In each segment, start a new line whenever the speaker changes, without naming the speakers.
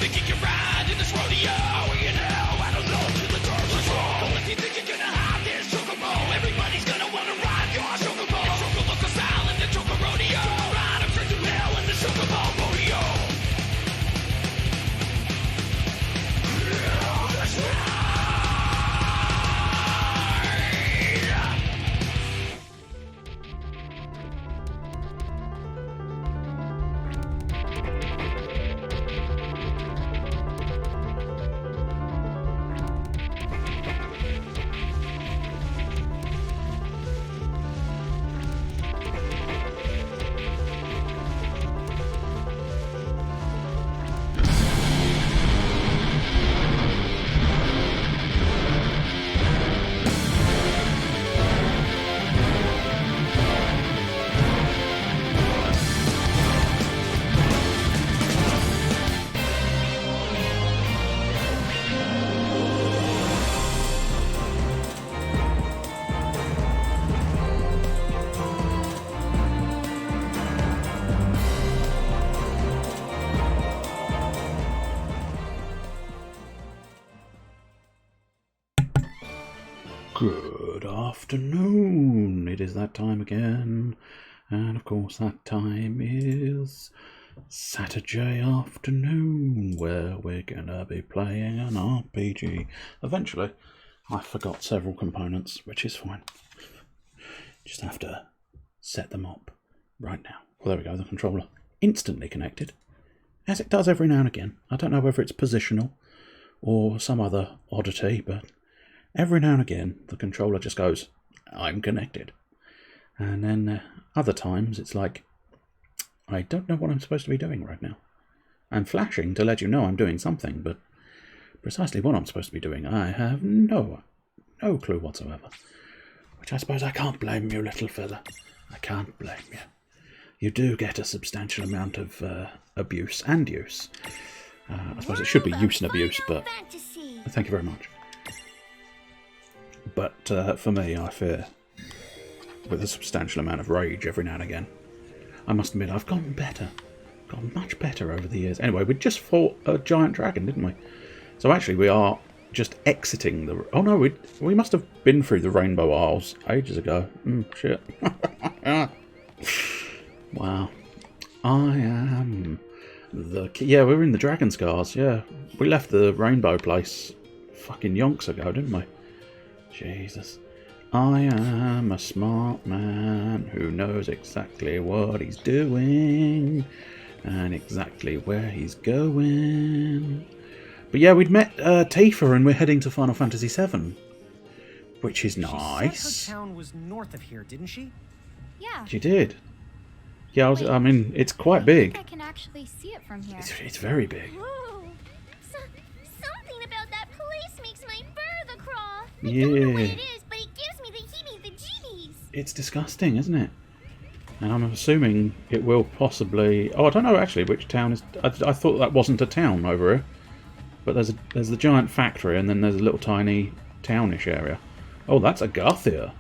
think you can ride in this rodeo? You know, I don't know till the turns are wrong. If you think you're gonna hide this chocobo, everybody's gonna wanna ride your chocobo. Choco style in the choco rodeo. Ride them straight to hell in the chocobo rodeo. That's right.
Good afternoon. It is that time again. And of course that time is SaturJay afternoon, where we're going to be playing an RPG. Eventually, I forgot several components, which is fine. Just have to set them up right now. Well, there we go, the controller instantly connected, as it does every now and again. I don't know whether it's positional or some other oddity, but every now and again, the controller just goes, I'm connected. And then other times, it's like, I don't know what I'm supposed to be doing right now. I'm flashing to let you know I'm doing something, but precisely what I'm supposed to be doing, I have no clue whatsoever. Which I suppose I can't blame you, little fella. I can't blame you. You do get a substantial amount of abuse and use. I suppose it should be use and abuse, but thank you very much. But for me, I fear with a substantial amount of rage every now and again. I must admit, I've gotten better. Gotten much better over the years. Anyway, we just fought a giant dragon, didn't we? So actually, we are just exiting the... Oh no, we must have been through the Rainbow Isles ages ago. Shit. Wow. I am the... Yeah, we were in the Dragon Scars, yeah. We left the Rainbow place fucking yonks ago, didn't we? Jesus. I am a smart man who knows exactly what he's doing and exactly where he's going. But yeah, we'd met Tifa and we're heading to Final Fantasy VII, which is nice.
She said her town was north of here, didn't she?
Yeah.
She did. Yeah, I mean, it's quite big.
I can actually see it from here.
It's very big.
Whoa. Something about that place makes my fur crawl. I
Yeah.
don't know what it is, but it gives me the heebie-jeebies.
It's disgusting, isn't it? And I'm assuming it will possibly... Oh, I don't know actually which town is... I thought that wasn't a town over here. But there's the giant factory and then there's a little tiny townish area. Oh, that's Agarthia.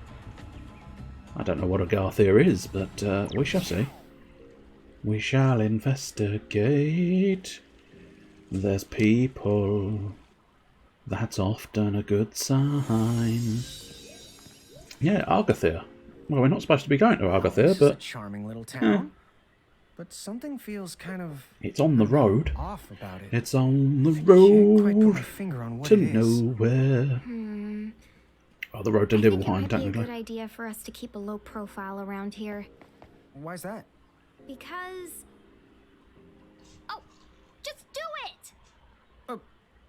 I don't know what Agarthia is, but we shall see. We shall investigate. There's people. That's often a good sign. Yeah, Agarthia. Well, we're not supposed to be going to Agarthia, but...
It's a charming little town. But something feels kind of...
It's on the road.
Off about it.
It's on the
Can't quite put
road
my finger on what
to
it is.
nowhere. Oh, the road to
I think it
Nibelheim,
might be a
technically.
good idea for us to keep a low profile around here.
Why's that?
Because...
Oh, just do it.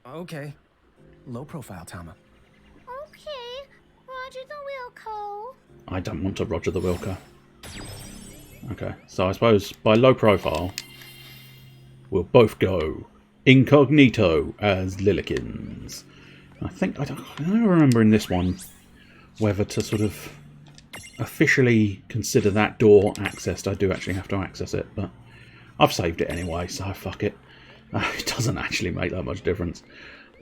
Okay. Low profile, Tama.
Okay, Roger the Wilco.
I don't want to Roger the Wilco. Okay, so I suppose by low profile, we'll both go incognito as Lillekins. I think, I don't remember in this one whether to sort of officially consider that door accessed. I do actually have to access it, but I've saved it anyway, so fuck it. It doesn't actually make that much difference.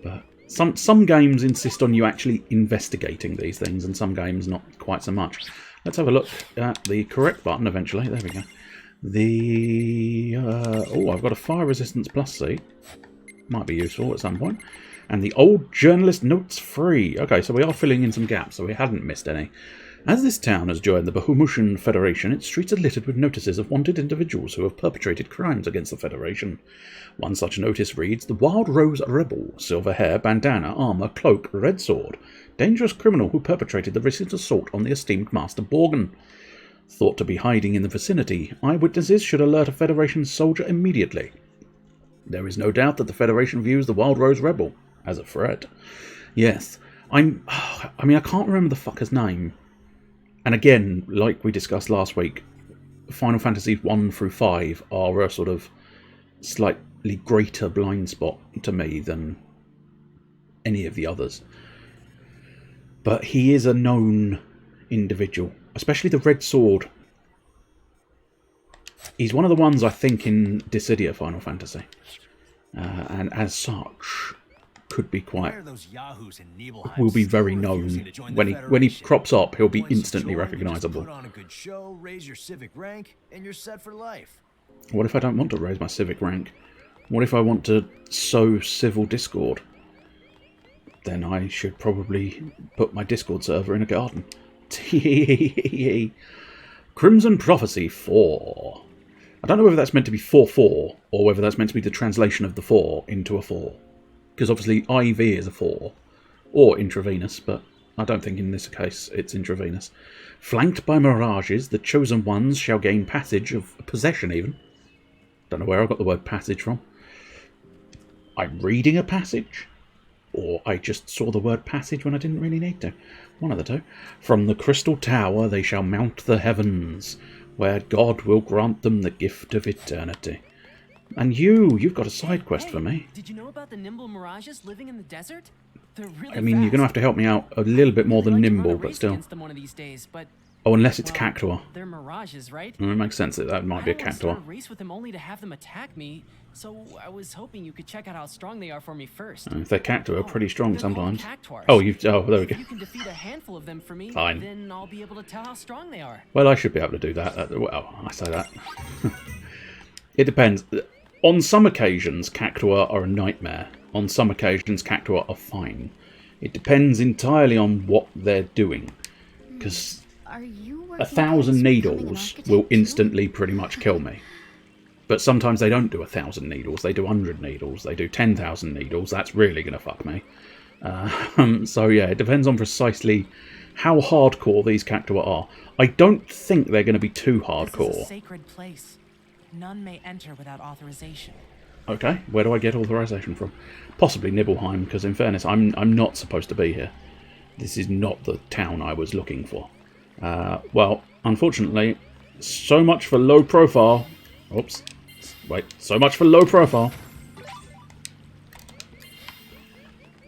But some games insist on you actually investigating these things, and some games not quite so much. Let's have a look at the correct button eventually. There we go. The oh, I've got a fire resistance plus seat. Might be useful at some point. And the old journalist notes free. Okay, so we are filling in some gaps, so we hadn't missed any. As this town has joined the Bahumushan Federation, its streets are littered with notices of wanted individuals who have perpetrated crimes against the Federation. One such notice reads, "The Wild Rose Rebel, silver hair, bandana, armour, cloak, red sword. Dangerous criminal who perpetrated the recent assault on the esteemed Master Borgin. Thought to be hiding in the vicinity. Eyewitnesses should alert a Federation soldier immediately. There is no doubt that the Federation views the Wild Rose Rebel as a threat." Yes, I mean, I can't remember the fucker's name. And again, like we discussed last week, Final Fantasy 1 through 5 are a sort of slightly greater blind spot to me than any of the others. But he is a known individual, especially the Red Sword. He's one of the ones I think in Dissidia Final Fantasy. And as such, could be quite, will be very known. When he crops up, he'll be instantly recognisable.
Put on a good show, raise your civic rank, and you're set for life.
What if I don't want to raise my civic rank? What if I want to sow civil discord? Then I should probably put my Discord server in a garden. Crimson Prophecy 4. I don't know whether that's meant to be 4-4, or whether that's meant to be the translation of the 4 into a 4. Because obviously IV is a 4, or intravenous, but I don't think in this case it's intravenous. Flanked by mirages, the chosen ones shall gain passage of possession even. Don't know where I got the word passage from. I'm reading a passage? Or I just saw the word passage when I didn't really need to. One of the two. From the crystal tower they shall mount the heavens, where God will grant them the gift of eternity. And you've got a side quest for me.
Did you know about the nimble mirages living in the desert? They're really
I mean, you're going to have to help me out a little bit more than nimble, but still.
Them one of these days, but,
oh, unless it's Cactuar.
They're mirages, right?
It makes sense that might be a Cactuar.
I don't want to race with them only to have them attack me, so I was hoping you could check out how strong they are for me first.
If they're Cactuar, pretty strong sometimes.
Cactuars.
Oh, there we go.
If you can defeat a handful of them for me,
Fine.
then I'll be able to tell how strong they are.
Well, I should be able to do that. Well, I say that. It depends. On some occasions, Cactuar are a nightmare. On some occasions, Cactuar are fine. It depends entirely on what they're doing. Because 1,000 needles will instantly pretty much kill me. But sometimes they don't do 1,000 needles. They do 100 needles. They do 10,000 needles. That's really going to fuck me. So yeah, it depends on precisely how hardcore these Cactuar are. I don't think they're going to be too hardcore.
This is a sacred place. None may enter without authorization.
Okay, where do I get authorization from? Possibly Nibelheim, because in fairness, I'm not supposed to be here. This is not the town I was looking for. Well, unfortunately, so much for low profile. Oops. Wait, so much for low profile.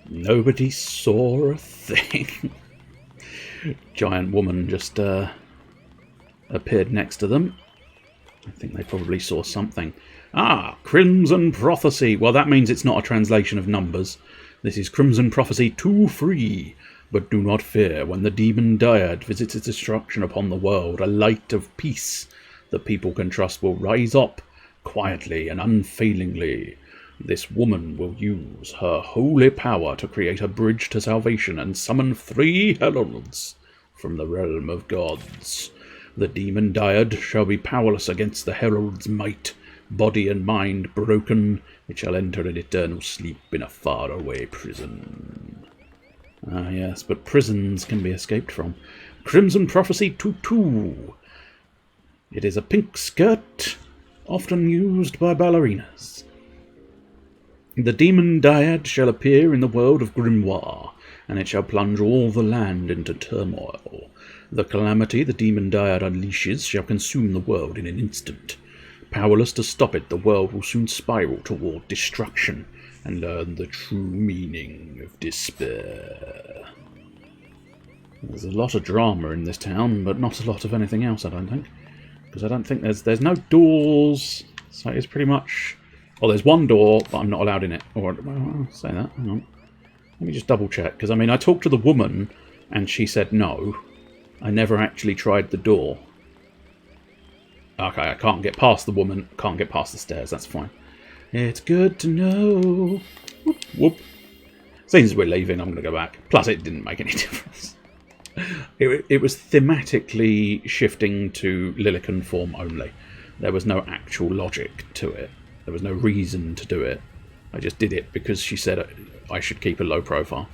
Nobody saw a thing. Giant woman just appeared next to them. I think they probably saw something. Ah, Crimson Prophecy. Well, that means it's not a translation of numbers. This is Crimson Prophecy 2-3. But do not fear, when the demon Dyad visits its destruction upon the world, a light of peace the people can trust will rise up, quietly and unfailingly. This woman will use her holy power to create a bridge to salvation and summon 3 heralds from the realm of gods. The demon Dyad shall be powerless against the herald's might. Body and mind broken, it shall enter an eternal sleep in a faraway prison. Ah yes, but prisons can be escaped from. Crimson Prophecy 2-2. It is a pink skirt, often used by ballerinas. The demon Dyad shall appear in the world of Grimoire, and it shall plunge all the land into turmoil. The calamity the demon Dyad unleashes shall consume the world in an instant. Powerless to stop it, the world will soon spiral toward destruction and learn the true meaning of despair. There's a lot of drama in this town, but not a lot of anything else, I don't think. Because I don't think there's no doors, so it's pretty much... Well, there's one door, but I'm not allowed in it. Or, well, I'll say that, hang on. Let me just double check, because I mean, I talked to the woman, and she said no. I never actually tried the door. Okay, I can't get past the woman, can't get past the stairs, that's fine. It's good to know. Whoop, whoop. Since we're leaving, I'm going to go back. Plus, it didn't make any difference. It was thematically shifting to Lilican form only. There was no actual logic to it. There was no reason to do it. I just did it because she said I should keep a low profile.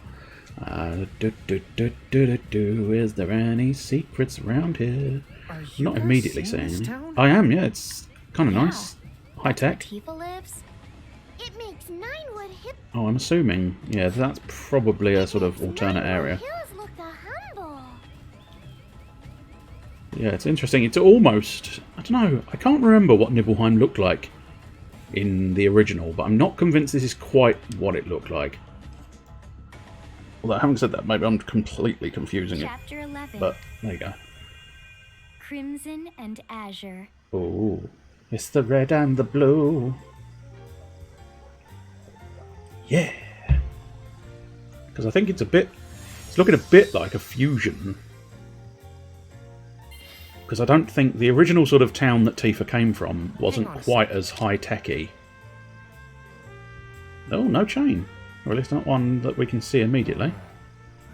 Is there any secrets around here?
Are
I'm
you
not
guys
immediately
seeing
saying
this
any.
town?
I am, yeah. It's kind of
Yeah.
nice. High tech.
Tifa lives?
It makes Ninewood hip.
Oh, I'm assuming. Yeah, that's probably a sort of alternate area.
Hills look the humble.
Yeah, it's interesting. It's almost... I don't know. I can't remember what Nibelheim looked like in the original, but I'm not convinced this is quite what it looked like. Although, having said that, maybe I'm completely confusing it.
Chapter 11.
But, there you go.
Crimson and Azure.
Oh, it's the red and the blue. Yeah. Because I think it's looking a bit like a fusion. Because I don't think the original sort of town that Tifa came from wasn't
Hang on a
quite as high-techy. Oh, no chain. Or at least not one that we can see immediately.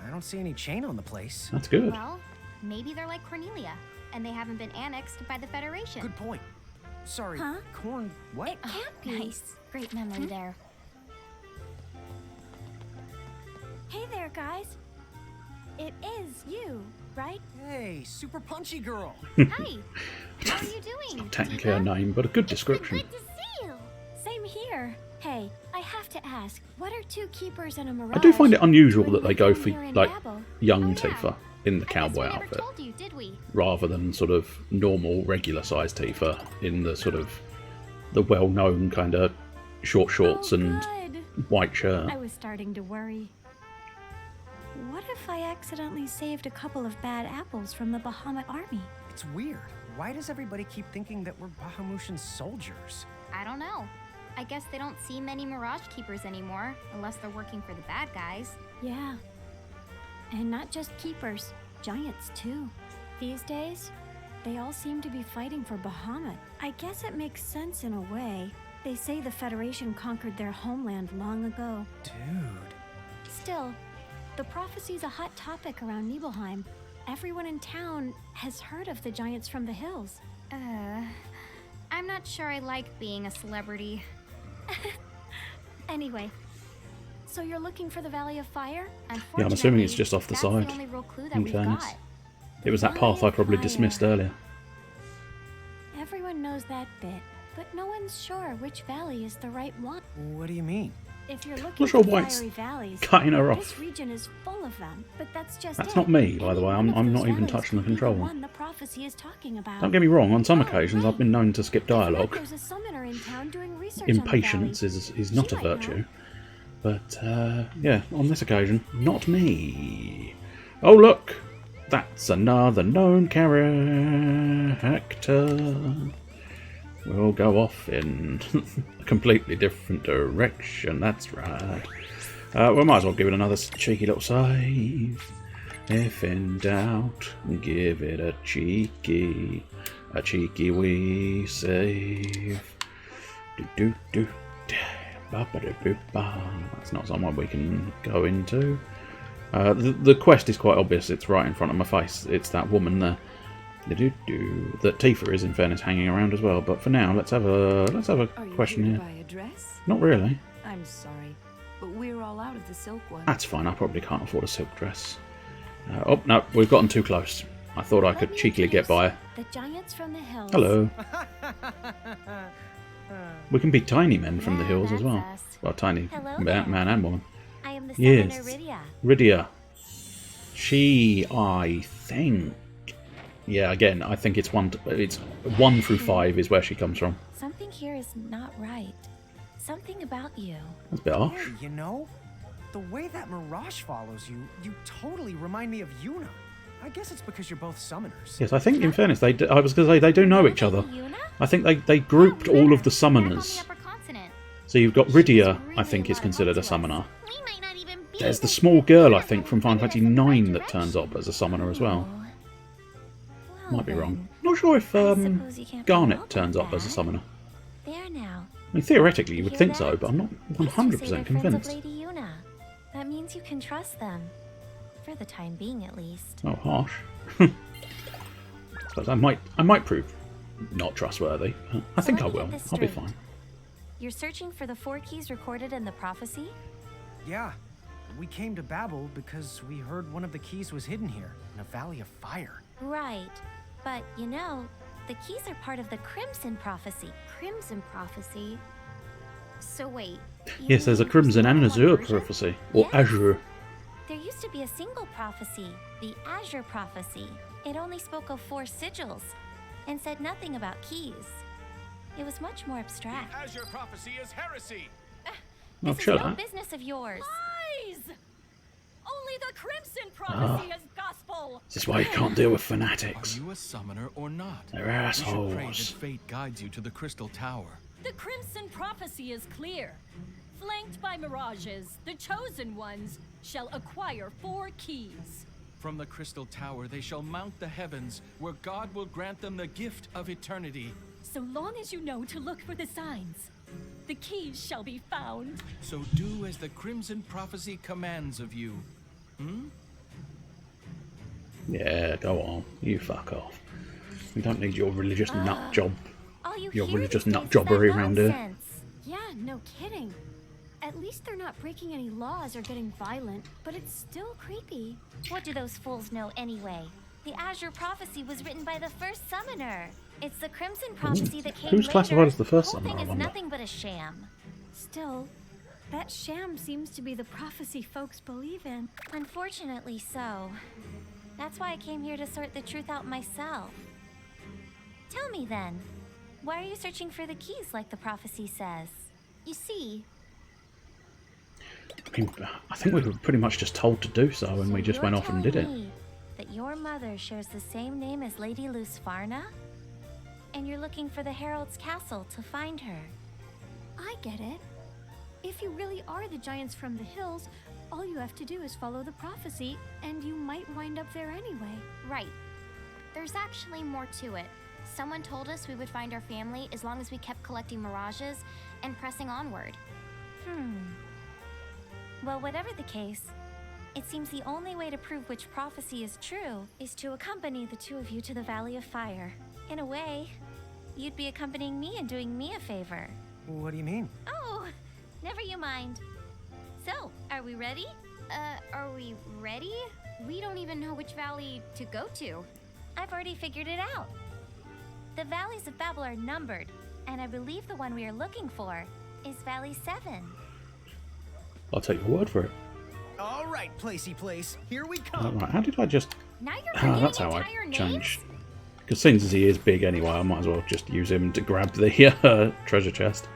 I don't see any chain on the place.
That's good.
Well, maybe they're like Cornelia, and they haven't been annexed by the Federation.
Good point. Sorry,
Huh?
corn. What?
It can't be. Nice. Great memory there.
Hey there, guys. It is you, right?
Hey, super punchy girl.
Hi. How are you doing?
Technically a name, but a good description.
Good to see you.
Same here. Hey, I have to ask, what are two keepers and a mirage?
I do find it unusual
doing
that they
with
go
them
for,
here in
like,
Babel?
young
Oh, yeah.
Tifa in the
I guess
cowboy
we never
outfit,
told you, did we?
rather than sort of normal, regular-sized Tifa in the sort of the well-known kind of short shorts
Oh,
and
good.
white shirt.
I was starting to worry. What if I accidentally saved a couple of bad apples from the Bahamut army?
It's weird. Why does everybody keep thinking that we're Bahamutian soldiers?
I don't know. I guess they don't see many Mirage Keepers anymore, unless they're working for the bad guys.
Yeah. And not just keepers, giants too. These days, they all seem to be fighting for Bahamut. I guess it makes sense in a way. They say the Federation conquered their homeland long ago.
Dude.
Still, the prophecy's a hot topic around Nibelheim. Everyone in town has heard of the giants from the hills.
I'm not sure I like being a celebrity.
Anyway, so you're looking for the Valley of Fire?
Yeah, I'm assuming it's just off the
That's
side,
the only real clue that
in
we've
fairness.
got.
It was that path I probably
Fire.
dismissed earlier.
Everyone knows that bit, but no one's sure which valley is the right one.
What do you mean?
If you're looking
Not sure
for
why it's
fiery valleys,
cutting her
this
off.
region is full of them. But that's just
That's
it.
not me, by the way.
Any one
I'm
of
not
those
even
valleys
touching the
could be
controller.
one the prophecy is talking about.
Don't get me wrong, on some
Oh,
occasions
right.
I've been known to skip
I forgot
dialogue.
There's a summoner in town doing research on the
Impatience
valley.
is not
She
a
might know.
virtue. But, yeah, on this occasion, not me. Oh, look! That's another known character. We'll go off in a completely different direction, that's right. We might as well give it another cheeky little save. If in doubt, give it a cheeky wee save. Do. That's not somewhere we can go into. The quest is quite obvious. It's right in front of my face. It's that woman there. That Tifa is, in fairness, hanging around as well. But for now, let's have a question here.
Buy a dress?
Not really.
I'm sorry, but we're all out of the silk one.
That's fine. I probably can't afford a silk dress. Oh no, we've gotten too close. I thought I could
Let me
cheekily get by.
The giants from the hills.
Hello. We can be tiny men from the
Yeah,
hills as well.
that's us.
Well, tiny
Hello
man
there.
and woman.
I am the
Yes.
summoner Rydia.
Rydia. She, I think. Yeah, again, I think it's 1 through 5 is where she comes from.
Something here is not right. Something about you.
That's a bit harsh.
Hey, you know, the way that Mirage follows you, you totally remind me of Yuna. I guess it's because you're both summoners.
Yes, I think in fairness, I was going to say they do know each other.
Yuna?
I think they grouped all of the
Back on
summoners.
the upper continent.
So you've got Rydia, I think, is considered a summoner.
We might not even be
There's the
able to
small girl, I
figure
think,
out
from Final
what
Fantasy
is in the right
9 that turns up as a summoner as well.
Well,
Might be
then,
wrong. Not sure if
I suppose you can't be all
Garnet
that
turns up as a
bad.
summoner.
There now.
mean, theoretically, you would
Hear
think
that?
so, but I'm not
These two say
100%
they're friends
convinced.
of Lady Yuna. That means you can trust them. For the time being, at least.
Oh, harsh. Suppose I might prove not trustworthy. I think I
let me
will.
get this
I'll be
straight.
fine.
You're searching for the 4 keys recorded in the prophecy?
Yeah. We came to Babel because we heard one of the keys was hidden here, in a valley of fire.
Right. But, you know, the keys are part of the Crimson prophecy.
Crimson prophecy? So wait. you
Yes, there's a
mean
Crimson
there's
and
more
an
than one
Azure
version?
prophecy. Or
Yes.
Azure.
There used to be a single prophecy, the Azure prophecy. It only spoke of 4 sigils and said nothing about keys. It was much more abstract.
Azure prophecy is heresy.
Oh,
This is
sure
no
that.
business of yours.
Lies! Only the Crimson prophecy is gospel.
This is why you can't deal with
Are
fanatics.
you a summoner or not?
They're
You should pray that
assholes.
fate guides you to the Crystal Tower.
The Crimson prophecy is clear. Flanked by mirages, the chosen ones shall acquire 4 keys.
From the Crystal Tower they shall mount the heavens, where God will grant them the gift of eternity.
So long as you know to look for the signs, the keys shall be found.
So do as the Crimson prophecy commands of you.
Yeah, go on. You fuck off. We don't need your religious nut job.
All you
Your
hear
religious
these
nut
days is that
jobbery around here.
nonsense.
Yeah, no kidding. At least they're not breaking any laws or getting violent, but it's still creepy.
What do those fools know anyway? The Azure prophecy was written by the first summoner. It's the Crimson prophecy that came
Who's
later.
classified as the first
whole
summoner, I
thing is
wonder?
nothing but a sham.
Still, that sham seems to be the prophecy folks believe in.
Unfortunately so. That's why I came here to sort the truth out myself. Tell me then, why are you searching for the keys like the prophecy says?
You see,
I mean, I think we were pretty much just told to do so, and we just
you're
went off and did it.
telling me that your mother shares the same name as Lady Lusfarna? And you're looking for the Herald's castle to find her.
I get it. If you really are the giants from the hills, all you have to do is follow the prophecy, and you might wind up there anyway.
right. There's actually more to it. Someone told us we would find our family as long as we kept collecting mirages and pressing onward.
Well, whatever the case, it seems the only way to prove which prophecy is true is to accompany the 2 of you to the Valley of Fire. In a way, you'd be accompanying me and doing me a favor.
What do you mean?
Oh, never you mind. So, are we ready?
Are we ready? We don't even know which valley to go to.
I've already figured it out. The valleys of Babel are numbered, and I believe the one we are looking for is Valley 7.
I'll take your word for it.
All right, Placey Place, here we come.
Right, how did I just...
Now you're
Ah,
forgetting
that's how
entire
I
names?
changed. Because since he is big anyway, I might as well just use him to grab the treasure chest.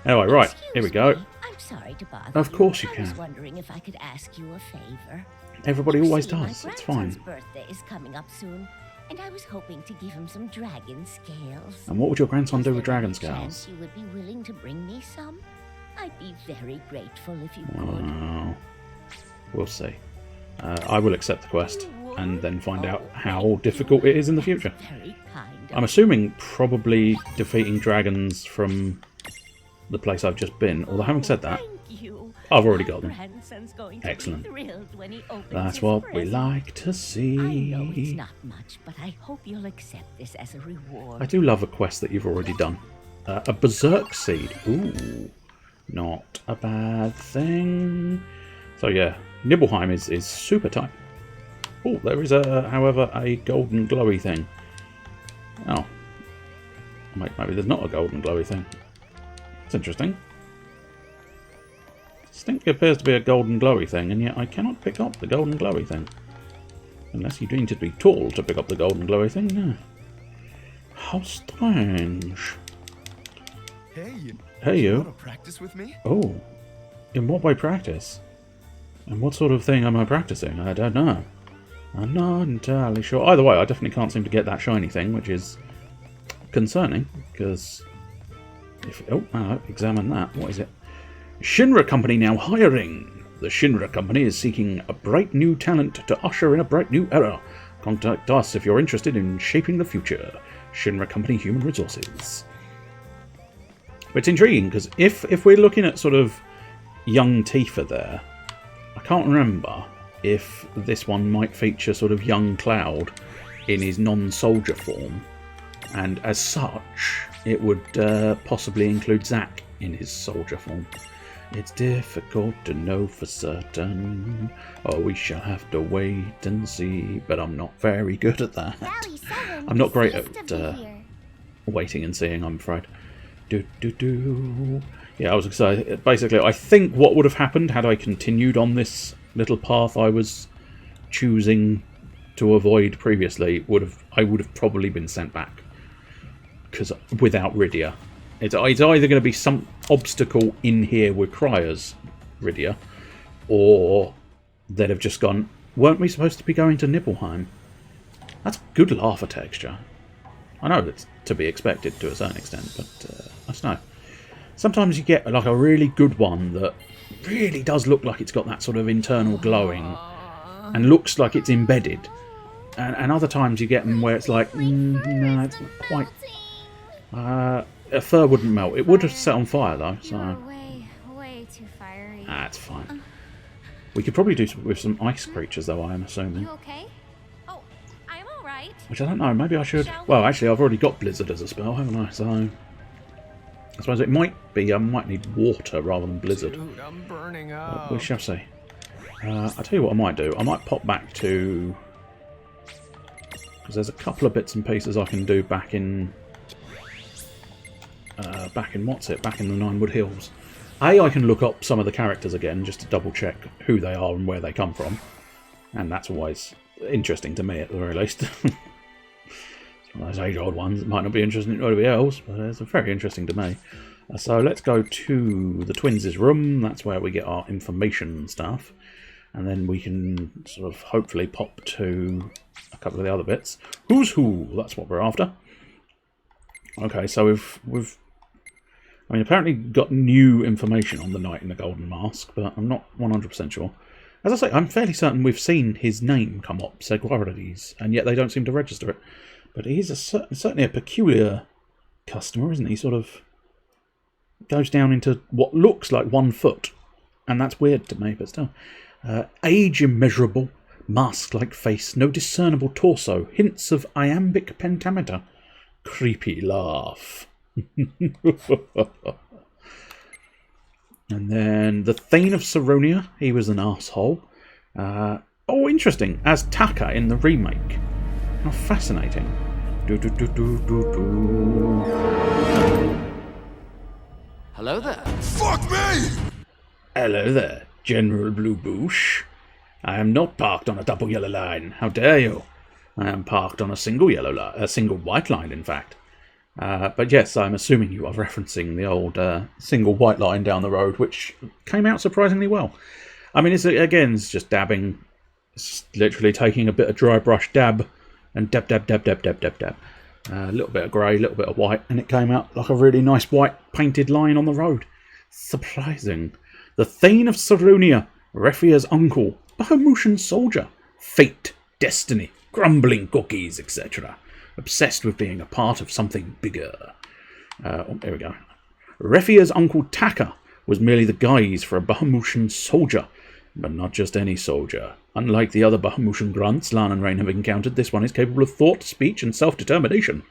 Anyway, right, here we go.
I'm sorry to bother
Of course you
I was
can.
wondering if I could ask you a favor.
Everybody
You
always
see,
does.
My
It's
grandson's
fine.
birthday is coming up soon, and I was hoping to give him some dragon scales.
And what would your grandson
Is
do
there
with dragon
any chance
scales?
you would be willing to bring me some? I'd be very grateful if you could.
Oh, we'll see. I will accept the quest and then find out how difficult it is in the future.
Very kind of
I'm assuming probably defeating dragons from the place I've just been, although having said that,
Thank you.
I've already
My
got them.
grandson's going to
Excellent.
be thrilled when he opens
That's
his
what we
present.
like to see.
I know it's not much, but I hope you'll accept this as a reward.
I do love a quest that you've already done. A berserk seed. Ooh, not a bad thing. So yeah, Nibelheim is super tight. Oh, there is however, a golden glowy thing. Oh, maybe there's not a golden glowy thing. That's interesting. Distinctly appears to be a golden glowy thing, and yet I cannot pick up the golden glowy thing. Unless you need to be tall to pick up the golden glowy thing, no. How strange.
Hey,
you.
Want to practice with me?
Oh, in what way practice? And what sort of thing am I practicing? I don't know. I'm not entirely sure. Either way, I definitely can't seem to get that shiny thing, which is concerning, because if... Oh, examine that. What is it? Shinra Company now hiring. The Shinra Company is seeking a bright new talent to usher in a bright new era. Contact us if you're interested in shaping the future. Shinra Company Human Resources. But it's intriguing, because if we're looking at sort of young Tifa there, I can't remember if this one might feature sort of young Cloud in his non-soldier form, and as such it would possibly include Zack in his soldier form. It's difficult to know for certain. Oh, we shall have to wait and see. But I'm not very good at that. I'm not great at waiting and seeing, I'm afraid. Yeah, I was excited. Basically, I think what would have happened had I continued on this little path I was choosing to avoid previously, I would have probably been sent back. Because without Rydia. It's either going to be some obstacle in here with Cryer's Rydia, or they'd have just gone, weren't we supposed to be going to Nibelheim? That's good lava texture. I know that's to be expected to a certain extent, but I don't know. Sometimes you get like a really good one that really does look like it's got that sort of internal glowing and looks like it's embedded. And other times you get them where it's like, no, it's not quite... a fur wouldn't melt. It would have set on fire though, so...
way too fiery.
That's fine. We could probably do with some ice creatures though, I am assuming.
You okay? Oh, I'm alright.
Which I don't know, maybe I should... Well, actually, I've already got Blizzard as a spell, haven't I? So... I suppose it might be, I might need water rather than Blizzard.
Dude, I'm burning up.
We shall see. I'll tell you what I might do. I might pop back to... Because there's a couple of bits and pieces I can do back in... back in the Ninewood Hills. I can look up some of the characters again just to double check who they are and where they come from, and that's always interesting to me at the very least. It's one of those age-old ones that might not be interesting to anybody else, but it's very interesting to me. So let's go to the twins' room. That's where we get our information and stuff, and then we can sort of hopefully pop to a couple of the other bits. Who's who? That's what we're after. Okay, so we've apparently got new information on the Knight in the Golden Mask, but I'm not 100% sure. As I say, I'm fairly certain we've seen his name come up, Seguarides, and yet they don't seem to register it. But he's certainly a peculiar customer, isn't he? Sort of goes down into what looks like 1 foot, and that's weird to me, but still. Age immeasurable, mask-like face, no discernible torso, hints of iambic pentameter. Creepy laugh. And then the Thane of Saronia, he was an arsehole. Oh, interesting, as Taka in the remake. How fascinating.
Hello there.
Fuck me!
Hello there, General Blue Boosh. I am not parked on a double yellow line. How dare you? I am parked on a single yellow line, a single white line, in fact. But yes, I'm assuming you are referencing the old single white line down the road, which came out surprisingly well. I mean, it's just dabbing. It's literally taking a bit of dry brush dab and dab, dab, dab, dab, dab, dab, dab. A little bit of grey, a little bit of white, and it came out like a really nice white painted line on the road. Surprising. The Thane of Saronia, Refia's uncle, Bahamutian soldier, fate, destiny, grumbling cookies, etc. Obsessed with being a part of something bigger. There we go. Refia's uncle Taka was merely the guise for a Bahamutian soldier, but not just any soldier. Unlike the other Bahamutian grunts Lan and Rain have encountered, this one is capable of thought, speech, and self-determination.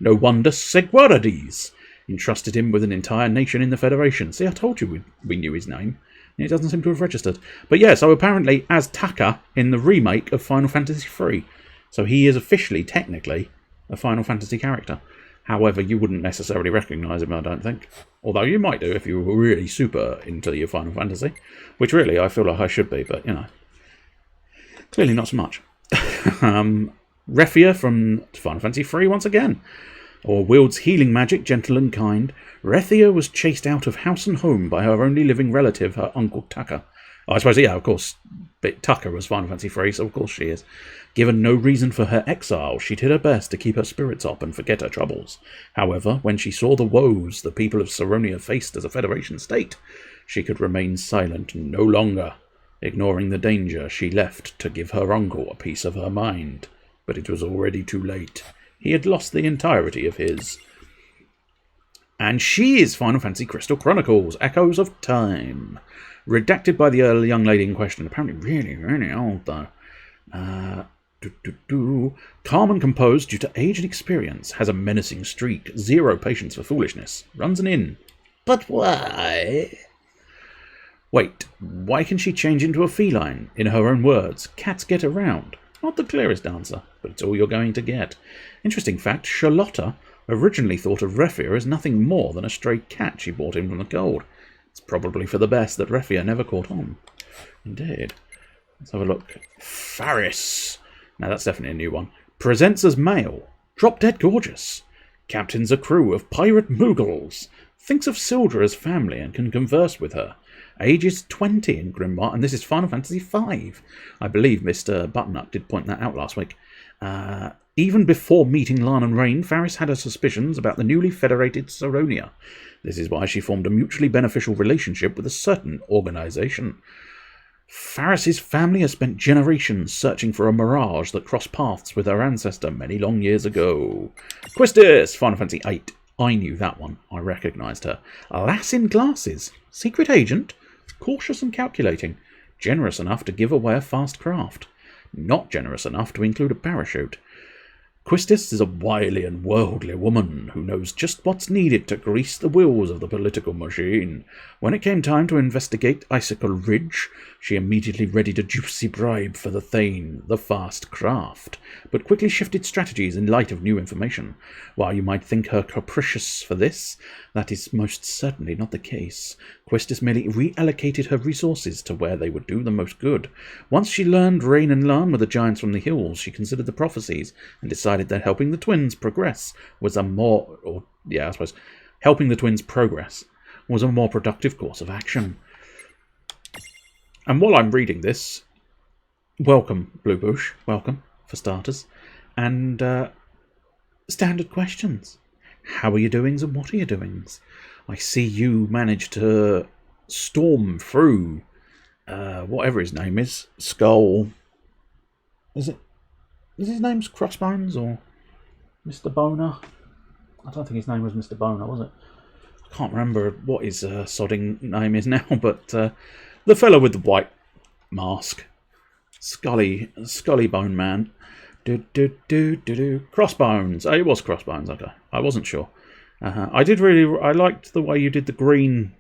No wonder Seguarides entrusted him with an entire nation in the Federation. See, I told you we knew his name. It doesn't seem to have registered. But yeah, so apparently as Taka in the remake of Final Fantasy III. So he is officially, technically, a Final Fantasy character. However, you wouldn't necessarily recognise him, I don't think. Although you might do if you were really super into your Final Fantasy. Which really, I feel like I should be, but, you know. Clearly not so much. Refia from Final Fantasy III once again. Or wields healing magic, gentle and kind. Refia was chased out of house and home by her only living relative, her uncle Taka. Oh, I suppose, yeah, of course, Taka was Final Fantasy III, so of course she is. Given no reason for her exile, she did her best to keep her spirits up and forget her troubles. However, when she saw the woes the people of Saronia faced as a Federation state, she could remain silent no longer. Ignoring the danger, she left to give her uncle a piece of her mind. But it was already too late. He had lost the entirety of his. And she is Final Fantasy Crystal Chronicles, Echoes of Time. Redacted by the young lady in question. Apparently really, really old, though. Calm and composed due to age and experience. Has a menacing streak. 0 patience for foolishness. Runs an inn. But why? Wait, why can she change into a feline? In her own words, cats get around. Not the clearest answer, but it's all you're going to get. Interesting fact, Charlotta originally thought of Refia as nothing more than a stray cat she bought in from the cold. It's probably for the best that Refia never caught on. Indeed. Let's have a look. Faris. Now that's definitely a new one. Presents as male. Drop dead gorgeous. Captains a crew of pirate Mughals. Thinks of Sildra as family and can converse with her. Age is 20 in Grimoire, and this is Final Fantasy V. I believe Mr. Button-Up did point that out last week. Even before meeting Lan and Rain, Faris had her suspicions about the newly federated Saronia. This is why she formed a mutually beneficial relationship with a certain organisation. Faris's family has spent generations searching for a mirage that crossed paths with her ancestor many long years ago. Quistis, Final Fantasy VIII. I knew that one. I recognised her. Lass in glasses. Secret agent. Cautious and calculating. Generous enough to give away a fast craft. Not generous enough to include a parachute. Quistis is a wily and worldly woman who knows just what's needed to grease the wheels of the political machine. When it came time to investigate Icicle Ridge, she immediately readied a juicy bribe for the Thane, the fast craft, but quickly shifted strategies in light of new information. While you might think her capricious for this, that is most certainly not the case. Quistis merely reallocated her resources to where they would do the most good. Once she learned Rain and Lan were the giants from the hills, she considered the prophecies and decided that helping the twins progress was a more productive course of action. And while I'm reading this, welcome, Blue Bush, welcome, for starters, and standard questions. How are you doings and what are you doings? I see you managed to storm through whatever his name is, Skull. Is his name's Crossbones or Mr. Boner? I don't think his name was Mr. Boner, was it? I can't remember what his sodding name is now, but the fellow with the white mask, Scully Bone Man. Crossbones. Oh, it was Crossbones. Okay, I wasn't sure. I liked the way you did the green,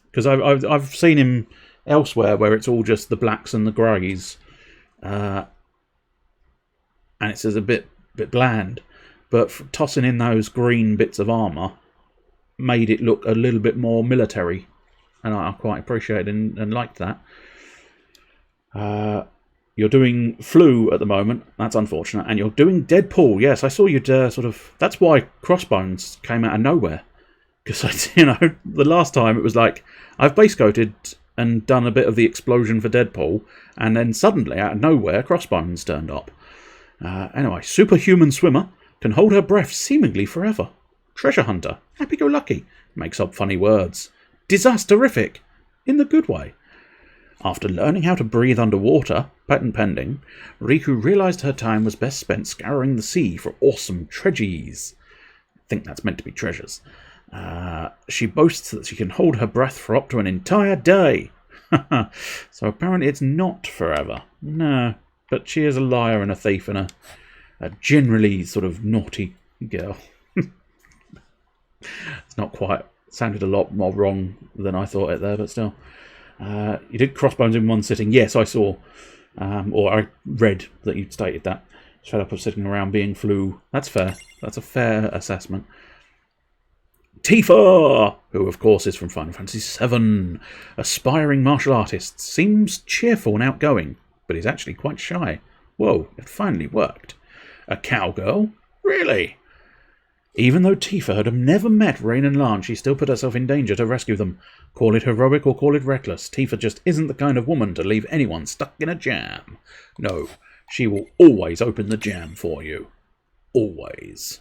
because I've seen him elsewhere where it's all just the blacks and the greys, and it's a bit bland. But tossing in those green bits of armour made it look a little bit more military, and I quite appreciated and liked that. You're doing Flu at the moment. That's unfortunate. And you're doing Deadpool. Yes, I saw you'd that's why Crossbones came out of nowhere. Because, the last time it was like, I've base coated and done a bit of the explosion for Deadpool, and then suddenly, out of nowhere, Crossbones turned up. Anyway, superhuman swimmer, can hold her breath seemingly forever. Treasure hunter, happy-go-lucky, makes up funny words. Disasterific, in the good way. After learning how to breathe underwater, patent pending, Riku realised her time was best spent scouring the sea for awesome treasures. I think that's meant to be treasures. She boasts that she can hold her breath for up to an entire day. So apparently it's not forever. No, but she is a liar and a thief and a generally sort of naughty girl. It's not quite... sounded a lot more wrong than I thought it there, but still. You did Crossbones in one sitting. Yes, I saw. Or I read that you stated that. Shut up of sitting around being Flu. That's fair. That's a fair assessment. Tifa, who of course is from Final Fantasy VII. Aspiring martial artist. Seems cheerful and outgoing, but is actually quite shy. Whoa, it finally worked. A cowgirl? Really? Even though Tifa had never met Rain and Lan, she still put herself in danger to rescue them. Call it heroic or call it reckless, Tifa just isn't the kind of woman to leave anyone stuck in a jam. No, she will always open the jam for you. Always.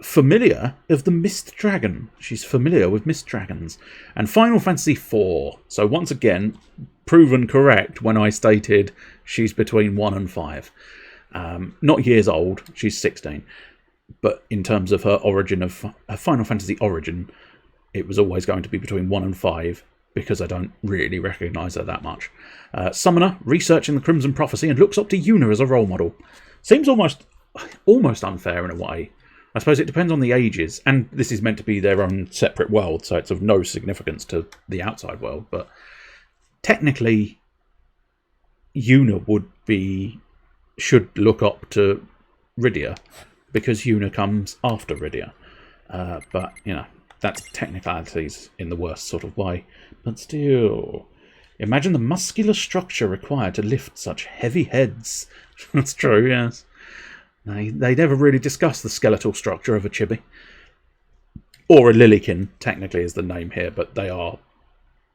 Familiar of the Mist Dragon. She's familiar with Mist Dragons. And Final Fantasy IV. So once again, proven correct when I stated she's between 1 and 5. Not years old, she's 16. but in terms of her origin, of her Final Fantasy origin, it was always going to be between 1 and 5, because I don't really recognise her that much. Summoner, researching the Crimson Prophecy, and looks up to Yuna as a role model. Seems almost unfair in a way. I suppose it depends on the ages, and this is meant to be their own separate world, so it's of no significance to the outside world, but technically Yuna should look up to Rydia, because Yuna comes after Rydia. But, you know, that's technicalities in the worst sort of way. But still, imagine the muscular structure required to lift such heavy heads. That's true, yes. They never really discuss the skeletal structure of a chibi. Or a Lillikin, technically, is the name here, but they are,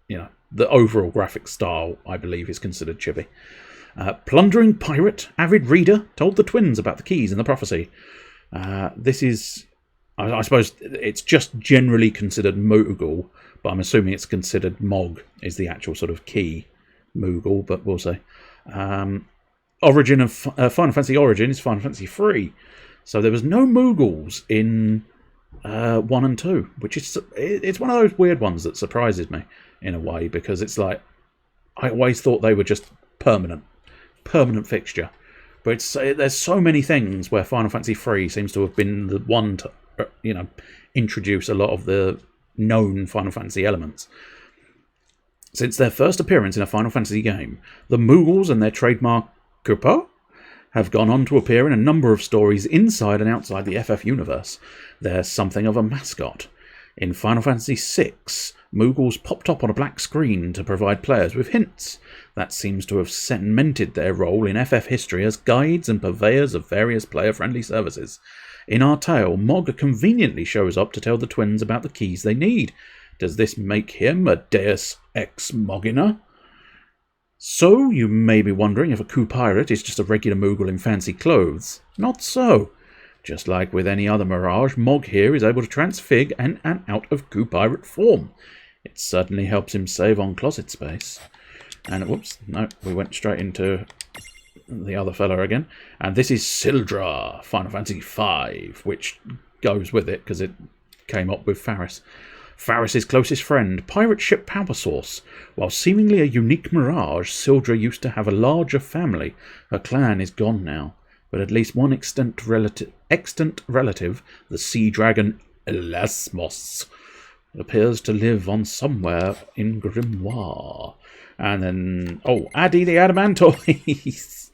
you know, the overall graphic style, I believe, is considered chibi. Plundering pirate, avid reader, told the twins about the keys in the prophecy. This is, I suppose, it's just generally considered Moogle, but I'm assuming it's considered Mog is the actual sort of key Moogle, but we'll see. Origin of Final Fantasy Origin is Final Fantasy 3, so there was no Moogles in 1 and 2, which is it's one of those weird ones that surprises me in a way, because it's like I always thought they were just permanent fixture, but there's so many things where Final Fantasy 3 seems to have been the one to introduce a lot of the known Final Fantasy elements. Since their first appearance in a Final Fantasy game, the Moogles and their trademark Kupo have gone on to appear in a number of stories inside and outside the FF universe. They're something of a mascot. In Final Fantasy VI, Moogles popped up on a black screen to provide players with hints. That seems to have cemented their role in FF history as guides and purveyors of various player-friendly services. In our tale, Mog conveniently shows up to tell the twins about the keys they need. Does this make him a Deus Ex Machina? So, you may be wondering if a Coup Pirate is just a regular Moogle in fancy clothes. Not so. Just like with any other Mirage, Mog here is able to transfig and out of Coup Pirate form. It certainly helps him save on closet space. And, whoops, no, we went straight into the other fella again. And this is Sildra, Final Fantasy V, which goes with it because it came up with Faris. Faris' closest friend, pirate ship power source. While seemingly a unique Mirage, Sildra used to have a larger family. Her clan is gone now, but at least one extant relative, the sea dragon Elasmos, appears to live on somewhere in Grimoire. And then, oh, Addy the Adamantoise.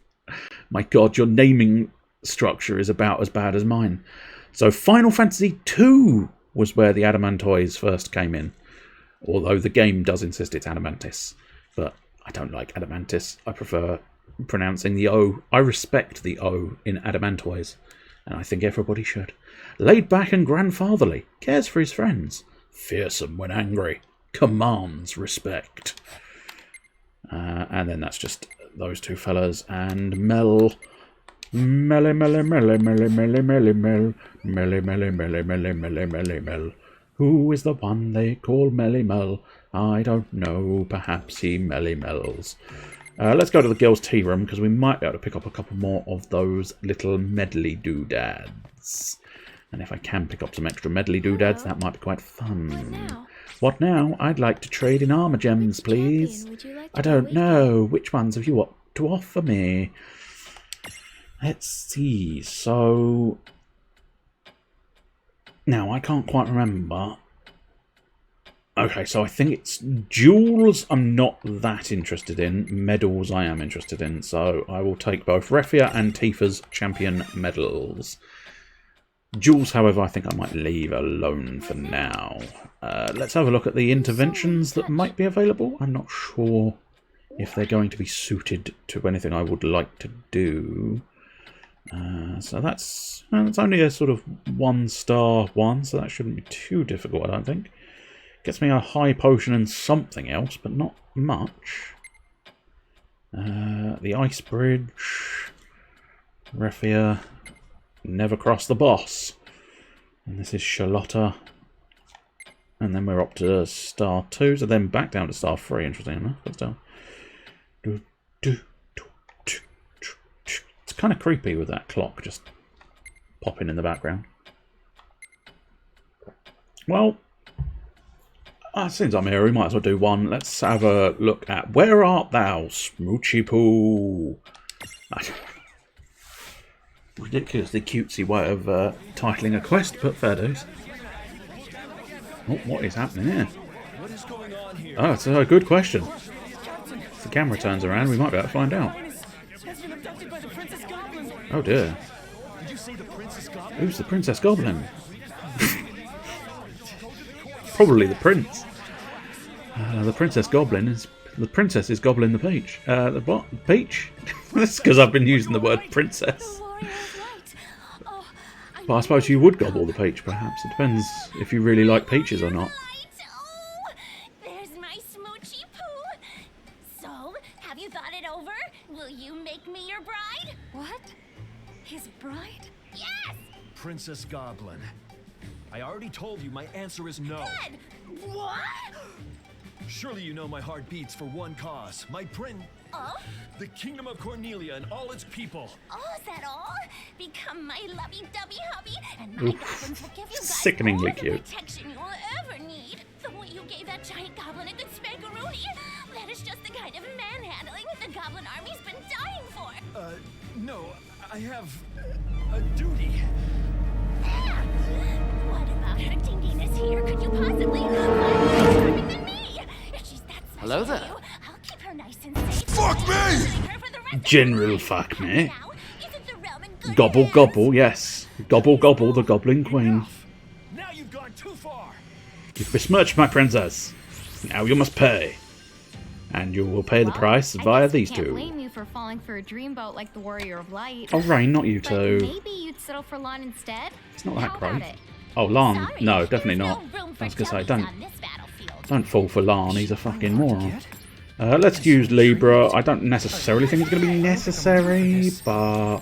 My God, your naming structure is about as bad as mine. So Final Fantasy II was where the Adamantoise first came in. Although the game does insist it's Adamantis. But I don't like Adamantis. I prefer pronouncing the O. I respect the O in Adamantoise. And I think everybody should. Laid back and grandfatherly. Cares for his friends. Fearsome when angry. Commands respect. And then that's just those two fellas. And Mel... Melly, melly, melly, melly, melly, melly, mel. Melly, melly, melly, melly, melly, melly, mel. Who is the one they call Melly Mel? I don't know. Perhaps he Melly Mels. Let's go to the girls' tea room, because we might be able to pick up a couple more of those little medley doodads. And if I can pick up some extra medley doodads, that might be quite fun. What now? I'd like to trade in armor gems, please. I don't know. Which ones have you got to offer me? Let's see. So now I can't quite remember. Okay, so I think it's jewels I'm not that interested in. Medals I am interested in. So I will take both Refia and Tifa's champion medals. Jewels, however, I think I might leave alone for now. Let's have a look at the interventions that might be available. I'm not sure if they're going to be suited to anything I would like to do. So that's only a sort of 1-star one, so that shouldn't be too difficult, I don't think. Gets me a high potion and something else, but not much. The ice bridge. Refia. Never cross the boss. And this is Charlotta. And then we're up to star 2, so then back down to star 3, interesting enough. Let's down. It's kind of creepy with that clock just popping in the background. Well, since I'm here, we might as well do one. Let's have a look at Where Art Thou, Smoochy Poo? Ridiculously cutesy way of titling a quest, but fair dues. Oh, what is happening here? Oh, it's a good question. If the camera turns around, we might be able to find out. Oh dear. Who's the Princess Goblin? Probably the prince. The Princess Goblin is... The princess is Goblin the Peach. The what? Peach? That's because I've been using the word princess. But I suppose you would gobble the peach, perhaps. It depends if you really like peaches or not.
There's my Smoochy Poo. So, have you thought it over? Will you make me your bride?
What? His bride?
Yes!
Princess Goblin. I already told you my answer is no.
Good! What?
Surely you know my heart beats for one cause. My
Oh?
the kingdom of Cornelia and all its people.
Oh, is that all? Become my lovey-dovey hubby, and my goblins will give you guys
Sickeningly
all the
cute.
protection you'll ever need. The way you gave that giant goblin a good spankaroonie. That is just the kind of manhandling the goblin army's been dying for.
No, I have a duty.
Ah! What about her dinginess here? Could you possibly find more charming than me? If she's that special
Hello
to
there.
you, I'll keep her nice and safe.
Fuck me!
General fuck me. Gobble gobble, yes. Gobble gobble, the Goblin Queen.
Now you've gone too far.
You've besmirched my princess. Now you must pay. And you will pay the price via these
Can't
two.
blame you for falling for a dreamboat like the Warrior of Light.
Oh, Rain, not you
But
two.
maybe you'd settle for Lon instead?
It's not that
How about
great.
it?
Oh, Lan.
Sorry,
No,
there's
definitely
no
not.
room
I was
for
going to say,
jellies on this battlefield.
don't fall for Lan. He's a fucking moron. Let's use Libra. I don't necessarily think it's going to be necessary, but...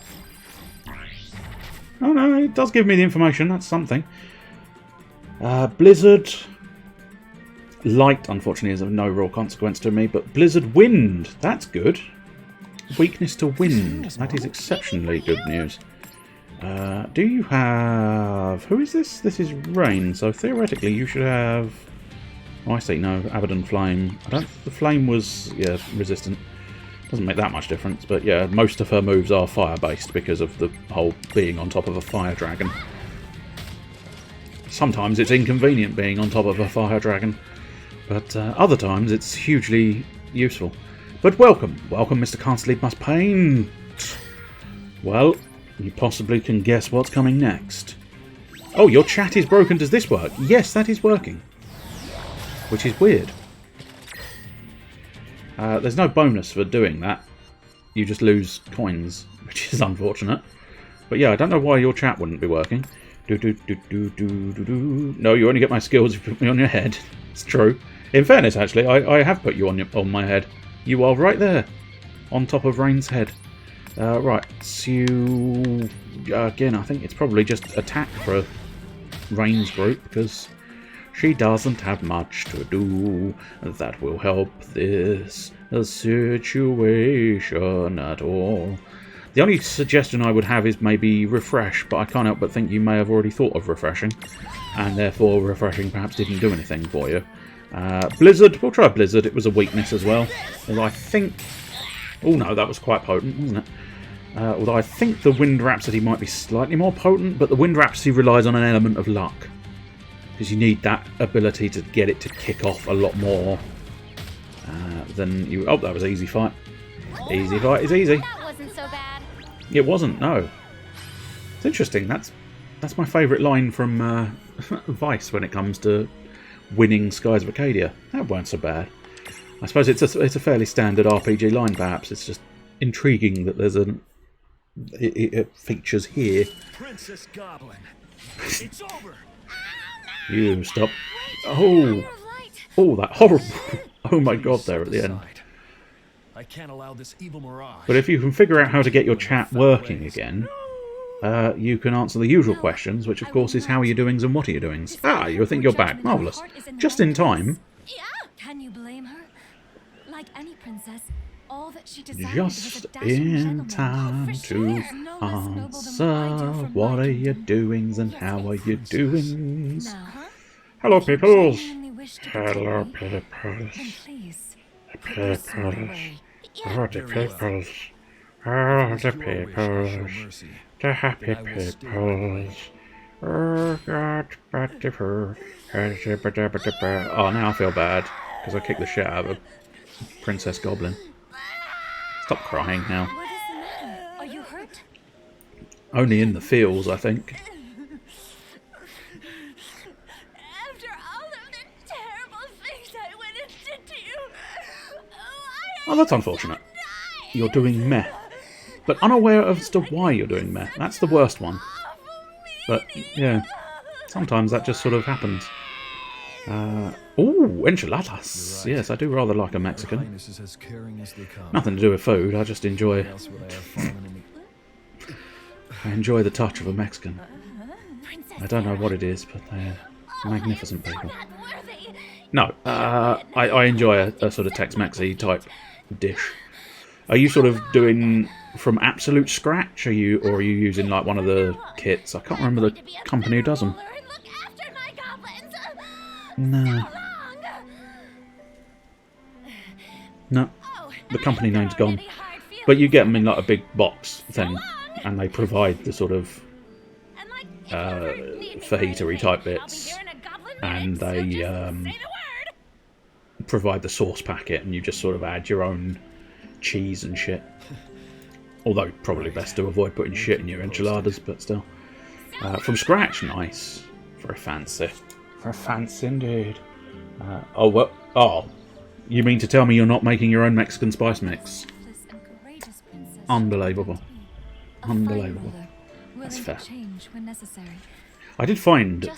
Oh no, it does give me the information. That's something. Blizzard. Light, unfortunately, is of no real consequence to me, but Blizzard Wind. That's good. Weakness to wind. That is exceptionally good news. Do you have... Who is this? This is Rain, so theoretically you should have... Oh, I see, no, Abaddon Flame. I don't... The Flame was, yeah, resistant. Doesn't make that much difference, but yeah, most of her moves are fire-based because of the whole being on top of a fire dragon. Sometimes it's inconvenient being on top of a fire dragon, but other times it's hugely useful. But welcome, welcome Mr. Can't Sleep Must Paint. Well, you possibly can guess what's coming next. Oh, your chat is broken. Does this work? Yes, that is working. Which is weird. There's no bonus for doing that. You just lose coins, which is unfortunate. But yeah, I don't know why your chat wouldn't be working. No, you only get my skills if you put me on your head. It's true. In fairness, actually, I have put you on my head. You are right there, on top of Rain's head. Right, so you... again, I think it's probably just attack for Rain's group, because she doesn't have much to do that will help this situation at all. The only suggestion I would have is maybe refresh, but I can't help but think you may have already thought of refreshing, and therefore refreshing perhaps didn't do anything for you. Blizzard, we'll try Blizzard. It was a weakness as well. Although I think... Oh no, that was quite potent, wasn't it? Although I think the Wind Rhapsody might be slightly more potent, but the Wind Rhapsody relies on an element of luck. Because you need that ability to get it to kick off a lot more than you... Oh, that was easy fight. Easy fight is easy.
That wasn't so bad.
It wasn't, no. It's interesting. That's my favourite line from Vice when it comes to winning Skies of Arcadia. That weren't so bad. I suppose it's a fairly standard RPG line, perhaps. It's just intriguing that there's it features here.
Princess Goblin. It's over.
You stop. Oh, that horrible. Oh my god, there at the end.
I can't allow this evil mirage.
But if you can figure out how to get your chat working again, you can answer the usual questions, which of course is how are you doings and what are you doings. Ah, you think you're back. Marvellous. Just in time.
Can you blame her? Like any princess,
All that she desired
Just
was a dashing
in
gentleman.
time to answer. What are you doings and how are you doings? Hello, peoples. Hello, peoples.
Please,
Peoples. Oh, the peoples. Oh, the peoples. The happy peoples. Oh, God, but the poor. Oh, now I feel bad because I kicked the shit out of a Princess Goblin. Stop crying now.
what is the matter? Are you hurt?
Only in the feels, I think.
After all of the terrible things I went and did to you,
Oh, that's unfortunate. You're doing meh. But unaware as to why you're doing meh. That's the worst one. But, yeah. Sometimes that just sort of happens. Ooh, enchiladas. Right. Yes, I do rather like a Mexican. Nothing to do with food, I just enjoy... I enjoy the touch of a Mexican. I don't know what it is, but they're magnificent people. No, I enjoy a sort of Tex-Mexy type dish. Are you sort of doing from absolute scratch, or are you using like one of the kits? I can't remember the company who does them. No. No. The company name's gone. But you get them in like a big box thing, and they provide the sort of fajita-y type bits, and they provide the sauce packet, and you just sort of add your own cheese and shit. Although probably best to avoid putting shit in your enchiladas, but still. From scratch, nice. Very fancy. Very fancy indeed. Oh, well. Oh, you mean to tell me you're not making your own Mexican spice mix? Unbelievable. Unbelievable. That's fair. I did find,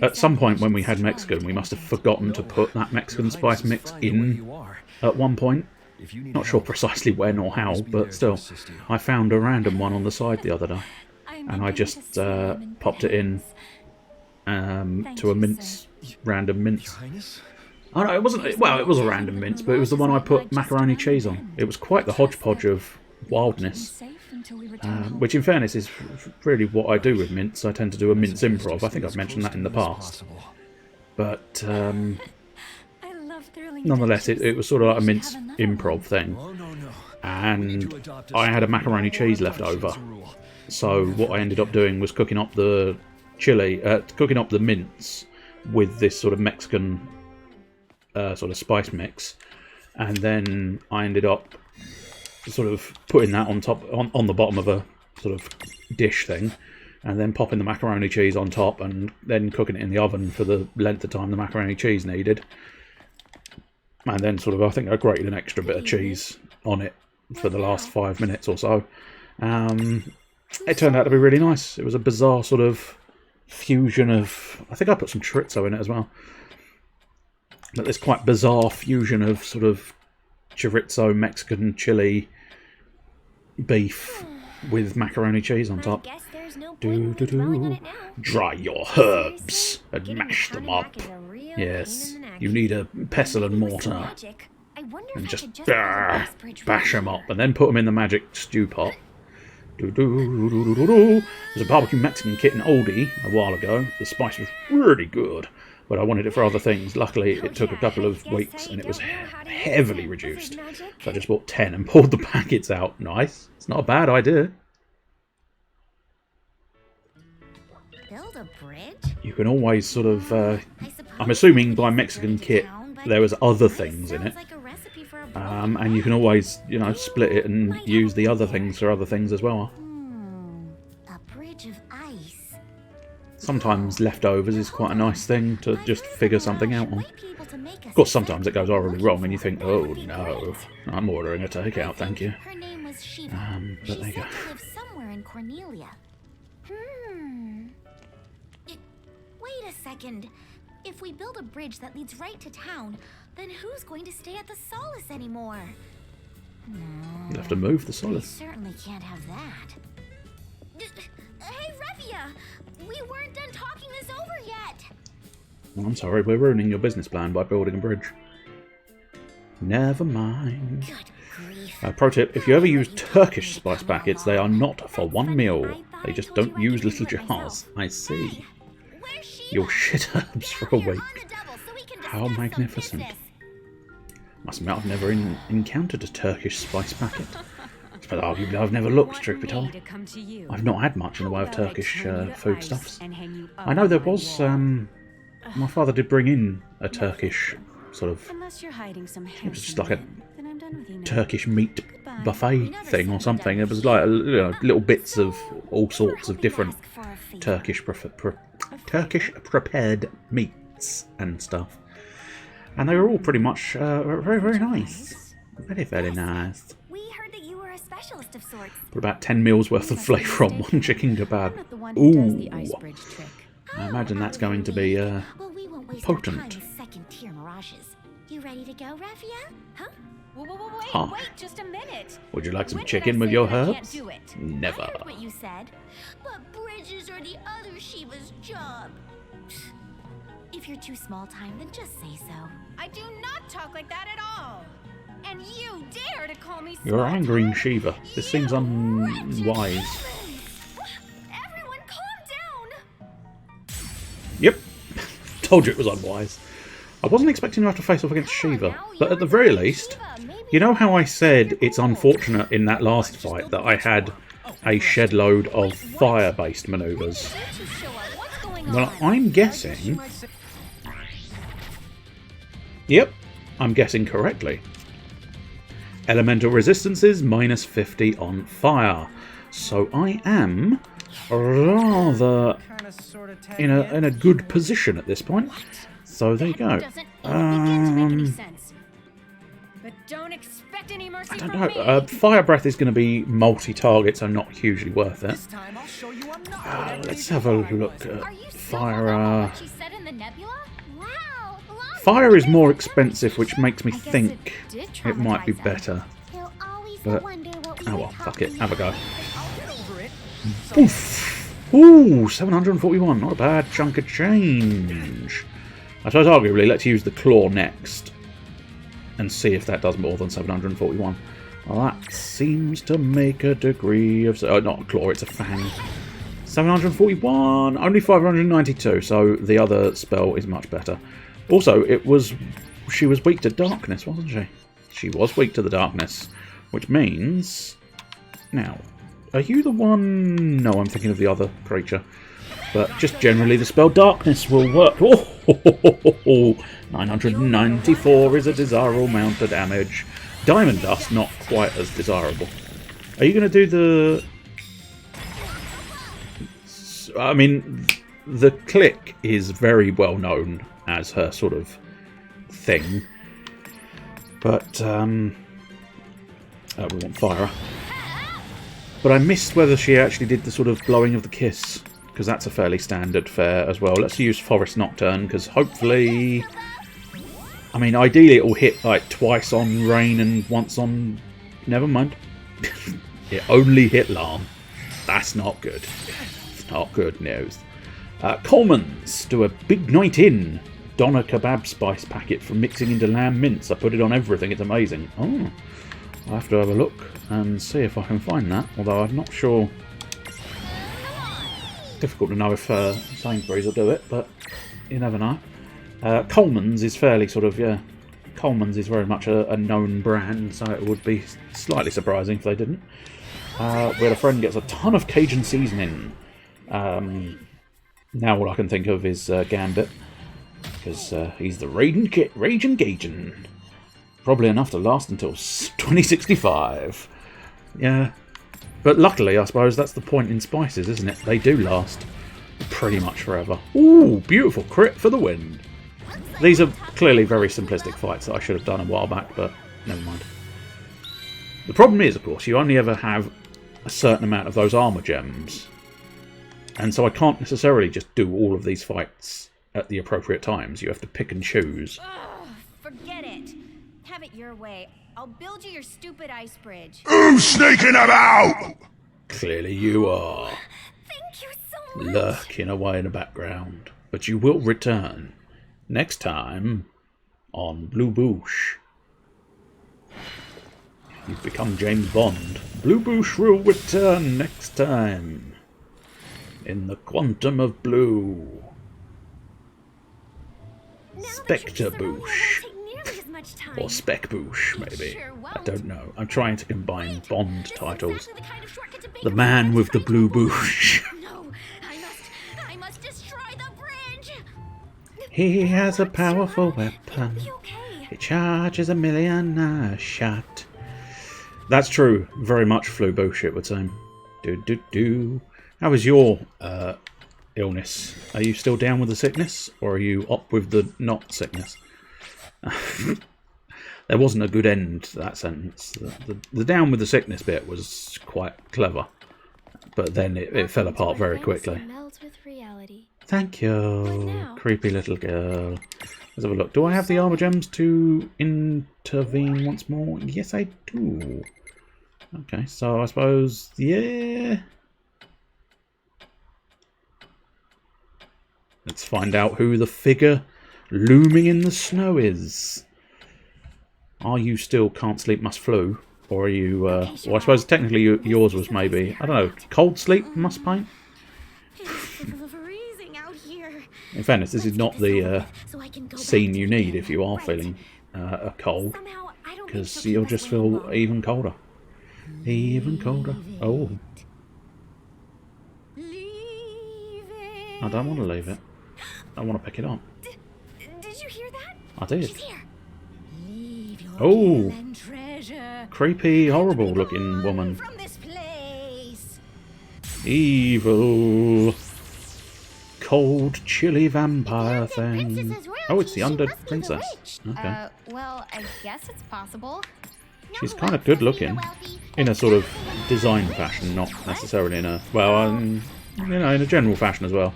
at some point when we had Mexican, we must have forgotten to put that Mexican spice mix in at one point. Not sure precisely when or how, but still. I found a random one on the side the other day, and I just popped it in to a mince, random mince. Oh no, it wasn't. Well, it was a random mince, but it was the one I put macaroni cheese on. It was quite the hodgepodge of wildness, which, in fairness, is really what I do with mince. I tend to do a mince improv. I think I've mentioned that in the past, but nonetheless, it was sort of like a mince improv thing, and I had a macaroni cheese left over. So what I ended up doing was cooking up the cooking up the mince with this sort of Mexican sort of spice mix, and then I ended up sort of putting that on top, on the bottom of a sort of dish thing, and then popping the macaroni cheese on top, and then cooking it in the oven for the length of time the macaroni cheese needed. And then sort of, I think I grated an extra bit of cheese on it for the last 5 minutes or so. It turned out to be really nice. It was a bizarre sort of fusion of... I think I put some chorizo in it as well. But this quite bizarre fusion of sort of chorizo, Mexican, chili, beef with macaroni cheese on top. Dry your herbs and mash them up. Yes, you need a pestle and mortar. And just bash them up, and then put them in the magic stew pot. There's a barbecue Mexican kit in Aldi a while ago. The spice was really good, but I wanted it for other things. Luckily, it took a couple of weeks, and it was heavily reduced. So I just bought 10 and poured the packets out. Nice. It's not a bad idea.
Build a bridge?
You can always sort of... I'm assuming by Mexican kit, there was other things in it. And you can always, you know, split it and use the other things for other things as well.
A bridge of ice.
Sometimes leftovers is quite a nice thing to just figure something out on. Of course, sometimes it goes horribly wrong and you think, oh no, I'm ordering a takeout, thank you. But there you go.
Somewhere in Cornelia. Wait a second. If we build a bridge that leads right to town, then who's going to stay at the Solace anymore?
You have to move the Solace.
We certainly can't have that. Hey, Revia! We weren't done talking this over yet!
Well, I'm sorry, we're ruining your business plan by building a bridge. Never mind. Pro tip, if you ever use Turkish spice packets, they are not for one meal. They just don't use little jars. I see. Your shit herbs for a week. How magnificent. Must admit I've never encountered a Turkish spice packet. But arguably I've never looked, truth be told. I've not had much in the way of Turkish foodstuffs. I know there was, my father did bring in a Turkish sort of, it was just like a Turkish meat buffet thing or something. It was like little bits of all sorts of different Turkish prepared meats and stuff. And they were all pretty much very, very nice. Very, very nice.
Specialist of sorts.
Put about 10 meals worth of flavour on one chicken kebab. Ooh. I imagine that's going to be potent.
Second-tier mirages. You ready to go, Raphia? Huh?
Wait just a minute.
Would you like some chicken with your herbs? Never.
I heard what you said. But bridges are the other Shiva's job. If you're too small time, then just say so.
I do not talk like that at all. And you dare to call me
You're angering Shiva. This seems unwise.
Everyone calm down.
Yep. Told you it was unwise. I wasn't expecting to have to face off against Shiva, but at the very least, you know how I said it's unfortunate in that last fight that I had a shed load of fire-based maneuvers? Well, I'm guessing... Yep, I'm guessing correctly. Elemental resistances minus 50 on fire. So I am rather in a good position at this point. So there you go.
But don't expect any mercy
I don't know. Fire breath is going to be multi-target, so not hugely worth it. Let's have a look at fire. Fire is more expensive, which makes me think it might be better. But, oh well, fuck it, have a go. Oof. Ooh, 741, not a bad chunk of change. I suppose arguably, let's use the claw next and see if that does more than 741. Well, that seems to make a degree of... not a claw, it's a fang. 741, only 592, so the other spell is much better. Also, she was weak to darkness, wasn't she? She was weak to the darkness, which means... Now, are you the one... No, I'm thinking of the other creature. But just generally, the spell darkness will work. Oh, 994 is a desirable amount of damage. Diamond dust, not quite as desirable. Are you going to do the... I mean, the click is very well known as her sort of thing. But, we want fire. But I missed whether she actually did the sort of blowing of the kiss, because that's a fairly standard fare as well. Let's use Forest Nocturne, because hopefully... I mean, ideally it will hit like twice on Rain and once on... Never mind. It only hit Lamb. That's not good. It's not good news. Coleman's do a big night in. Doner kebab spice packet for mixing into lamb mince. I put it on everything. It's amazing. Oh, I'll have to have a look and see if I can find that. Although I'm not sure. Difficult to know if Sainsbury's will do it, but you never know. Coleman's is fairly sort of, yeah. Coleman's is very much a known brand, so it would be slightly surprising if they didn't. We had a friend gets a ton of Cajun seasoning. Now all I can think of is Gambit. Because he's the Raging Cajun. Probably enough to last until 2065. Yeah. But luckily, I suppose that's the point in spices, isn't it? They do last pretty much forever. Ooh, beautiful crit for the win. These are clearly very simplistic fights that I should have done a while back, but never mind. The problem is, of course, you only ever have a certain amount of those armor gems. And so I can't necessarily just do all of these fights at the appropriate times. You have to pick and choose.
Ugh, forget it. Have it your way. I'll build you your stupid ice bridge.
Who's sneaking about?
Clearly you are.
Thank you so much.
Lurking away in the background. But you will return. Next time on Blue Boosh. You've become James Bond. Blue Boosh will return next time. In the Quantum of Blue. Spectre Boosh. Or Spec Boosh, maybe. I don't know. I'm trying to combine Bond titles. The man with the blue boosh.
No, I must destroy the bridge.
He has a powerful weapon. It charges 1,000,000 a shot. That's true. Very much flu bullshit would seem. How is your illness? Are you still down with the sickness, or are you up with the not sickness? There wasn't a good end to that sentence. The down with the sickness bit was quite clever, but then it fell apart very quickly. Thank you, creepy little girl. Let's have a look. Do I have the armor gems to intervene once more? Yes, I do. Okay, so I suppose, yeah. Let's find out who the figure looming in the snow is. Are you still can't sleep must flu? Or are you, well I suppose technically yours was maybe, I don't know, cold sleep must paint? In fairness, this is not the scene you need if you are feeling a cold. Because you'll just feel even colder. Even colder. Oh. I don't want to leave it. I want to pick it up.
Did you hear that?
I did. Oh, creepy, horrible looking woman. Evil, cold, chilly vampire thing. Oh, it's the Undead Princess. Okay.
Well, I guess it's possible.
She's kind of good looking, in a sort of design fashion, not necessarily in a, well, you know, in a general fashion as well.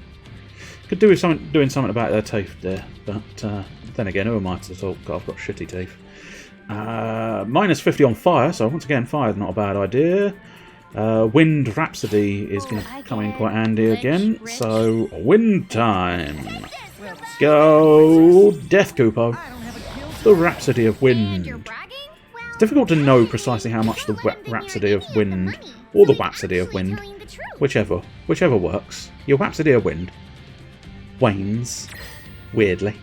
Could do with doing something about their teeth there, but then again, who am I to talk? I've got shitty teeth. Minus 50 on fire, so once again, fire's not a bad idea. Wind Rhapsody is going to come in quite handy again, so wind time. Go Death Kupo. The Rhapsody of Wind. It's difficult to know precisely how much the Rhapsody of Wind, or the Rhapsody of Wind, whichever works. Your Rhapsody of Wind wanes, weirdly.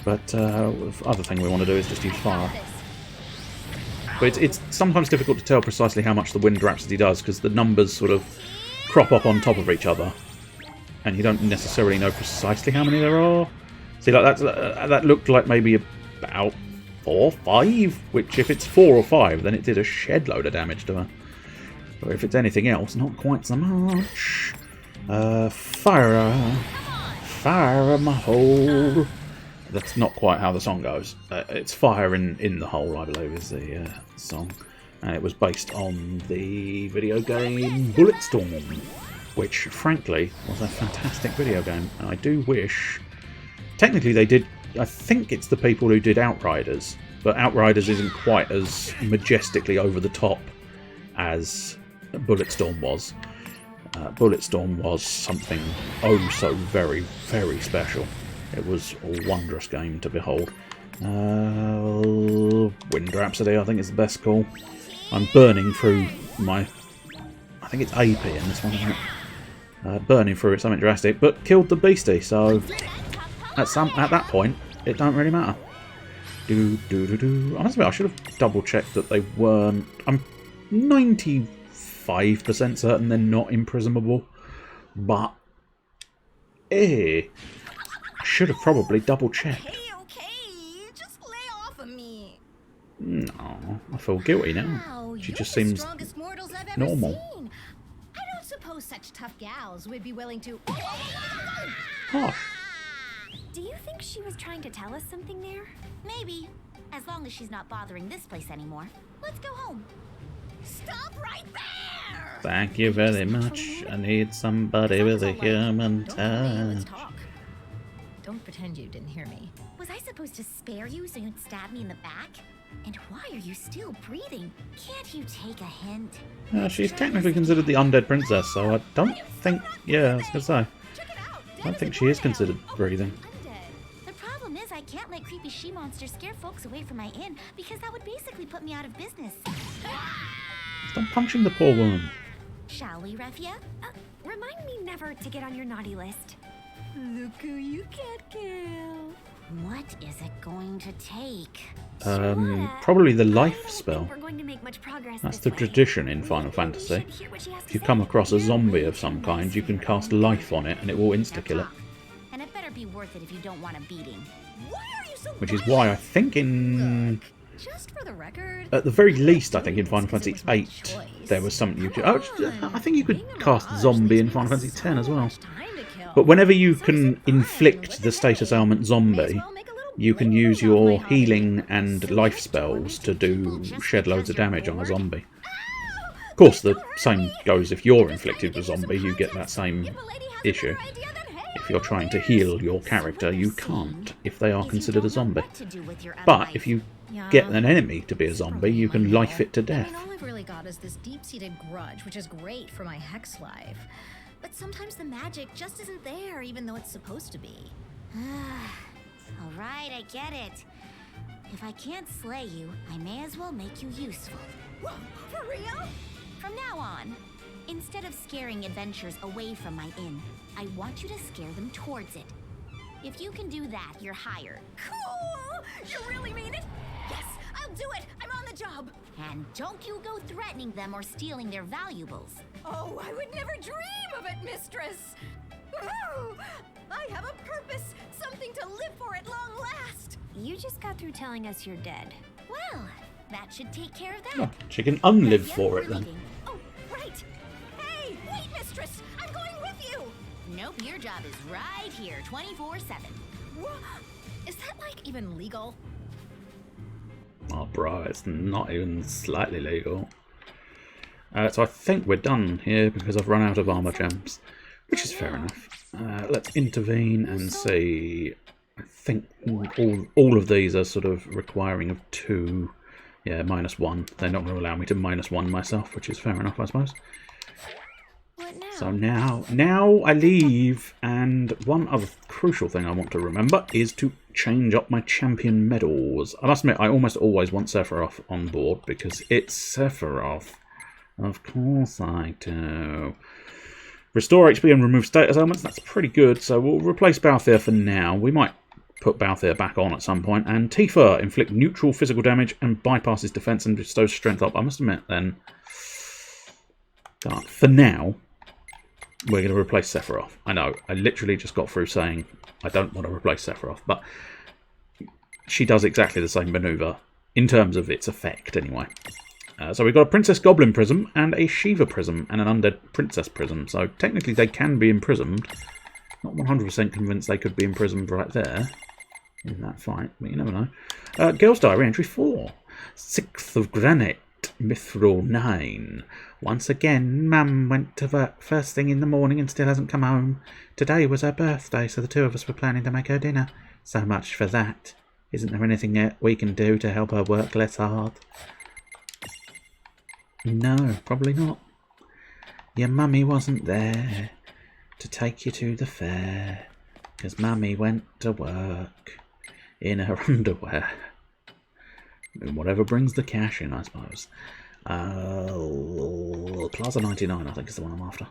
But the other thing we want to do is just use fire. But it's sometimes difficult to tell precisely how much the Wind Rhapsody does, because the numbers sort of crop up on top of each other. And you don't necessarily know precisely how many there are. See, like that looked like maybe about 4 or 5, which if it's 4 or 5, then it did a shed load of damage to her. But if it's anything else, not quite so much. Fire my hole. That's not quite how the song goes. It's Fire in the Hole, I believe, is the song. And it was based on the video game Bulletstorm, which, frankly, was a fantastic video game. And I do wish... Technically, they did... I think it's the people who did Outriders, but Outriders isn't quite as majestically over the top as Bulletstorm was. Bulletstorm was something oh so very, very special. It was a wondrous game to behold. Wind Rhapsody, I think, is the best call. I'm burning through my... I think it's AP in this one, isn't it? Burning through it, something drastic, but killed the beastie, so at that point, it don't really matter. Honestly, I should have double-checked that they weren't... I'm 95% certain they're not imprisonable, but... I should have probably double-checked.
Okay, just lay off of me.
No, I feel guilty now.
Wow,
she just seems normal.
Seen. I don't suppose such tough gals would be willing to...
Harsh.
Do you think she was trying to tell us something there? Maybe. As long as she's not bothering this place anymore. Let's go home. Stop right there!
Thank you very much. I need somebody with a human touch.
Don't pretend you didn't hear me. Was I supposed to spare you so you'd stab me in the back? And why are you still breathing? Can't you take a hint?
She's technically considered the Undead Princess, so I don't think... Yeah, I was going to say. I don't think she is considered breathing.
The problem is I can't let creepy she-monsters scare folks away from my inn, because that would basically put me out of business.
Stop punching the poor woman.
Shall we, Refia?
Remind me never to get on your naughty list. Look who you can't kill.
What is it going to take?
Probably the life spell.
We're going to make much progress.
That's the tradition in Final Fantasy. If you come across a zombie of some kind, you can cast life on it and it will insta-kill it.
And it better be worth it if you don't want a beating.
Why are you so
Which is why I think in...
Just for the record,
At the very least, I think in Final Fantasy VIII, there was something you could... I think you could cast zombie in Final Fantasy X as well. But whenever you can inflict the status ailment zombie, you can use your healing and life spells to do shed loads of damage on a zombie. Of course, the same goes if you're inflicted with a zombie, you get that same issue. If you're trying to heal your character, you can't, if they are considered a zombie. But if you get an enemy to be a zombie, you can life it to death.
all I've really got is this deep-seated grudge, which is great for my hex life. But sometimes the magic just isn't there, even though it's supposed to be.
Alright, I get it. If I can't slay you, I may as well make you useful.
Whoa, for real?
From now on, instead of scaring adventurers away from my inn, I want you to scare them towards it. If you can do that, you're hired.
Cool! You really mean it? Yes, I'll do it! I'm on the job!
And don't you go threatening them or stealing their valuables.
Oh, I would never dream of it, mistress! Ooh, I have a purpose, something to live for at long last!
You just got through telling us you're dead.
Well, that should take care of that.
Oh, she can unlive for it then.
Oh, right! Hey, wait, mistress! I'm going with you!
Nope, your job is right here, 24/7.
What? Is that, like, even legal?
Oh, bro, it's not even slightly legal. So I think we're done here because I've run out of armor gems, which is fair enough. Let's intervene and see. I think all of these are sort of requiring of 2. Yeah, -1. They're not going to allow me to -1 myself, which is fair enough, I suppose.
What now?
So now I leave, and one other crucial thing I want to remember is to change up my champion medals. I must admit, I almost always want Sephiroth on board because it's Sephiroth. Of course I do. Restore HP and remove status elements. That's pretty good. So we'll replace Balthier for now. We might put Balthier back on at some point. And Tifa, inflict neutral physical damage and bypasses defense and bestows strength up. I must admit then, that for now, we're going to replace Sephiroth. I know, I literally just got through saying I don't want to replace Sephiroth, but she does exactly the same maneuver in terms of its effect anyway. So we've got a Princess Goblin Prism and a Shiva Prism and an Undead Princess Prism. So technically they can be imprisoned. Not 100% convinced they could be imprisoned right there in that fight, but you never know. Girls' Diary, entry 4. 6th of Granite, Mithril 9. Once again, Mum went to work first thing in the morning and still hasn't come home. Today was her birthday, so the two of us were planning to make her dinner. So much for that. Isn't there anything that we can do to help her work less hard? No, probably not. Your mummy wasn't there to take you to the fair, 'cause mummy went to work in her underwear. I mean, whatever brings the cash in, I suppose. Plaza 99, I think, is the one I'm after.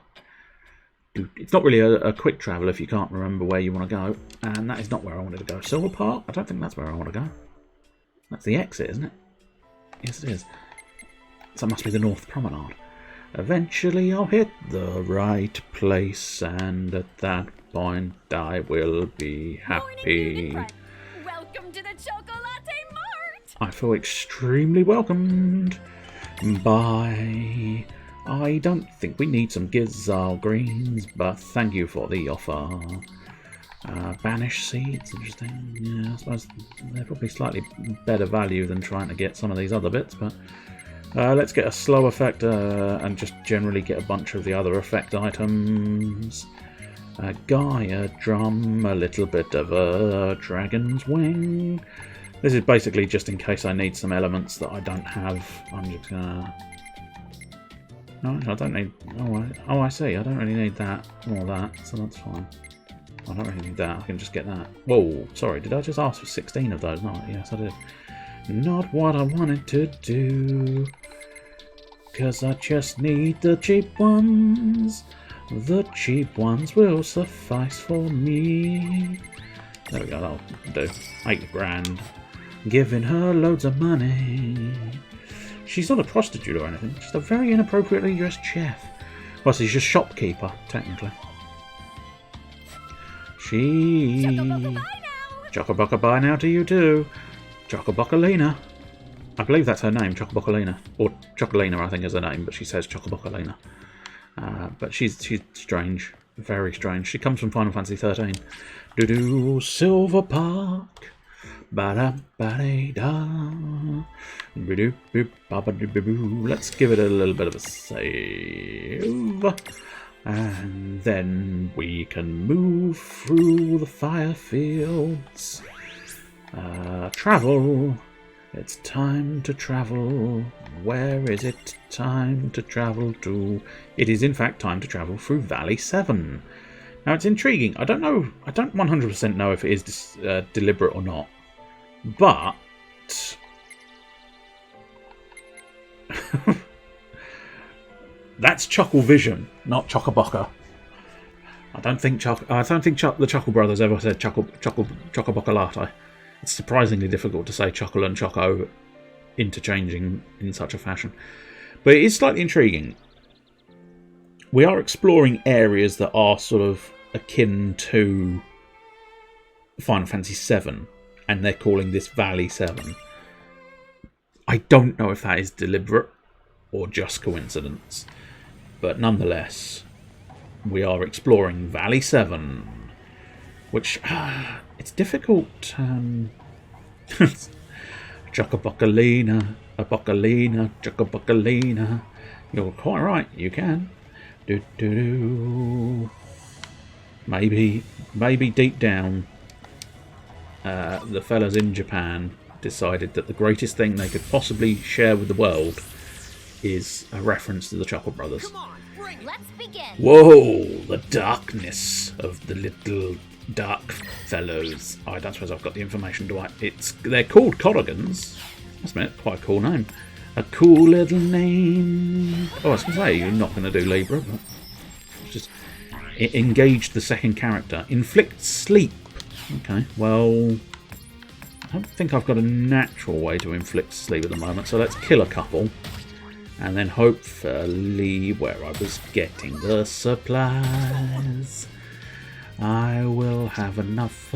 It's not really a quick travel if you can't remember where you want to go, and that is not where I wanted to go. Silver Park? I don't think that's where I want to go. That's the exit, isn't it? Yes, it is. So it must be the North Promenade. Eventually I'll hit the right place, and at that point I will be happy.
Welcome to the Chocolate Mart!
I feel extremely welcomed. Bye. I don't think we need some Gizzard greens, but thank you for the offer. Banish seeds, interesting. Yeah, I suppose they're probably slightly better value than trying to get some of these other bits, but let's get a slow effect and just generally get a bunch of the other effect items. Gaia drum, a little bit of a dragon's wing. This is basically just in case I need some elements that I don't have. I'm just gonna... No, I don't need... Oh, I see. I don't really need that or that, so that's fine. I don't really need that. I can just get that. Whoa, sorry. Did I just ask for 16 of those? No, yes, I did. Not what I wanted to do. Because I just need the cheap ones. The cheap ones will suffice for me. There we go, that'll do. 8 grand. Giving her loads of money. She's not a prostitute or anything. She's a very inappropriately dressed chef. Well, she's just shopkeeper, technically. She... Chocoboca bye now to you too. Chocoboca-lina. I believe that's her name, Chocoboca-lina. Or Chocolina, I think, is her name, but she says Chocoboca-lina. But she's strange. Very strange. She comes from Final Fantasy 13. Do-do, Silver Park. Ba-da-ba-da-da. Let's give it a little bit of a save. And then we can move through the fire fields. Travel. It's time to travel. Where is it time to travel to? It is in fact time to travel through Valley 7. Now it's intriguing. I don't know. I don't 100% know if it is deliberate or not. But that's Chuckle Vision, not Chocoboca. I don't think the Chuckle Brothers ever said Chocoboca Latte. It's surprisingly difficult to say Chuckle and Choco interchanging in such a fashion. But it is slightly intriguing. We are exploring areas that are sort of akin to Final Fantasy 7, and they're calling this Valley 7. I don't know if that is deliberate or just coincidence, but nonetheless, we are exploring Valley 7, which it's difficult. Chocoboca-lina, Aboca-lina, Chocoboca-lina. You're quite right. You can. Do. Maybe deep down, the fellas in Japan decided that the greatest thing they could possibly share with the world is a reference to the Chuckle Brothers.
Let's begin.
Whoa, the darkness of the little dark fellows. I don't suppose I've got the information, do I? They're called Corrigans. That's quite a cool name. A cool little name. Oh, I was going to say, you're not going to do Libra, but just engage the second character. Inflict sleep. Okay, well, I don't think I've got a natural way to inflict sleep at the moment, so let's kill a couple. And then hopefully, where I was getting the supplies, I will have enough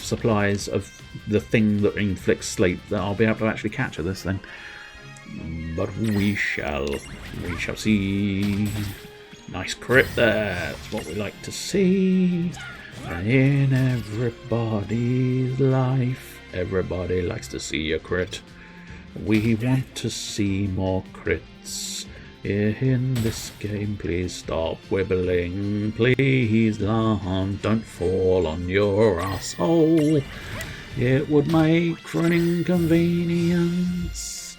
supplies of the thing that inflicts sleep that I'll be able to actually capture this thing. But we shall see. Nice crit there. That's what we like to see. In everybody's life, everybody likes to see a crit. We want to see more crits in this game. Please stop wibbling. Please don't fall on your asshole. It would make for an inconvenience.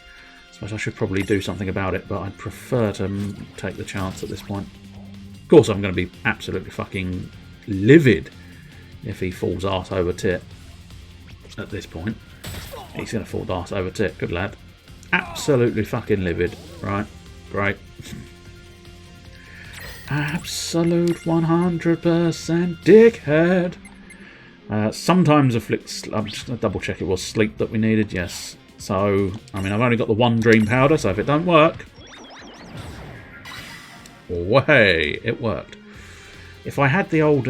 I suppose I should probably do something about it, but I'd prefer to take the chance at this point. Of course, I'm going to be absolutely fucking livid if he falls arse over tit at this point. He's going to fall arse over tit. Good lad. Absolutely fucking livid. Right. Great. Absolute 100% dickhead. Sometimes afflicts... I'm just going to double check it was sleep that we needed. Yes. So, I mean, I've only got the one dream powder, so if it don't work... Way, it worked. If I had the old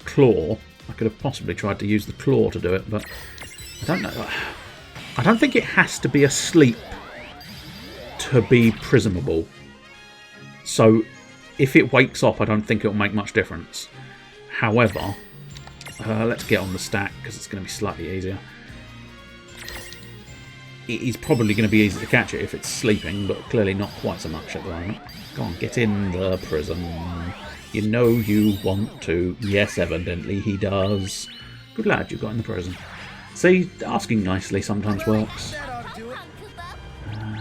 claw, I could have possibly tried to use the claw to do it, but I don't know. I don't think it has to be asleep to be prismable. So if it wakes up, I don't think it'll make much difference. However, let's get on the stack because it's going to be slightly easier. It is probably going to be easy to catch it if it's sleeping, but clearly not quite so much at the moment. Go on, get in the prison. You know you want to. Yes, evidently he does. Good lad, you got in the prison. See, asking nicely sometimes works.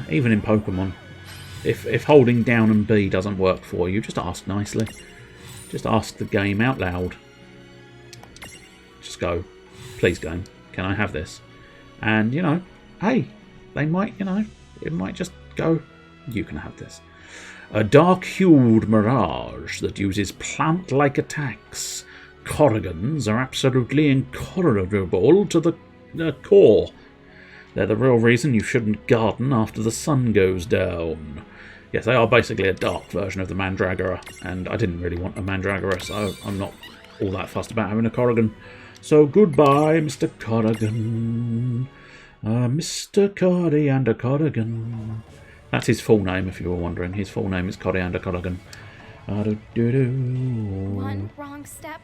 Even in Pokemon. If holding down and B doesn't work for you, just ask nicely. Just ask the game out loud. Just go, please game, can I have this? And, you know, hey, they might, you know, it might just go, you can have this. A dark-hued mirage that uses plant-like attacks. Corrigans are absolutely incorrigible to the core. They're the real reason you shouldn't garden after the sun goes down. Yes, they are basically a dark version of the Mandragora, and I didn't really want a Mandragora, so I'm not all that fussed about having a Corrigan. So goodbye, Mr. Corrigan. Mr. Coriander Corrigan. That's his full name, if you were wondering. His full name is Coriander Corrigan.
One wrong step,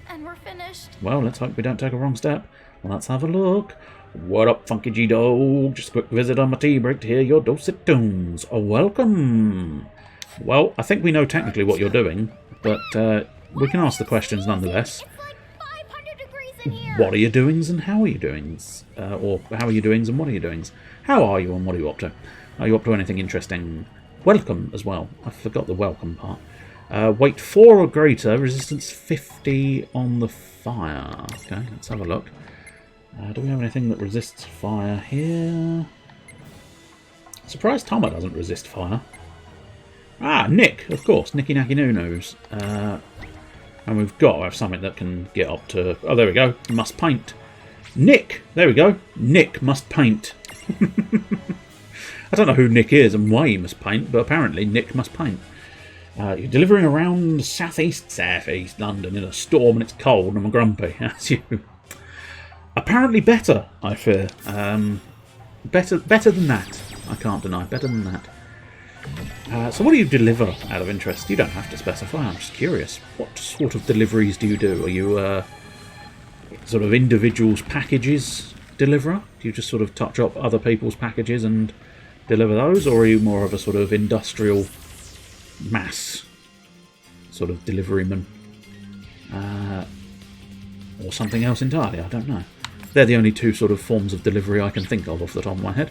and we're finished.
Well, let's hope we don't take a wrong step. Let's have a look. What up, Funky G-Dog? Just a quick visit on my tea break to hear your dulcet tones. Welcome. Well, I think we know technically what you're doing, but we can ask the questions nonetheless. What are your doings and how are you doings? Or how are you doings and what are you doings? How are you and what are you up to? Are you up to anything interesting? Welcome as well. I forgot the welcome part. Weight 4 or greater, resistance 50 on the fire. Okay, let's have a look. Do we have anything that resists fire here? Surprised Toma doesn't resist fire. Ah, Nick, of course. Nicky Nacky Noo-Noos. And we've got to have something that can get up to... Oh, there we go. Must paint. Nick! There we go. Nick must paint. I don't know who Nick is and why he must paint, but apparently Nick must paint. You're delivering around southeast London in a storm and it's cold and I'm grumpy. That's you. Apparently better, I fear. Better than that. I can't deny. Better than that. So what do you deliver out of interest? You don't have to specify. I'm just curious. What sort of deliveries do you do? Are you sort of individuals' packages deliverer? Do you just sort of touch up other people's packages and deliver those? Or are you more of a sort of industrial mass sort of deliveryman? Or something else entirely? I don't know. They're the only two sort of forms of delivery I can think of off the top of my head.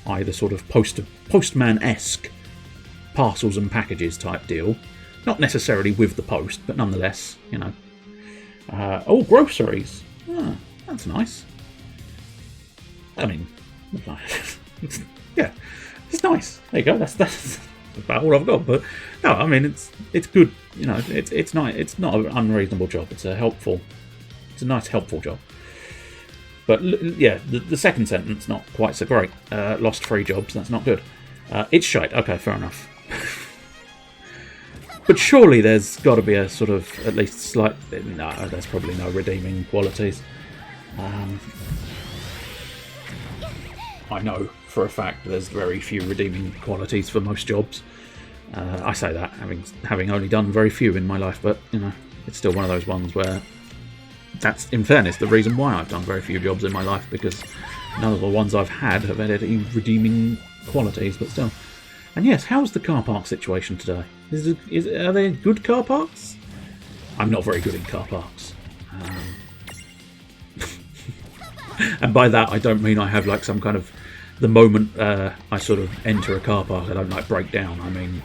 Either sort of postman-esque parcels and packages type deal. Not necessarily with the post, but nonetheless, you know. Oh, groceries. Ah, that's nice. I mean, yeah, it's nice. There you go. That's about all I've got. But no, I mean, it's good. You know, it's nice. It's not an unreasonable job. It's a nice, helpful job. But yeah, the second sentence, not quite so great. Lost 3 jobs, that's not good. It's shite. Okay, fair enough. But surely there's got to be a sort of, at least slight... No, there's probably no redeeming qualities. I know for a fact there's very few redeeming qualities for most jobs. I say that, having only done very few in my life, but, you know, it's still one of those ones where... That's, in fairness, the reason why I've done very few jobs in my life, because none of the ones I've had have had any redeeming qualities, but still. And yes, how's the car park situation today? Are they good car parks? I'm not very good in car parks. And by that, I don't mean I have like some kind of... The moment I sort of enter a car park, I don't like break down. I mean,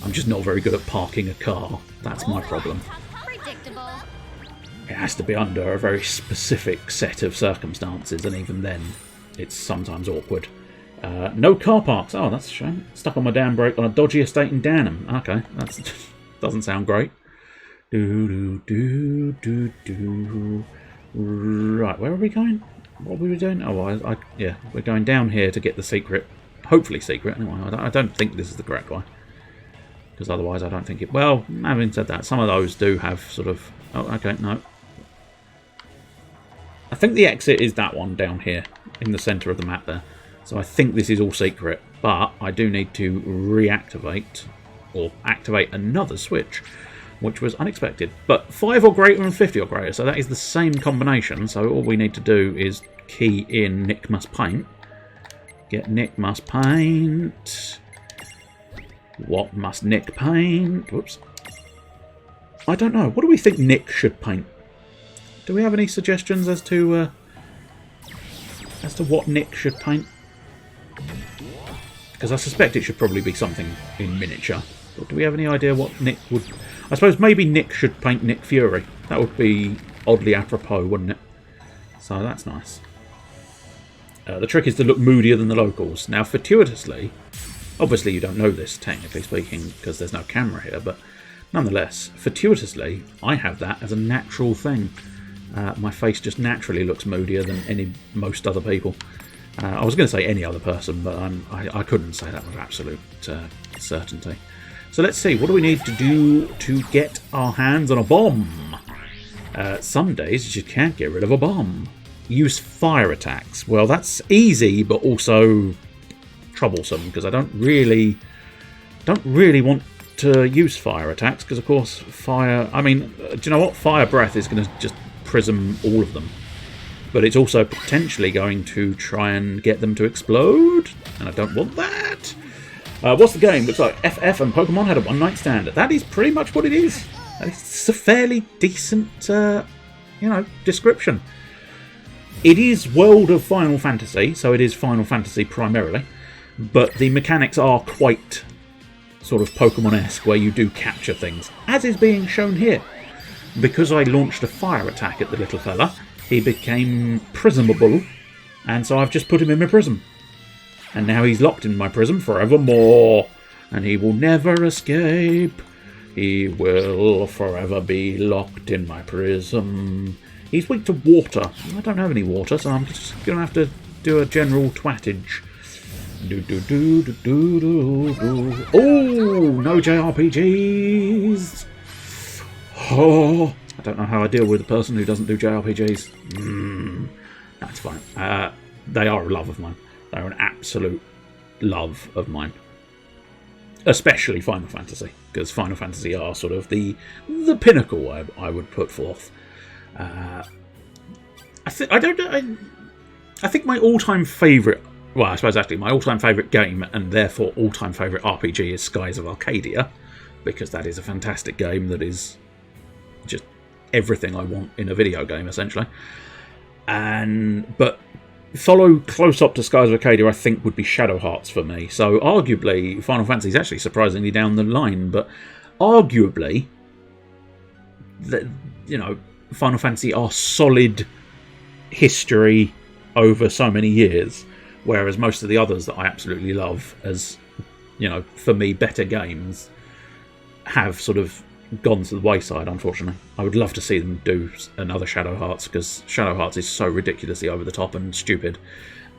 I'm just not very good at parking a car. That's my problem.
Predictable.
It has to be under a very specific set of circumstances, and even then, it's sometimes awkward. No car parks. Oh, that's a shame. Stuck on my damn brake on a dodgy estate in Danham. Okay, that doesn't sound great. Right, where are we going? What were we doing? Oh, yeah, we're going down here to get the secret. Hopefully secret, anyway. I don't think this is the correct way. Because otherwise I don't think it... Well, having said that, some of those do have sort of... Oh, okay, no. I think the exit is that one down here in the centre of the map there. So I think this is all secret, but I do need to reactivate or activate another switch, which was unexpected. But 5 or greater and 50 or greater, so that is the same combination. So all we need to do is key in Nick must paint. Get Nick must paint. What must Nick paint? Whoops. I don't know. What do we think Nick should paint? Do we have any suggestions as to what Nick should paint? Because I suspect it should probably be something in miniature. But do we have any idea what Nick would... I suppose maybe Nick should paint Nick Fury. That would be oddly apropos, wouldn't it? So that's nice. The trick is to look moodier than the locals. Now, fortuitously... Obviously, you don't know this, technically speaking, because there's no camera here, but nonetheless, fortuitously, I have that as a natural thing. My face just naturally looks moodier than most other people. I was going to say any other person, but I couldn't say that with absolute certainty. So let's see, what do we need to do to get our hands on a bomb? Some days you just can't get rid of a bomb. Use fire attacks. Well, that's easy, but also troublesome, because I don't really want to use fire attacks, because of course fire... I mean, do you know what? Fire breath is going to just prism all of them. But it's also potentially going to try and get them to explode, and I don't want that. What's the game? Looks like FF and Pokemon had a one-night stand. That is pretty much what it is. It's a fairly decent, description. It is World of Final Fantasy, so it is Final Fantasy primarily, but the mechanics are quite sort of Pokemon-esque, where you do capture things, as is being shown here. Because I launched a fire attack at the little fella, he became prismable, and so I've just put him in my prism. And now he's locked in my prism forevermore, and he will never escape. He will forever be locked in my prism. He's weak to water. I don't have any water, so I'm just going to have to do a general twattage. Oh, no JRPGs. Oh, I don't know how I deal with a person who doesn't do JRPGs. That's fine. They are a love of mine. They're an absolute love of mine. Especially Final Fantasy, because Final Fantasy are sort of the pinnacle I would put forth. I think my all-time favourite... Well, I suppose actually my all-time favourite game, and therefore all-time favourite RPG, is Skies of Arcadia, because that is a fantastic game that is just everything I want in a video game, essentially. But follow close up to Skies of Arcadia, I think, would be Shadow Hearts for me. So arguably, Final Fantasy is actually surprisingly down the line, but arguably, Final Fantasy are solid history over so many years, whereas most of the others that I absolutely love as, for me, better games, have sort of gone to the wayside, unfortunately. I would love to see them do another Shadow Hearts, because Shadow Hearts is so ridiculously over the top and stupid.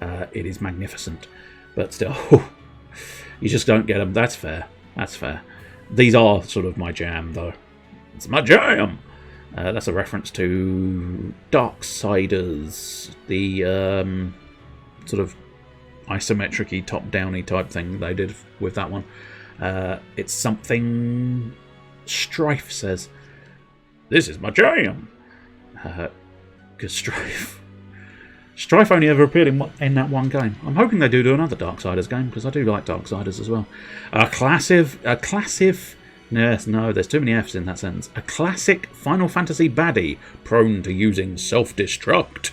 It is magnificent. But still, you just don't get them. That's fair. That's fair. These are sort of my jam, though. It's my jam! That's a reference to Darksiders, the sort of isometric-y, top-down-y type thing they did with that one. It's something... Strife says, "This is my jam." Because Strife only ever appeared in that one game. I'm hoping they do another Darksiders game, because I do like Darksiders as well. A classic. Yes, no, there's too many F's in that sentence. A classic Final Fantasy baddie, prone to using self-destruct,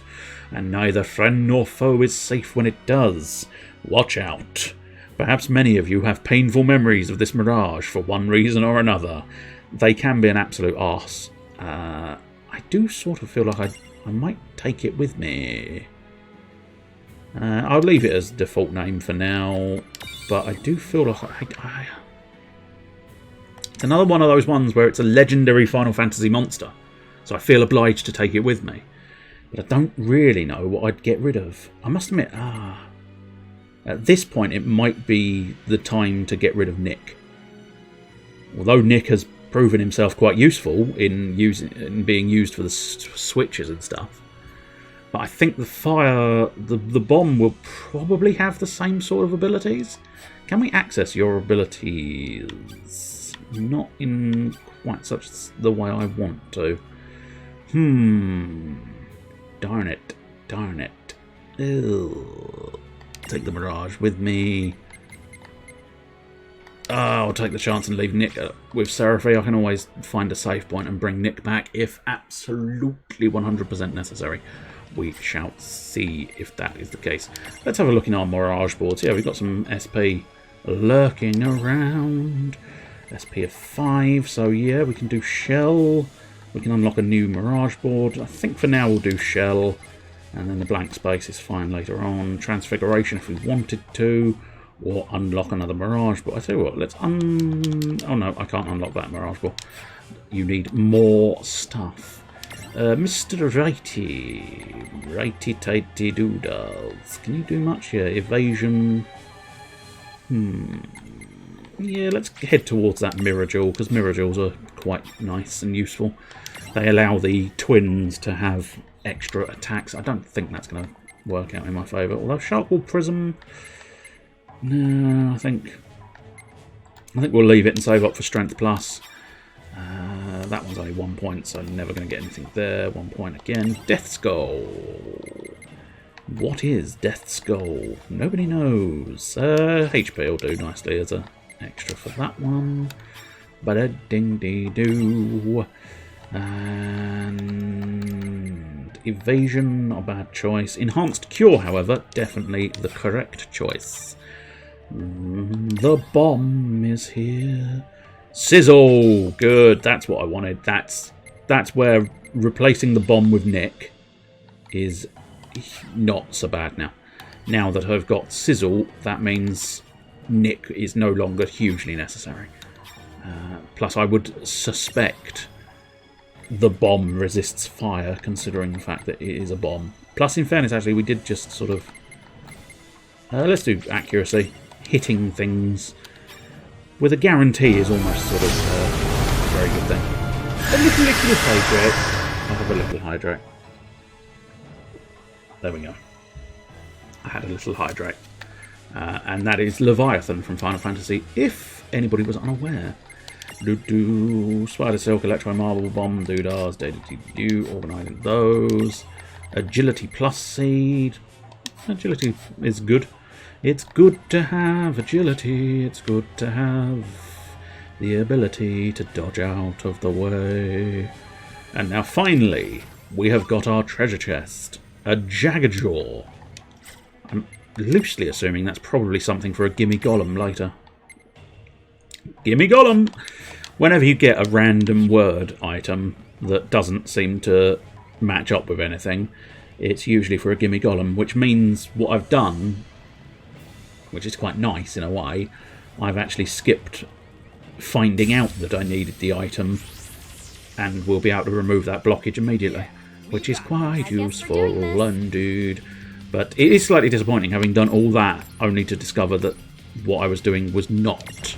and neither friend nor foe is safe when it does. Watch out. Perhaps many of you have painful memories of this mirage for one reason or another. They can be an absolute arse. I do sort of feel like I might take it with me. I'll leave it as default name for now, but I do feel like it's another one of those ones where it's a legendary Final Fantasy monster, so I feel obliged to take it with me. But I don't really know what I'd get rid of. I must admit, at this point, it might be the time to get rid of Nick. Although Nick has proven himself quite useful in being used for the switches and stuff. But I think the bomb will probably have the same sort of abilities. Can we access your abilities? Not in quite such the way I want to. Darn it. Ew. Take the Mirage with me. I'll take the chance and leave Nick with Seraphy. I can always find a save point and bring Nick back if absolutely 100% necessary. We shall see if that is the case. Let's have a look in our Mirage boards. Yeah, we've got some SP lurking around. SP of 5, so yeah, we can do shell. We can unlock a new Mirage board. I think for now we'll do shell, and then the blank space is fine later on. Transfiguration if we wanted to, or unlock another Mirage board. I tell you what, let's oh no, I can't unlock that Mirage board. You need more stuff. Mr. Righty-tighty doodles. Can you do much here? Evasion. Yeah, let's head towards that Mirror Jewel, because Mirror Jewels are quite nice and useful. They allow the twins to have extra attacks. I don't think that's going to work out in my favour. Although Sharpwall Prism... No, I think we'll leave it and save up for Strength Plus. That one's only 1 point, so never going to get anything there. 1 point again. Death Skull. What is Death Skull? Nobody knows. HP will do nicely as an extra for that one. Ba-da-ding-dee-doo. And Evasion, not a bad choice. Enhanced Cure, however, definitely the correct choice. The bomb is here. Sizzle! Good, that's what I wanted. That's where replacing the bomb with Nick is not so bad now. Now that I've got Sizzle, that means Nick is no longer hugely necessary. Plus I would suspect the bomb resists fire, considering the fact that it is a bomb. Plus, in fairness, actually, we did just sort of... let's do accuracy. Hitting things with a guarantee is almost sort of a very good thing. A little hydrate. I'll have a little hydrate. There we go. I had a little hydrate. And that is Leviathan from Final Fantasy, if anybody was unaware. Spider Silk, Electro Marble, Bomb, Doodars, organising those. Agility Plus Seed. Agility is good. It's good to have agility. It's good to have the ability to dodge out of the way. And now finally, we have got our treasure chest. A Jaggerjaw. I'm loosely assuming that's probably something for a Gimme Golem later. Gimme Golem! Whenever you get a random word item that doesn't seem to match up with anything, it's usually for a Gimme Golem, which means what I've done, which is quite nice in a way, I've actually skipped finding out that I needed the item and will be able to remove that blockage immediately, which is quite useful indeed. But it is slightly disappointing having done all that only to discover that what I was doing was not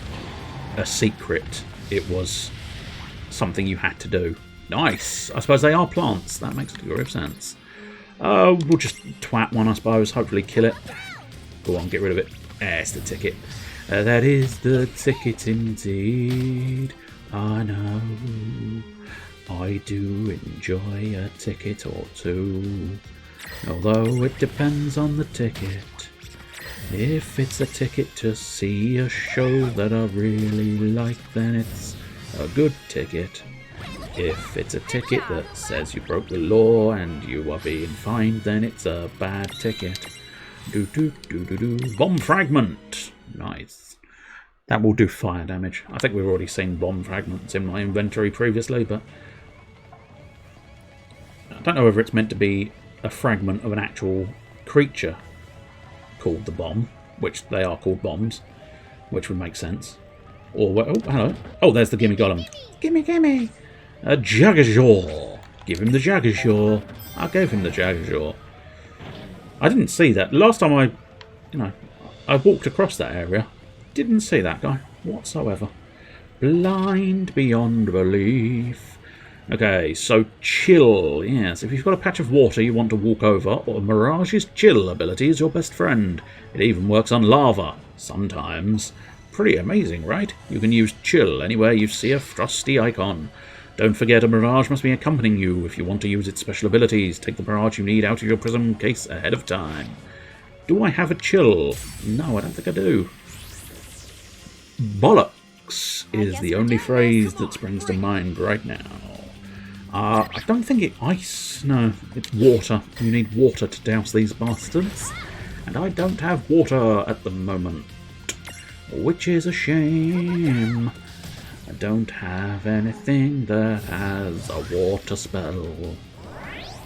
a secret. It was something you had to do. Nice! I suppose they are plants. That makes a degree of sense. We'll just twat one, I suppose. Hopefully kill it. Go on, get rid of it. It's the ticket. That is the ticket indeed. I know. I do enjoy a ticket or two. Although it depends on the ticket. If it's a ticket to see a show that I really like, then it's a good ticket. If it's a ticket that says you broke the law and you are being fined, then it's a bad ticket. Bomb fragment. Nice. That will do fire damage. I think we've already seen bomb fragments in my inventory previously, but I don't know whether it's meant to be a fragment of an actual creature called the bomb, which they are called bombs, which would make sense. Or, oh, hello. Oh, there's the Gimme Golem. Gimme! A Jaggerjaw. Give him the Jaggerjaw. I gave him the Jaggerjaw. I didn't see that. Last time I walked across that area, didn't see that guy whatsoever. Blind beyond belief. Okay, so chill. Yes, if you've got a patch of water you want to walk over, or Mirage's chill ability is your best friend. It even works on lava. Sometimes. Pretty amazing, right? You can use chill anywhere you see a frosty icon. Don't forget, a Mirage must be accompanying you if you want to use its special abilities. Take the Mirage you need out of your prism case ahead of time. Do I have a chill? No, I don't think I do. Bollocks is the only phrase that springs to mind right now. I don't think it's ice. No, it's water. You need water to douse these bastards. And I don't have water at the moment. Which is a shame. I don't have anything that has a water spell.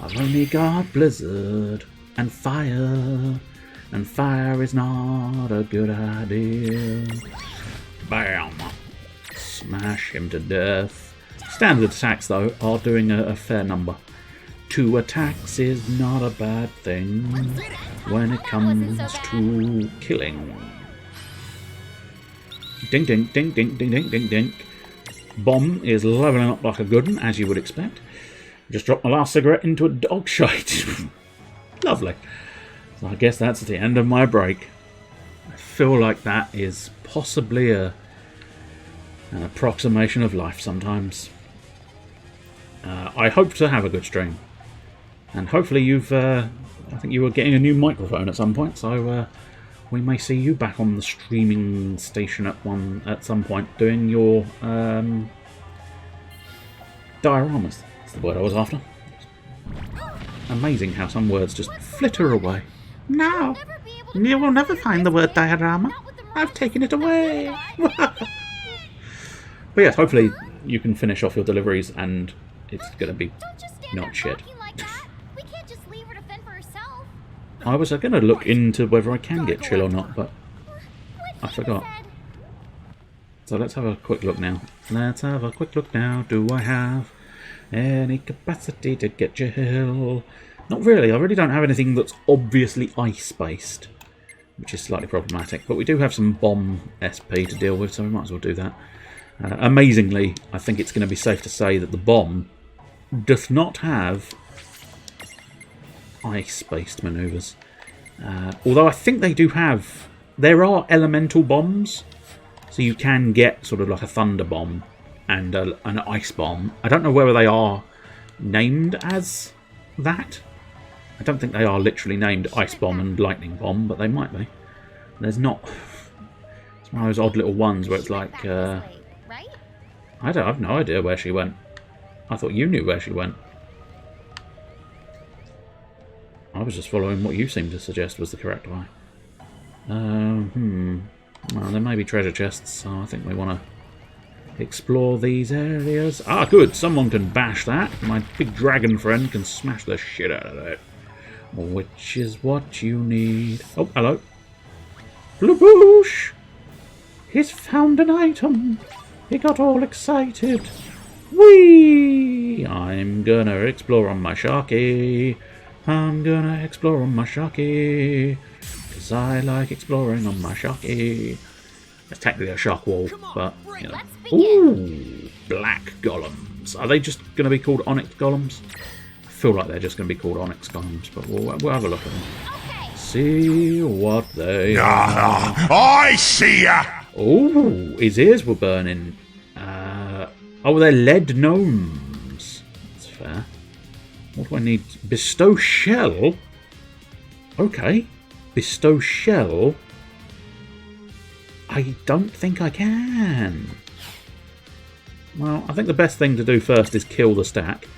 I've only got blizzard and fire is not a good idea. Bam! Smash him to death. Standard attacks, though, are doing a fair number. 2 attacks is not a bad thing when it comes to killing. Ding, ding, ding, ding, ding, ding, ding, ding. Bomb is leveling up like a good one, as you would expect. Just dropped my last cigarette into a dog shite. Lovely. So I guess that's the end of my break. I feel like that is possibly an approximation of life sometimes. I hope to have a good stream. And hopefully you've... I think you were getting a new microphone at some point, so we may see you back on the streaming station at some point doing your dioramas. That's the word I was after. Amazing how some words just flitter away. No, you will never find the word diorama. I've taken it away. But yes, hopefully you can finish off your deliveries and it's going to be not shit. I was going to look into whether I can get chill or not, but I forgot. So let's have a quick look now. Do I have any capacity to get chill? Not really. I really don't have anything that's obviously ice-based, which is slightly problematic. But we do have some bomb SP to deal with, so we might as well do that. Amazingly, I think it's going to be safe to say that the bomb does not have ice-based manoeuvres. Although I think they do have... There are elemental bombs, so you can get sort of like a thunder bomb and an ice bomb. I don't know whether they are named as that. I don't think they are literally named ice bomb and lightning bomb, but they might be. There's not... It's one of those odd little ones where it's like... I've no idea where she went. I thought you knew where she went. I was just following what you seemed to suggest was the correct way. Well, there may be treasure chests, so I think we want to explore these areas. Ah, good! Someone can bash that. My big dragon friend can smash the shit out of it. Which is what you need. Oh, hello. Bluboosh! He's found an item. He got all excited. Whee! I'm gonna explore on my Sharky. I'm gonna explore on my Sharky. Because I like exploring on my Sharky. It's technically a shark wall, but, you know. Ooh! Black golems. Are they just gonna be called onyx golems? I feel like they're just gonna be called onyx golems, but we'll have a look at them. Okay. See what they are.
I see ya!
Oh, his ears were burning. Oh, they're lead gnomes. That's fair. What do I need? Bestow shell? Okay. Bestow shell? I don't think I can. Well, I think the best thing to do first is kill the stack.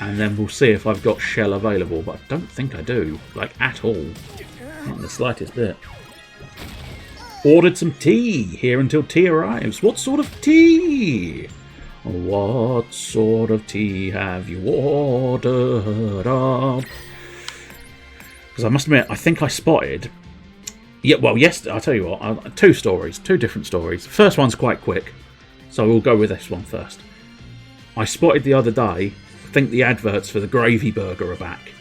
And then we'll see if I've got shell available. But I don't think I do. Like, at all. Not in the slightest bit. Ordered some tea. Here until tea arrives. What sort of tea? What sort of tea have you ordered up? Because I must admit, I think I spotted... Yeah, well, yes, I'll tell you what. Two different stories. First one's quite quick, so we'll go with this one first. I spotted the other day, I think the adverts for the gravy burger are back.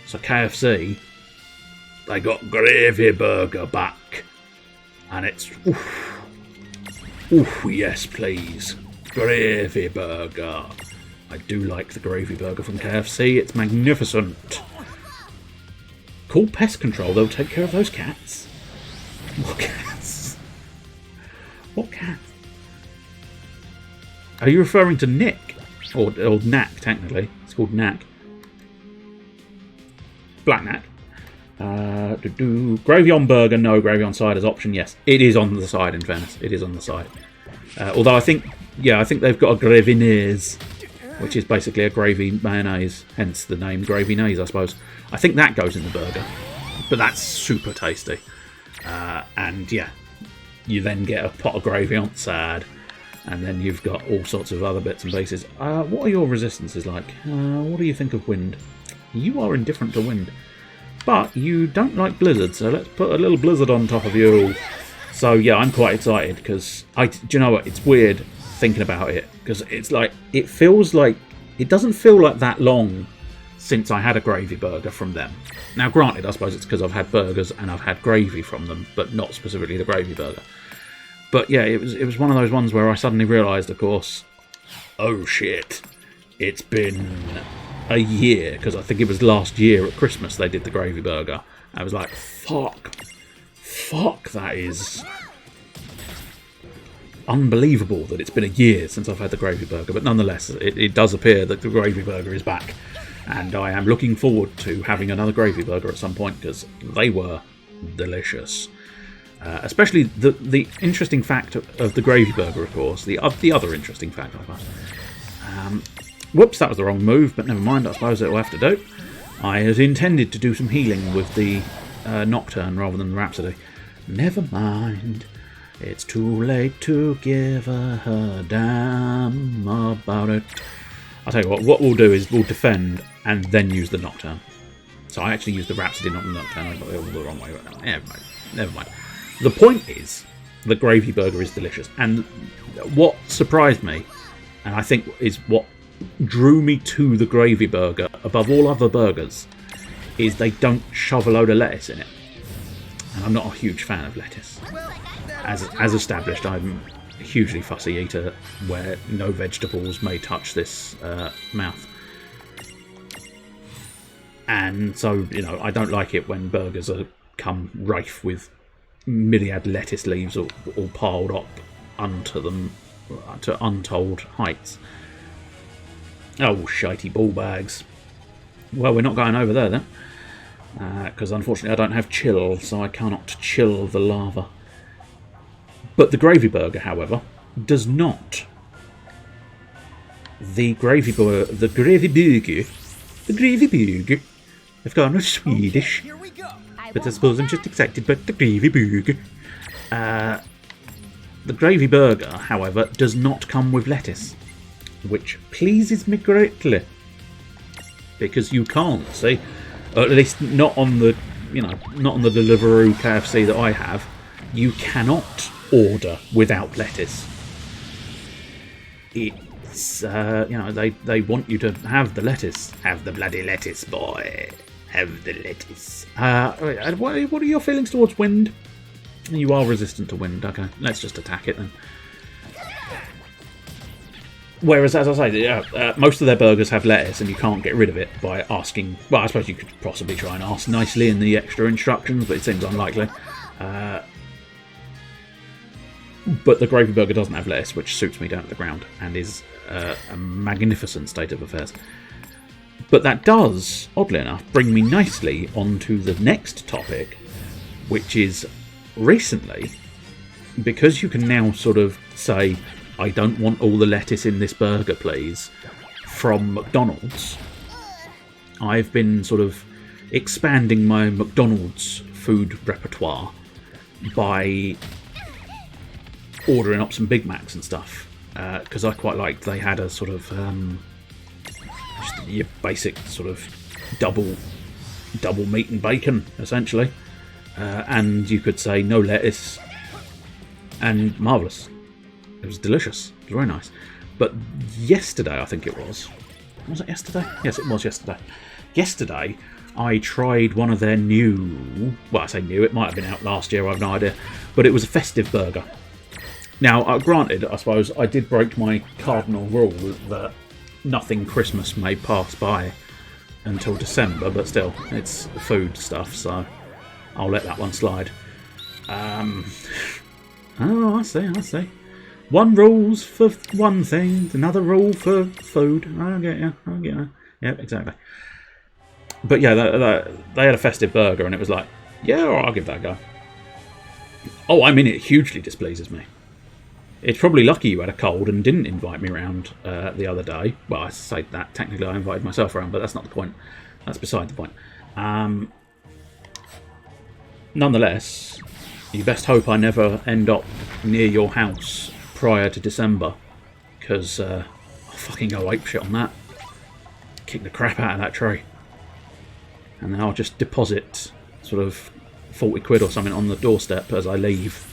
So KFC, they got gravy burger back. And it's... Oof. Oof, yes, please. Gravy burger. I do like the gravy burger from KFC. It's magnificent. Call pest control. They'll take care of those cats. What cats? What cat? Are you referring to Nick? Or Knack, technically. It's called Knack. Black Knack. Gravy on burger, no. Gravy on side as option, yes. It is on the side, in fairness. It is on the side. Although I think they've got a gravinaise, which is basically a gravy mayonnaise, hence the name gravinaise, I suppose. I think that goes in the burger, but that's super tasty. And yeah, you then get a pot of gravy on the side, And then you've got all sorts of other bits and pieces. What are your resistances like? What do you think of wind? You are indifferent to wind. But you don't like blizzard, so let's put a little blizzard on top of you. So yeah, I'm quite excited because do you know what? It's weird thinking about it because it's like it feels like it doesn't feel like that long since I had a gravy burger from them. Now, granted, I suppose it's because I've had burgers and I've had gravy from them, but not specifically the gravy burger. But yeah, it was one of those ones where I suddenly realised, of course, oh shit, it's been a year, because I think it was last year at Christmas they did the gravy burger. I was like, fuck, that is unbelievable that it's been a year since I've had the gravy burger. But nonetheless, it does appear that the gravy burger is back, and I am looking forward to having another gravy burger at some point, because they were delicious. Especially the interesting fact of the gravy burger, of course. The other interesting fact, I suppose. Whoops, that was the wrong move, but never mind. I suppose it will have to do. I had intended to do some healing with the Nocturne rather than the Rhapsody. Never mind. It's too late to give a damn about it. I'll tell you what we'll do is we'll defend and then use the Nocturne. So I actually used the Rhapsody, not the Nocturne. I got it all the wrong way. Never mind. The point is, the gravy burger is delicious. And what surprised me, and I think is what drew me to the gravy burger above all other burgers, is they don't shove a load of lettuce in it. And I'm not a huge fan of lettuce. As established, I'm a hugely fussy eater where no vegetables may touch this mouth. And so, you know, I don't like it when burgers come rife with myriad lettuce leaves all piled up onto them to untold heights. Oh, shitey ball bags. Well, we're not going over there then, because unfortunately I don't have chill, so I cannot chill the lava. But the gravy burger, however, does not. The gravy burger, I've gone with Swedish. But I suppose I'm just excited about the gravy burger. The gravy burger, however, does not come with lettuce, which pleases me greatly, because you can't see, or at least not on the, not on the Deliveroo KFC that I have. You cannot order without lettuce. It's they want you to have the lettuce. Have the bloody lettuce, boy. Have the lettuce. What are your feelings towards wind? You are resistant to wind. Okay, let's just attack it then. Whereas, as I say, most of their burgers have lettuce, and you can't get rid of it by asking. Well, I suppose you could possibly try and ask nicely in the extra instructions, but it seems unlikely. But the gravy burger doesn't have lettuce, which suits me down to the ground, and is a magnificent state of affairs. But that does, oddly enough, bring me nicely onto the next topic, which is recently, because you can now sort of say, I don't want all the lettuce in this burger, please, from McDonald's. I've been sort of expanding my McDonald's food repertoire by ordering up some Big Macs and stuff, because I quite liked they had a sort of just your basic sort of double meat and bacon, essentially, and you could say no lettuce, and marvellous. It was delicious. It was very nice. But yesterday, I think it was it yesterday? Yes, it was yesterday. Yesterday, I tried one of their new, well, I say new, it might have been out last year, I have no idea, but it was a festive burger. Now, granted, I suppose I did break my cardinal rule that nothing Christmas may pass by until December, but still, it's food stuff, so I'll let that one slide. Oh, I see. One rule's for one thing, another rule for food. I get you. Yep, exactly. But yeah, they had a festive burger, and it was like, yeah, all right, I'll give that a go. Oh, I mean, it hugely displeases me. It's probably lucky you had a cold and didn't invite me around the other day. Well, I say that, technically I invited myself around, but that's not the point. That's beside the point. Nonetheless, you best hope I never end up near your house prior to December, because I'll fucking go apeshit on that. Kick the crap out of that tree. And then I'll just deposit sort of 40 quid or something on the doorstep as I leave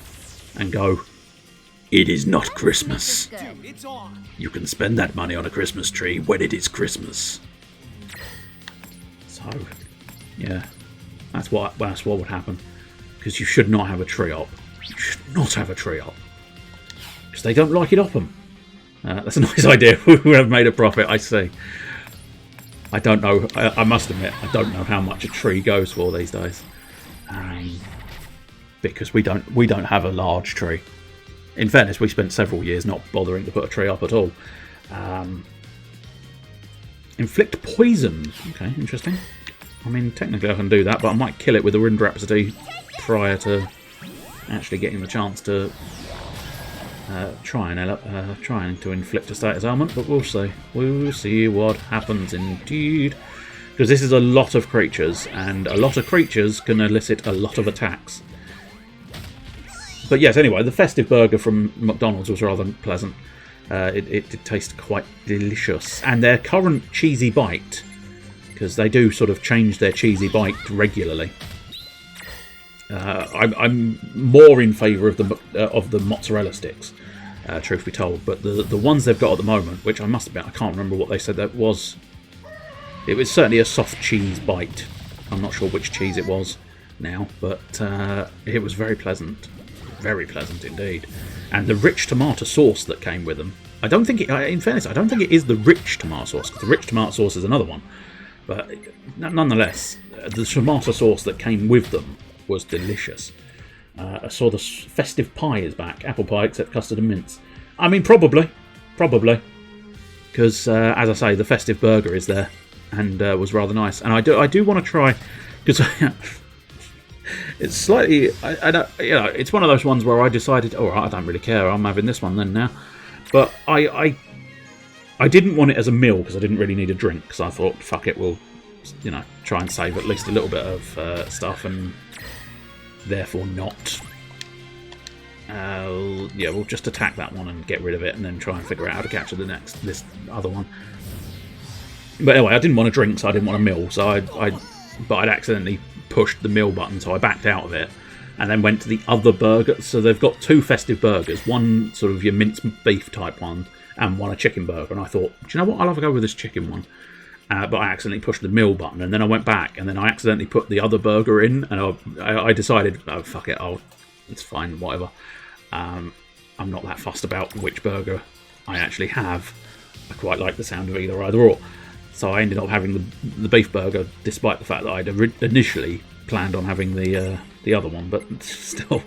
and go, it is not Christmas. You can spend that money on a Christmas tree when it is Christmas. So, yeah, that's what would happen. Because you should not have a tree up. You should not have a tree up. Because they don't like it up them. That's a nice idea. We have made a profit, I see. I don't know. I must admit, I don't know how much a tree goes for these days, because we don't have a large tree. In fairness, we spent several years not bothering to put a tree up at all. Inflict poison. Okay, interesting. I mean, technically I can do that, but I might kill it with a Wind Rhapsody prior to actually getting the chance to trying to inflict a status ailment, but we'll see. We'll see what happens indeed. Because this is a lot of creatures, and a lot of creatures can elicit a lot of attacks. But yes, anyway, the festive burger from McDonald's was rather pleasant. It did taste quite delicious. And their current cheesy bite, because they do sort of change their cheesy bite regularly. I'm more in favour of the mozzarella sticks, truth be told. But the ones they've got at the moment, which I must admit I can't remember what they said that was. It was certainly a soft cheese bite. I'm not sure which cheese it was now, but it was very pleasant indeed. And the rich tomato sauce that came with them. I don't think in fairness, I don't think it is the rich tomato sauce, because the rich tomato sauce is another one. But nonetheless, the tomato sauce that came with them was delicious. I saw the festive pie is back. Apple pie except custard and mince. I mean, probably. Because, as I say, the festive burger is there. And was rather nice. And I do want to try... Because it's slightly... I don't, it's one of those ones where I decided, all right, I don't really care. I'm having this one then now. But I didn't want it as a meal because I didn't really need a drink. Because I thought, fuck it, we'll try and save at least a little bit of stuff and... Therefore not. Yeah, we'll just attack that one and get rid of it, and then try and figure out how to capture this other one. But anyway, I didn't want a drink, so I didn't want a meal. So I'd accidentally pushed the meal button, so I backed out of it, and then went to the other burger. So they've got two festive burgers, one sort of your minced beef type one, and one a chicken burger. And I thought, do you know what? I'll have a go with this chicken one. But I accidentally pushed the meal button, and then I went back, and then I accidentally put the other burger in, and I decided, oh, fuck it, it's fine, whatever. I'm not that fussed about which burger I actually have. I quite like the sound of either or. So I ended up having the beef burger, despite the fact that I'd initially planned on having the other one, but still.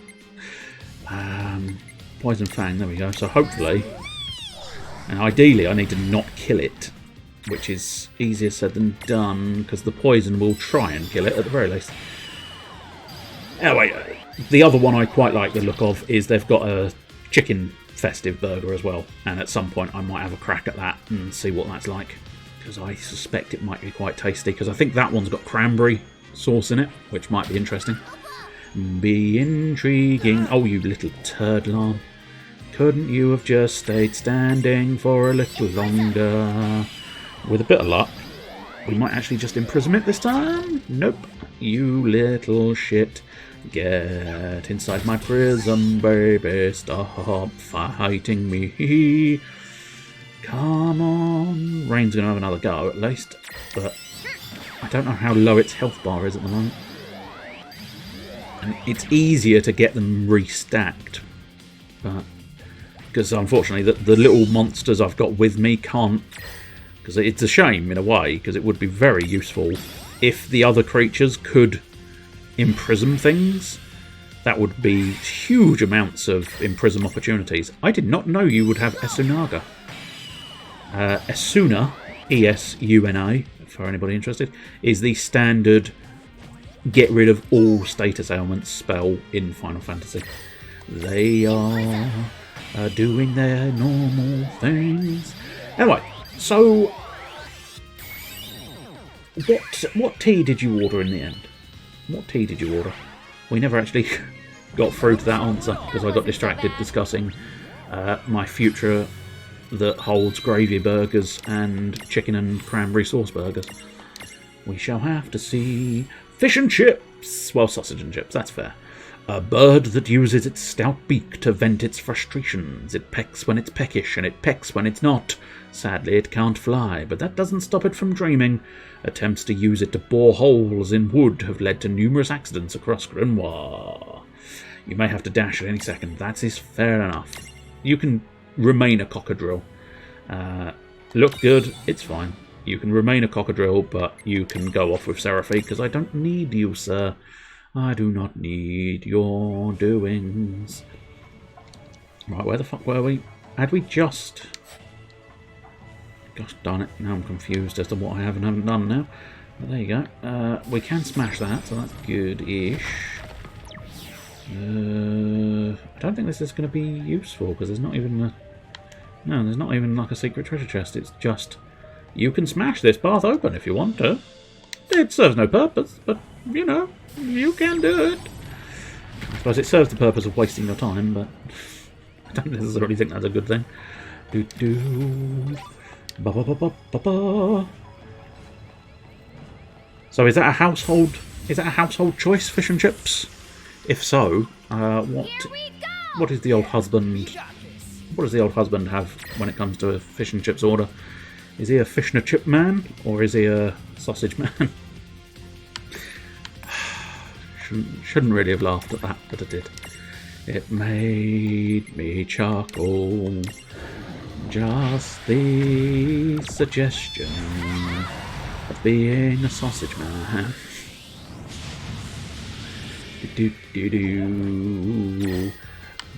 Poison Fang, there we go. So hopefully, and ideally I need to not kill it, which is easier said than done, because the poison will try and kill it at the very least. Anyway, the other one I quite like the look of is they've got a chicken festive burger as well, and at some point I might have a crack at that and see what that's like, because I suspect it might be quite tasty, because I think that one's got cranberry sauce in it, which might be interesting. Be intriguing. Oh, you little turdlarm. Couldn't you have just stayed standing for a little longer? With a bit of luck, we might actually just imprison it this time. Nope. You little shit. Get inside my prison, baby. Stop fighting me. Come on. Rain's going to have another go, at least. But I don't know how low its health bar is at the moment. And it's easier to get them restacked. But because unfortunately the little monsters I've got with me can't... Because it's a shame, in a way, because it would be very useful if the other creatures could imprison things. That would be huge amounts of imprison opportunities. I did not know you would have Esunaga. Esuna, E-S-U-N-A, for anybody interested, is the standard get rid of all status ailments spell in Final Fantasy. They are doing their normal things. Anyway. So, what tea did you order in the end? What tea did you order? We never actually got through to that answer, because I got distracted discussing my future that holds gravy burgers and chicken and cranberry sauce burgers. We shall have to see. Fish and chips! Well, sausage and chips, that's fair. A bird that uses its stout beak to vent its frustrations. It pecks when it's peckish, and it pecks when it's not. Sadly, it can't fly, but that doesn't stop it from dreaming. Attempts to use it to bore holes in wood have led to numerous accidents across Grenoir. You may have to dash at any second. That is fair enough. You can remain a cockadrill. Look good, it's fine. You can remain a cockadrill, but you can go off with Seraphy, because I don't need you, sir. I do not need your doings. Right, where the fuck were we? Had we just... Gosh darn it, now I'm confused as to what I have and haven't done now. But there you go. We can smash that, so that's good-ish. I don't think this is going to be useful, because there's not even a... No, there's not even like a secret treasure chest. It's just... You can smash this path open if you want to. It serves no purpose, but, you know, you can do it. I suppose it serves the purpose of wasting your time, but I don't necessarily think that's a good thing. Ba ba ba ba ba ba. So is that a household? Is that a household choice, fish and chips? If so, what is the old husband? What does the old husband have when it comes to a fish and chips order? Is he a fish and a chip man, or is he a sausage man? Shouldn't really have laughed at that, but I did. It made me chuckle. Just the suggestion of being a sausage man.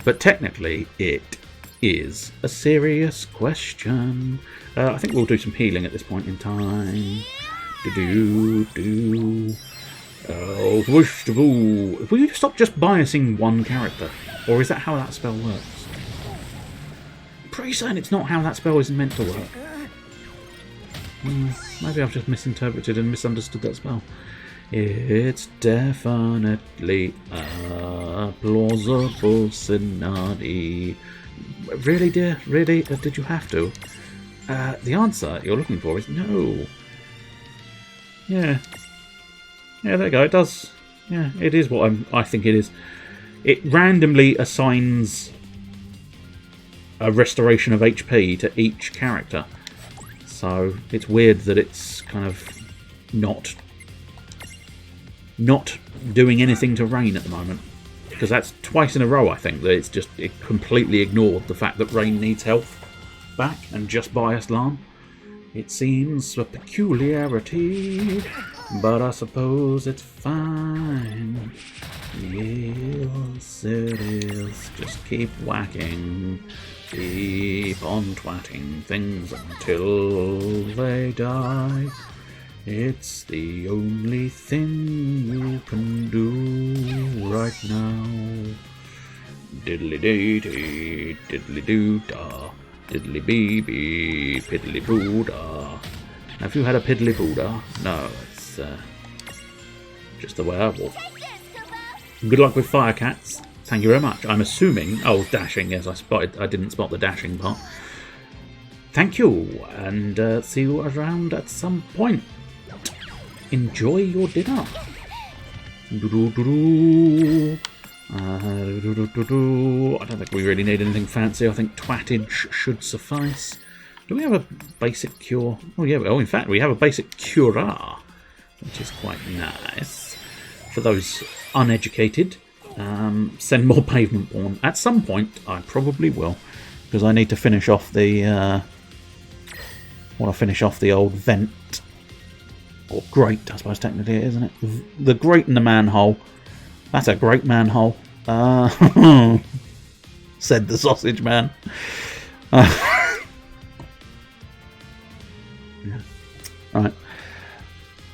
But technically, it is a serious question. I think we'll do some healing at this point in time. Oh, will you stop just biasing one character? Or is that how that spell works? Pretty certain it's not how that spell is meant to work. Maybe I've just misinterpreted and misunderstood that spell. It's definitely a plausible scenario. Really, dear? Really? Did you have to? The answer you're looking for is no. Yeah. Yeah, there you go. It does. Yeah, it is what I think it is. It randomly assigns a restoration of HP to each character. So it's weird that it's kind of not doing anything to Rain at the moment. Because that's twice in a row, I think, that it completely ignored the fact that Rain needs health back and just biased Lan. It seems a peculiarity, but I suppose it's fine. Yes, it is. Just keep whacking. Keep on twatting things until they die. It's the only thing you can do right now. Diddly dee dee, diddly doo da, diddly bee bee, piddly boo da. Have you had a piddly boo da? No, it's just the way I walk. Good luck with fire cats. Thank you very much. I'm assuming. Oh, dashing. Yes, I didn't spot the dashing part. Thank you, and see you around at some point. Enjoy your dinner. I don't think we really need anything fancy. I think twattage should suffice. Do we have a basic cure? Oh yeah. Oh, in fact, we have a basic cura, which is quite nice. For those uneducated, send more pavement porn. At some point, I probably will, because I need to finish off the. Want to finish off the old vent. Or grate, I suppose technically it is, isn't it? The grate in the manhole. That's a great manhole. Said the sausage man. Yeah. Right.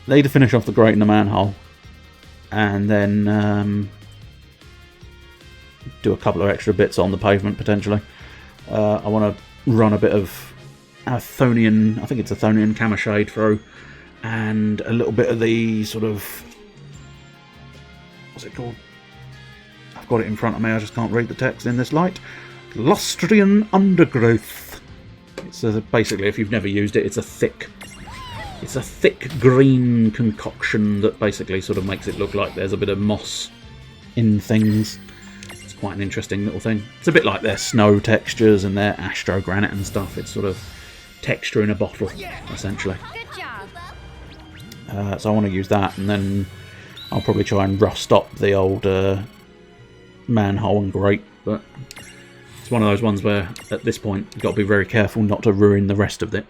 Need to finish off the grate in the manhole. And then do a couple of extra bits on the pavement, potentially. I want to run a bit of Athonian, I think it's Athonian Camoshade through. And a little bit of the sort of... What's it called? I've got it in front of me, I just can't read the text in this light. Lostrian undergrowth. It's basically, if you've never used it, it's a thick green concoction that basically sort of makes it look like there's a bit of moss in things. It's quite an interesting little thing. It's a bit like their snow textures and their astrogranite and stuff. It's sort of texture in a bottle, essentially.
Good job.
So I want to use that, and then I'll probably try and rust up the old manhole and grate, but it's one of those ones where at this point you've got to be very careful not to ruin the rest of it.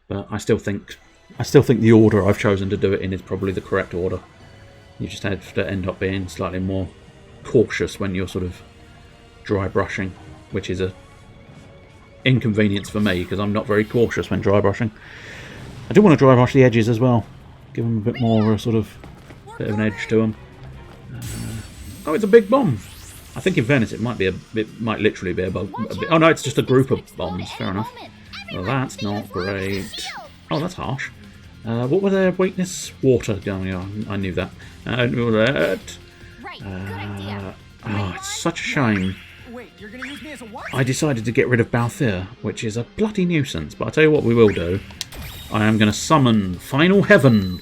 But I still think the order I've chosen to do it in is probably the correct order. You just have to end up being slightly more cautious when you're sort of dry brushing, which is a inconvenience for me because I'm not very cautious when dry brushing. I do want to dry brush the edges as well, give them a bit more bit of an edge to them. Oh, it's a big bomb. I think in fairness it might literally be a bit. Oh no, it's just a group of bombs. Fair enough. Well, that's not great. Oh, that's harsh. What were their weakness? Water. Oh, I knew that. I knew that. Oh, it's such a shame.
Wait, you're gonna use me as a what?
I decided to get rid of Balthier, which is a bloody nuisance. But I'll tell you what we will do. I am going to summon Final Heaven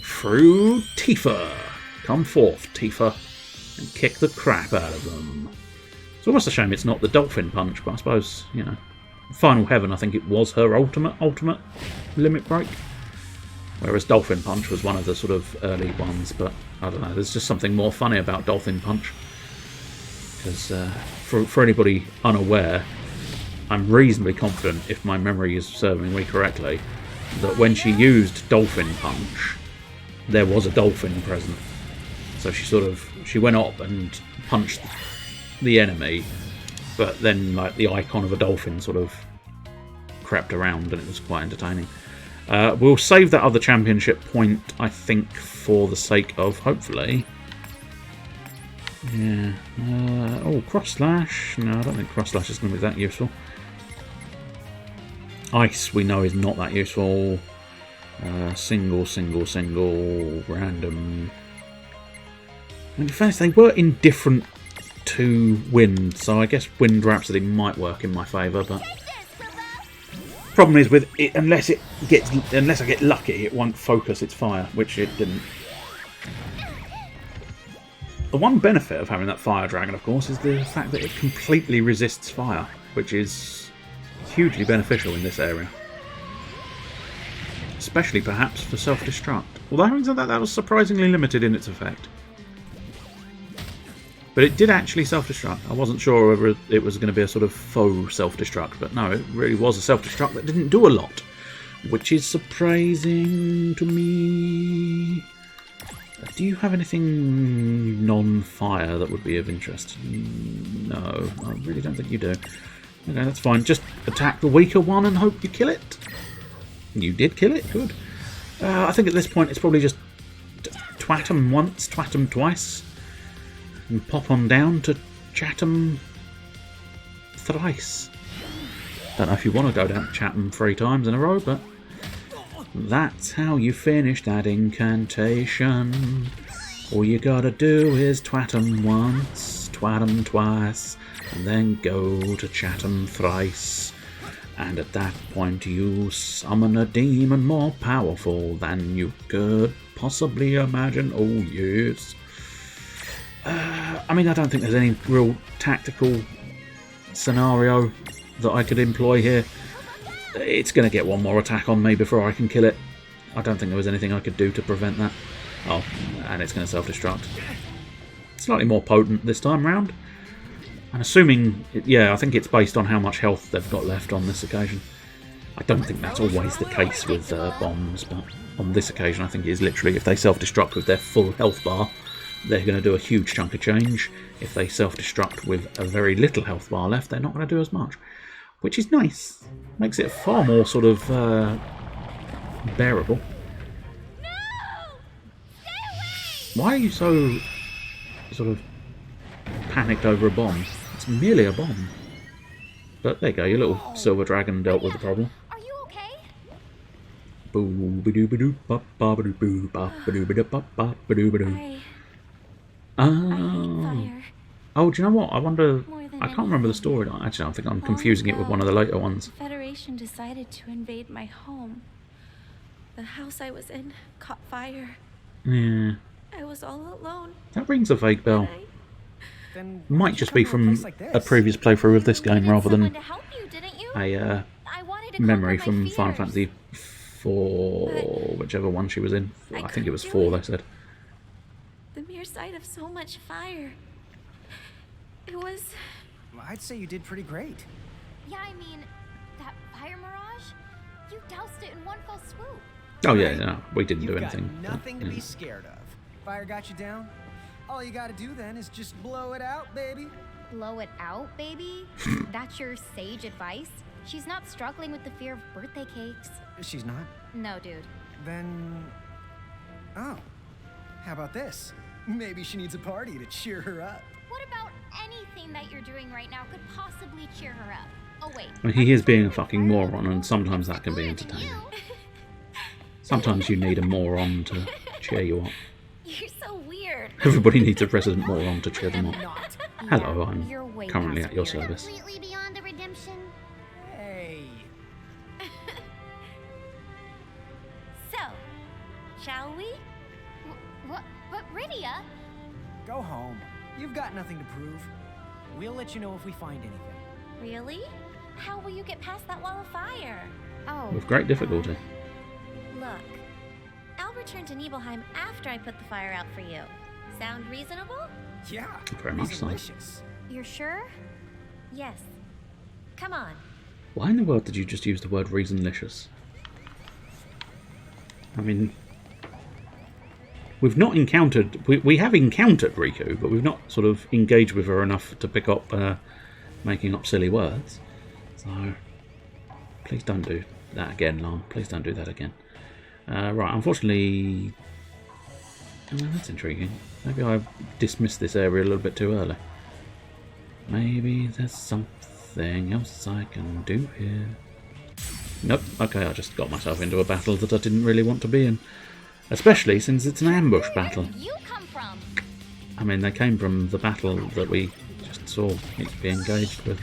through Tifa. Come forth, Tifa, and kick the crap out of them. It's almost a shame it's not the Dolphin Punch, but I suppose, you know, Final Heaven, I think it was her ultimate limit break. Whereas Dolphin Punch was one of the sort of early ones, but I don't know, there's just something more funny about Dolphin Punch. Because for anybody unaware, I'm reasonably confident, if my memory is serving me correctly, that when she used Dolphin Punch, there was a dolphin present. So she went up and punched the enemy, but then like the icon of a dolphin sort of crept around, and it was quite entertaining. We'll save that other championship point, I think, for the sake of hopefully. Yeah. Oh, cross slash. No, I don't think cross slash is going to be that useful. Ice, we know, is not that useful. Single, random. In fairness, they were indifferent to wind, so I guess Wind Rhapsody might work in my favour, but problem is with it, unless I get lucky, it won't focus its fire, which it didn't. The one benefit of having that fire dragon, of course, is the fact that it completely resists fire, which is hugely beneficial in this area. Especially, perhaps, for self-destruct. Although having said that, that was surprisingly limited in its effect. But it did actually self-destruct. I wasn't sure whether it was going to be a sort of faux self-destruct, but no, it really was a self-destruct that didn't do a lot. Which is surprising to me. Do you have anything non-fire that would be of interest? No, I really don't think you do. Okay, that's fine. Just attack the weaker one and hope you kill it. You did kill it, good. I think at this point it's probably just twat 'em once, twat 'em twice, and pop on down to Chatham thrice. Don't know if you want to go down to Chatham 3 times in a row, but that's how you finish that incantation. All you gotta do is twat 'em once, twat 'em twice, and then go to Chatham thrice. And at that point you summon a demon more powerful than you could possibly imagine. Oh yes. I mean, I don't think there's any real tactical scenario that I could employ here. It's going to get one more attack on me before I can kill it. I don't think there was anything I could do to prevent that. Oh, and it's going to self-destruct. Slightly more potent this time round. I'm assuming, yeah, I think it's based on how much health they've got left on this occasion. I don't think that's always the case with bombs, but on this occasion I think it is literally if they self-destruct with their full health bar, they're going to do a huge chunk of change. If they self-destruct with a very little health bar left, they're not going to do as much. Which is nice. Makes it far more sort of bearable. Why are you so sort of panicked over a bomb? It's merely a bomb. But there you go, your little silver dragon dealt with the problem.
Are you okay? Oh,
Oh, do you know what? I wonder.
more than than
I can't remember the story. Actually, I think I'm confusing it with one of the later ones.
The Federation decided to invade my home. The house I was in caught fire.
Yeah.
I was all alone.
That rings a vague bell.
Then
Might just be from a previous playthrough of this game rather than a memory from Final Fantasy 4, whichever one she was in. I think it was 4, they said.
The mere sight of so much fire. It was...
I'd say you did pretty great.
Yeah, I mean, that fire mirage? You doused it in one fell swoop.
Oh yeah, no, we didn't do anything.
You've got nothing to be scared of. Fire got you down? All you gotta do then is just blow it out, baby.
Blow it out, baby? That's your sage advice? She's not struggling with the fear of birthday cakes.
She's not?
No, dude.
Then... Oh. How about this? Maybe she needs a party to cheer her up.
What about anything that you're doing right now could possibly cheer her up? Oh, wait.
I mean, he is being a fucking moron, and sometimes that can be entertaining. Sometimes you need a moron to cheer you up.
You're so weird.
Everybody needs a resident moron to cheer them up. Hello, I'm currently at your service.
Completely beyond the redemption.
Hey.
So, shall we?
What? But Rydia?
Go home. You've got nothing to prove. We'll let you know if we find anything.
Really? How will you get past that wall of fire?
Oh.
With great difficulty.
Look, I'll return to Nibelheim after I put the fire out for you. Sound reasonable?
Yeah.
Very much so.
You're sure?
Yes. Come on.
Why in the world did you just use the word reasonlicious? I mean, we've not encountered... We have encountered Riku, but we've not sort of engaged with her enough to pick up making up silly words. So, please don't do that again, Lan. Please don't do that again. Right, unfortunately... Oh, that's intriguing. Maybe I dismissed this area a little bit too early. Maybe there's something else I can do here. Nope, okay, I just got myself into a battle that I didn't really want to be in. Especially since it's an ambush battle.
Where did you come from?
I mean, they came from the battle that we just saw it to be engaged with.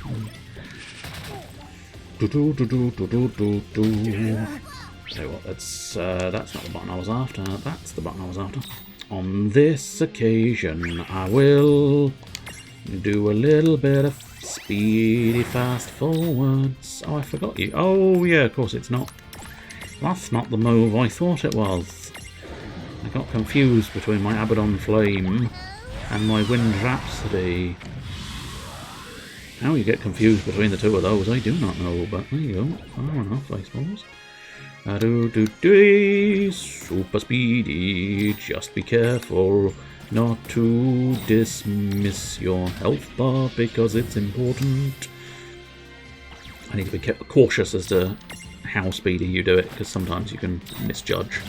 So what, that's not the button I was after, that's the button I was after. On this occasion, I will do a little bit of speedy fast forwards. Oh, I forgot you. Oh, yeah, of course it's not. That's not the move I thought it was. I got confused between my Abaddon Flame and my Wind Rhapsody. How you get confused between the two of those, I do not know, but there you go. Fair enough, I suppose. Super speedy, just be careful not to dismiss your health bar because it's important. I need to be cautious as to how speedy you do it because sometimes you can misjudge.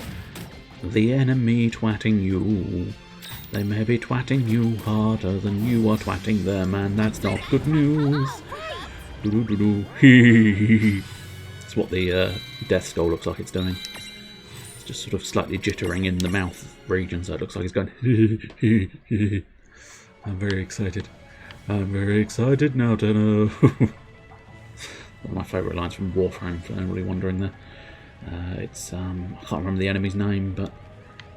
The enemy twatting you. They may be twatting you harder than you are twatting them, and that's not good news. That's what the death skull looks like it's doing. It's just sort of slightly jittering in the mouth region, so it looks like it's going. I'm very excited. I'm very excited now to know. One of my favourite lines from Warframe, for anybody wondering there. It's I can't remember the enemy's name, but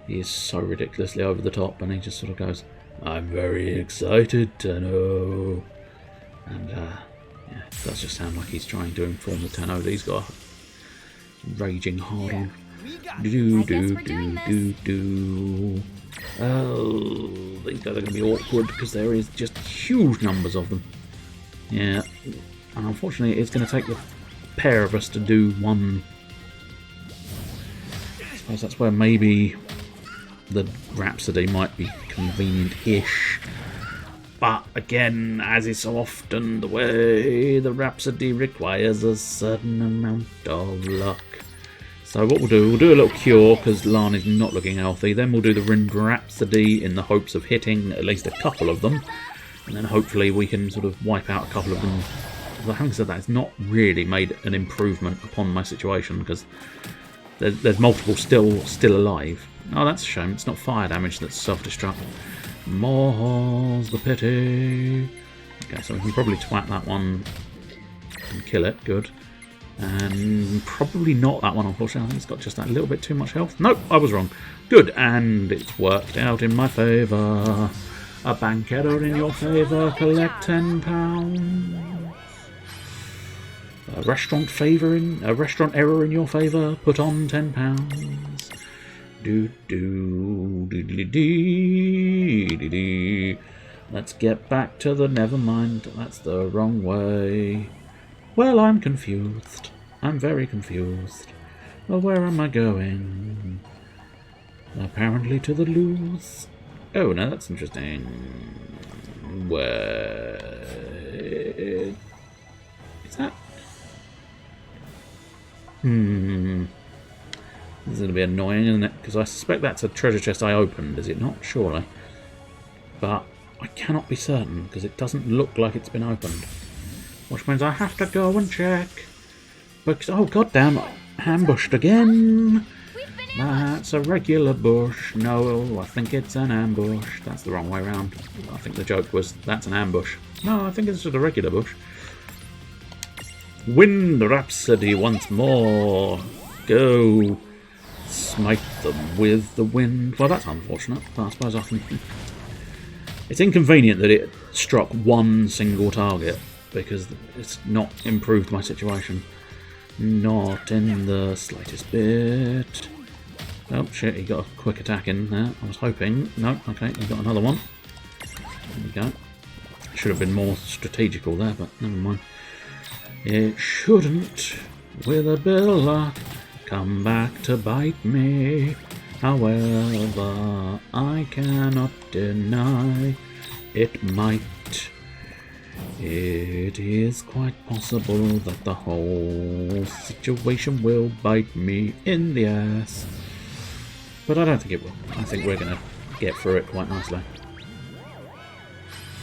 he is so ridiculously over the top, and he just sort of goes, "I'm very excited to know," and yeah, it does just sound like he's trying to inform the Tenno that he's got a raging hard on. Oh, these guys are going to be awkward because there is just huge numbers of them. Yeah, and unfortunately, it's going to take the pair of us to do one. I suppose that's where maybe the Rhapsody might be convenient-ish. But again, as is so often the way, the Rhapsody requires a certain amount of luck. So what we'll do a little cure because Lan is not looking healthy. Then we'll do the Wind Rhapsody in the hopes of hitting at least a couple of them. And then hopefully we can sort of wipe out a couple of them. But having said that, it's not really made an improvement upon my situation because there's multiple still alive. Oh, that's a shame. It's not fire damage that's self-destruct. More's the pity. Okay, so we can probably twat that one and kill it. Good. And probably not that one, unfortunately. I think it's got just that little bit too much health. Nope, I was wrong. Good, and it's worked out in my favour. A bank error in your favour. Collect £10. A restaurant error in your favour. Put on £10. Do. Let's get back to the nevermind. That's the wrong way. Well, I'm confused. I'm very confused. Well, where am I going? Apparently to the loose. Oh, no, that's interesting. Where is that? This is going to be annoying, isn't it? Because I suspect that's a treasure chest I opened, is it not? Surely. But I cannot be certain, because it doesn't look like it's been opened. Which means I have to go and check. Because, oh, goddamn, ambushed again. That's a regular bush. No, I think it's an ambush. That's the wrong way around. I think the joke was, that's an ambush. No, I think it's just a regular bush. Wind Rhapsody once more. Go. Smite them with the wind. Well, that's unfortunate, but I suppose I can... It's inconvenient that it struck one single target, because it's not improved my situation. Not in the slightest bit. Oh shit, he got a quick attack in there. I was hoping. No, okay, he got another one. There we go. Should have been more strategical there, but never mind. It shouldn't, with a bit of luck, come back to bite me. However, I cannot deny it might. It is quite possible that the whole situation will bite me in the ass. But I don't think it will. I think we're going to get through it quite nicely.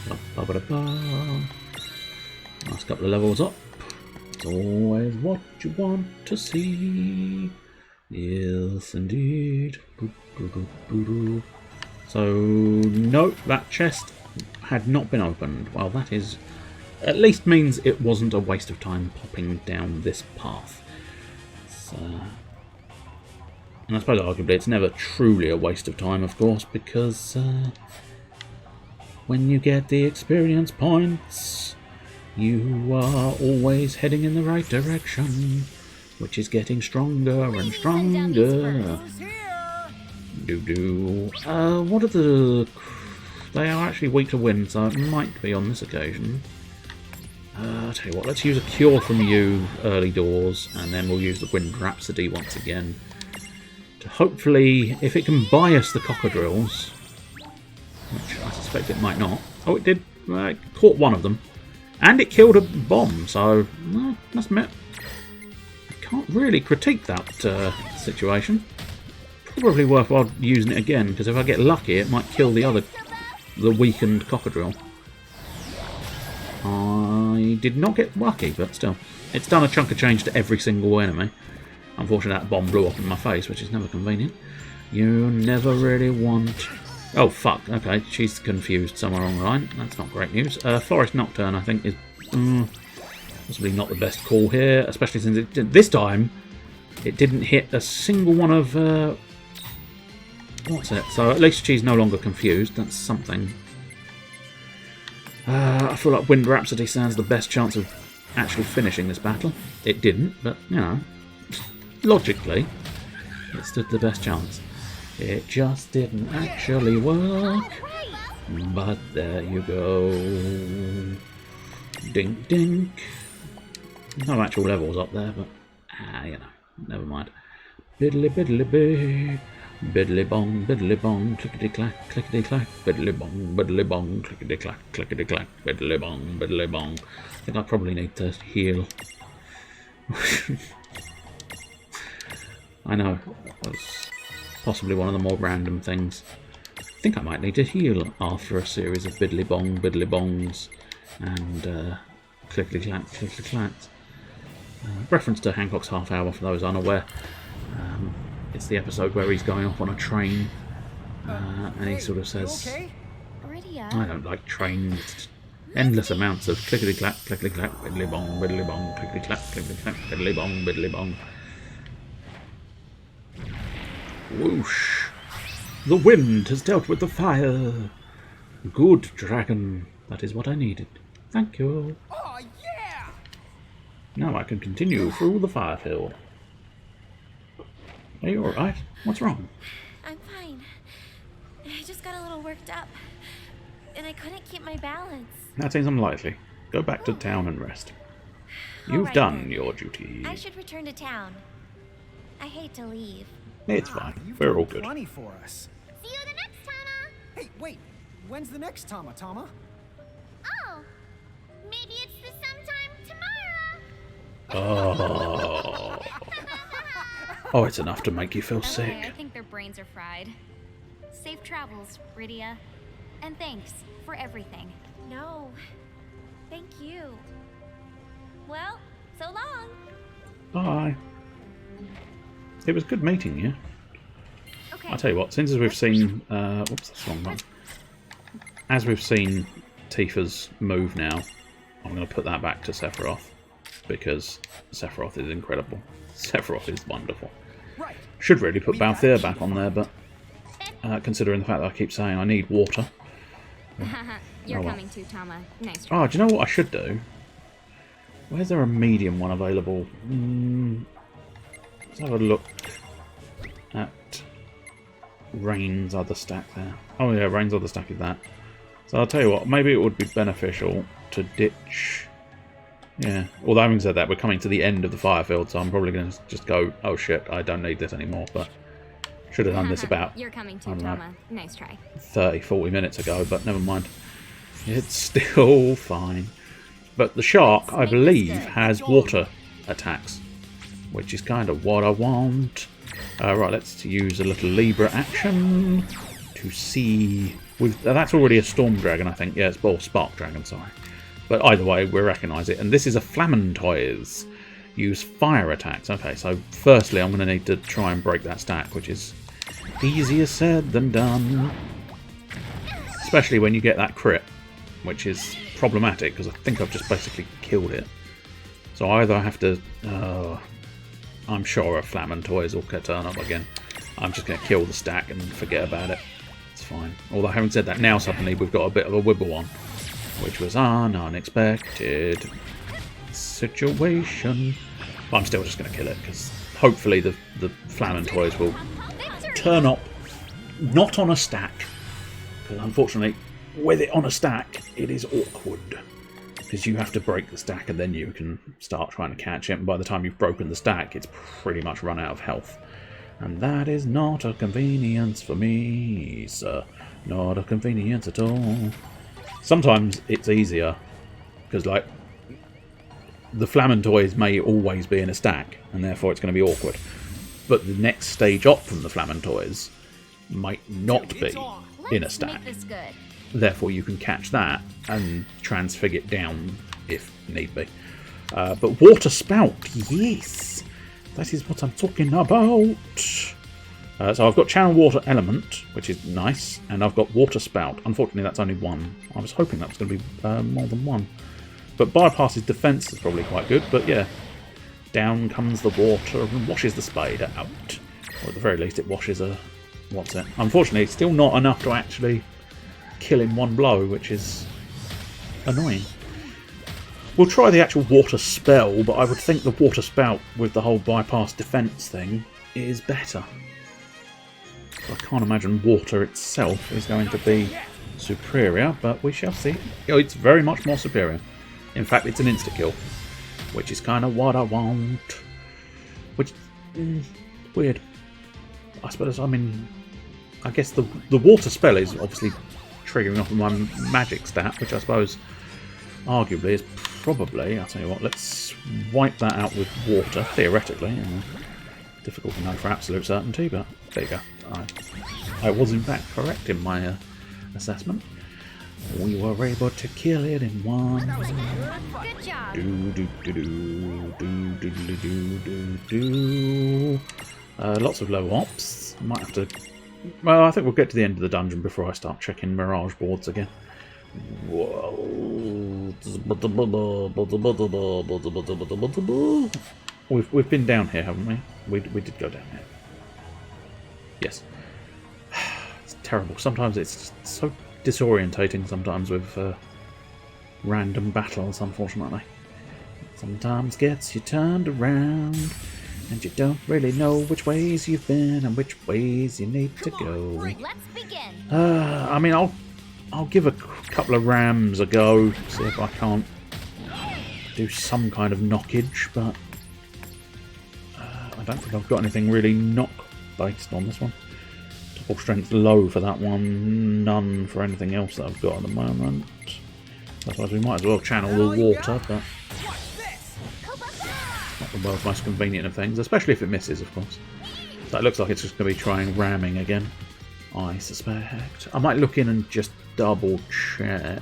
Nice couple of levels up. It's always what you want to see. Yes, indeed. So, no, that chest had not been opened. Well, that is... at least means it wasn't a waste of time popping down this path. So, and I suppose arguably it's never truly a waste of time, of course, because when you get the experience points, you are always heading in the right direction, which is getting stronger and stronger. What are the... They are actually weak to wind, so it might be on this occasion. I'll tell you what, let's use a cure from you early doors, and then we'll use the Wind Rhapsody once again. To hopefully, if it can buy us the cockadrills, which I suspect it might not. Oh, it did. It caught one of them. And it killed a bomb, so, well, must admit, I can't really critique that situation. Probably worthwhile using it again, because if I get lucky, it might kill the weakened cockadrill. I did not get lucky, but still. It's done a chunk of change to every single enemy. Unfortunately, that bomb blew up in my face, which is never convenient. You never really want... Oh, fuck. Okay, she's confused somewhere along the line. That's not great news. Forest Nocturne, I think, is possibly not the best call here, especially since this time it didn't hit a single one of... what's it? So at least she's no longer confused. That's something. I feel like Wind Rhapsody stands the best chance of actually finishing this battle. It didn't, but, you know, logically, it stood the best chance. It just didn't actually work. But there you go. Dink, dink. No actual levels up there, but, you know, never mind. Biddly, biddly, bee. Biddly bong, clickety clack, clickety clack, biddly bong, clickety clack, clickety clack, biddly bong. I think I probably need to heal. I know, that's possibly one of the more random things. I think I might need to heal after a series of biddly bongs and clickety clack, clickety clacks. Reference to Hancock's Half Hour for those unaware. It's the episode where he's going off on a train, and he sort of says,
Okay?
I don't like trains, Endless amounts of clickety-clack, clickety-clack, biddly-bong, biddly-bong, clickety-clack, clickety-clack, biddly-bong, biddly-bong. Whoosh! The wind has dealt with the fire. Good dragon. That is what I needed. Thank you.
Oh, yeah!
Now I can continue through the fire field. Are you alright? What's wrong?
I'm fine. I just got a little worked up. And I couldn't keep my balance.
That seems unlikely. Go back to town and rest. You've
right,
done
then.
your duty.
I should return to town. I hate to leave.
It's fine.
You've
We're
done
all good.
plenty for us.
See you the next Tama!
Hey, wait. When's the next Tama, Tama?
Oh, maybe it's the sometime tomorrow.
Oh. Oh, it's enough to make you feel
Okay,
sick.
I think their brains are fried. Safe travels, Rydia. And thanks for everything.
No. Thank you. Well, so long.
Bye. It was good meeting you.
Okay.
I'll tell you what, since we've seen... whoops, that's the wrong one. As we've seen Tifa's move now, I'm going to put that back to Sephiroth, because Sephiroth is incredible. Sephiroth is wonderful.
Right.
Should really put Balthier back on there, but considering the fact that I keep saying I need water...
You're
Oh, well.
coming too, Tama. Nice try.
Oh, do you know what I should do? Where's there a medium one available? Let's have a look at Rain's other stack there. Oh yeah, Rain's other stack is that. So I'll tell you what, maybe it would be beneficial to ditch... Yeah, although having said that, we're coming to the end of the fire field, so I'm probably going to just go, oh shit, I don't need this anymore, but should have done this about,
You're coming
I
too,
don't know,
Tama. Nice try.
30, 40 minutes ago, but never mind. It's still fine. But the shark, I believe, has water attacks, which is kind of what I want. Right, let's use a little Libra action to see... that's already a Storm Dragon, I think. Yeah, it's or Spark Dragon, sorry. But either way, we recognise it. And this is a Flamantoise. Use fire attacks. Okay, so firstly, I'm going to need to try and break that stack, which is easier said than done. Especially when you get that crit, which is problematic, because I think I've just basically killed it. So either I have to... I'm sure a Flamantoise will turn up again. I'm just going to kill the stack and forget about it. It's fine. Although having said that, now suddenly we've got a bit of a wibble on, which was an unexpected situation. But I'm still just going to kill it, because hopefully the Flamantoise will turn up not on a stack. Because unfortunately, with it on a stack, it is awkward. Because you have to break the stack and then you can start trying to catch it. And by the time you've broken the stack, it's pretty much run out of health. And that is not a convenience for me, sir. Not a convenience at all. Sometimes it's easier. Because, like, the Flamantoise may always be in a stack. And therefore it's going to be awkward. But the next stage up from the Flamantoise might not be in a stack.
Make this good.
Therefore you can catch that and transfig it down if need be. But Water Spout, yes! That is what I'm talking about! So I've got Channel Water Element, which is nice, and I've got Water Spout. Unfortunately that's only one. I was hoping that was going to be more than one. But bypasses defense is probably quite good, but yeah. Down comes the water and washes the spider out. Or at the very least it washes a... what's it? Unfortunately it's still not enough to actually kill in one blow, which is annoying. We'll try the actual water spell, but I would think the water spout with the whole bypass defense thing is better. I can't imagine water itself is going to be superior, but we shall see. Oh, it's very much more superior. In fact, it's an insta-kill, which is kind of what I want. Which weird. I suppose, I mean, I guess the water spell is obviously triggering off of my magic stat, which I suppose arguably is probably, I'll tell you what, let's wipe that out with water, theoretically. Difficult to know for absolute certainty, but there you go. I was in fact correct in my assessment. We were able to kill it in one.
Good job.
Lots of low ops. Might have to... Well, I think we'll get to the end of the dungeon before I start checking Mirage boards again. We've been down here, haven't we? We did go down here. Yes. It's terrible. Sometimes it's so disorientating. Sometimes with random battles, unfortunately. Sometimes gets you turned around, and you don't really know which ways you've been and which ways you need to go.
Let's begin.
I mean, I'll give a couple of rams a go, see if I can't do some kind of knockage, but I don't think I've got anything really knock-based on this one. Double strength low for that one, none for anything else that I've got at the moment. I suppose we might as well channel the water, but not the world's most convenient of things, especially if it misses, of course. So it looks like it's just going to be trying ramming again, I suspect. I might look in and just double check.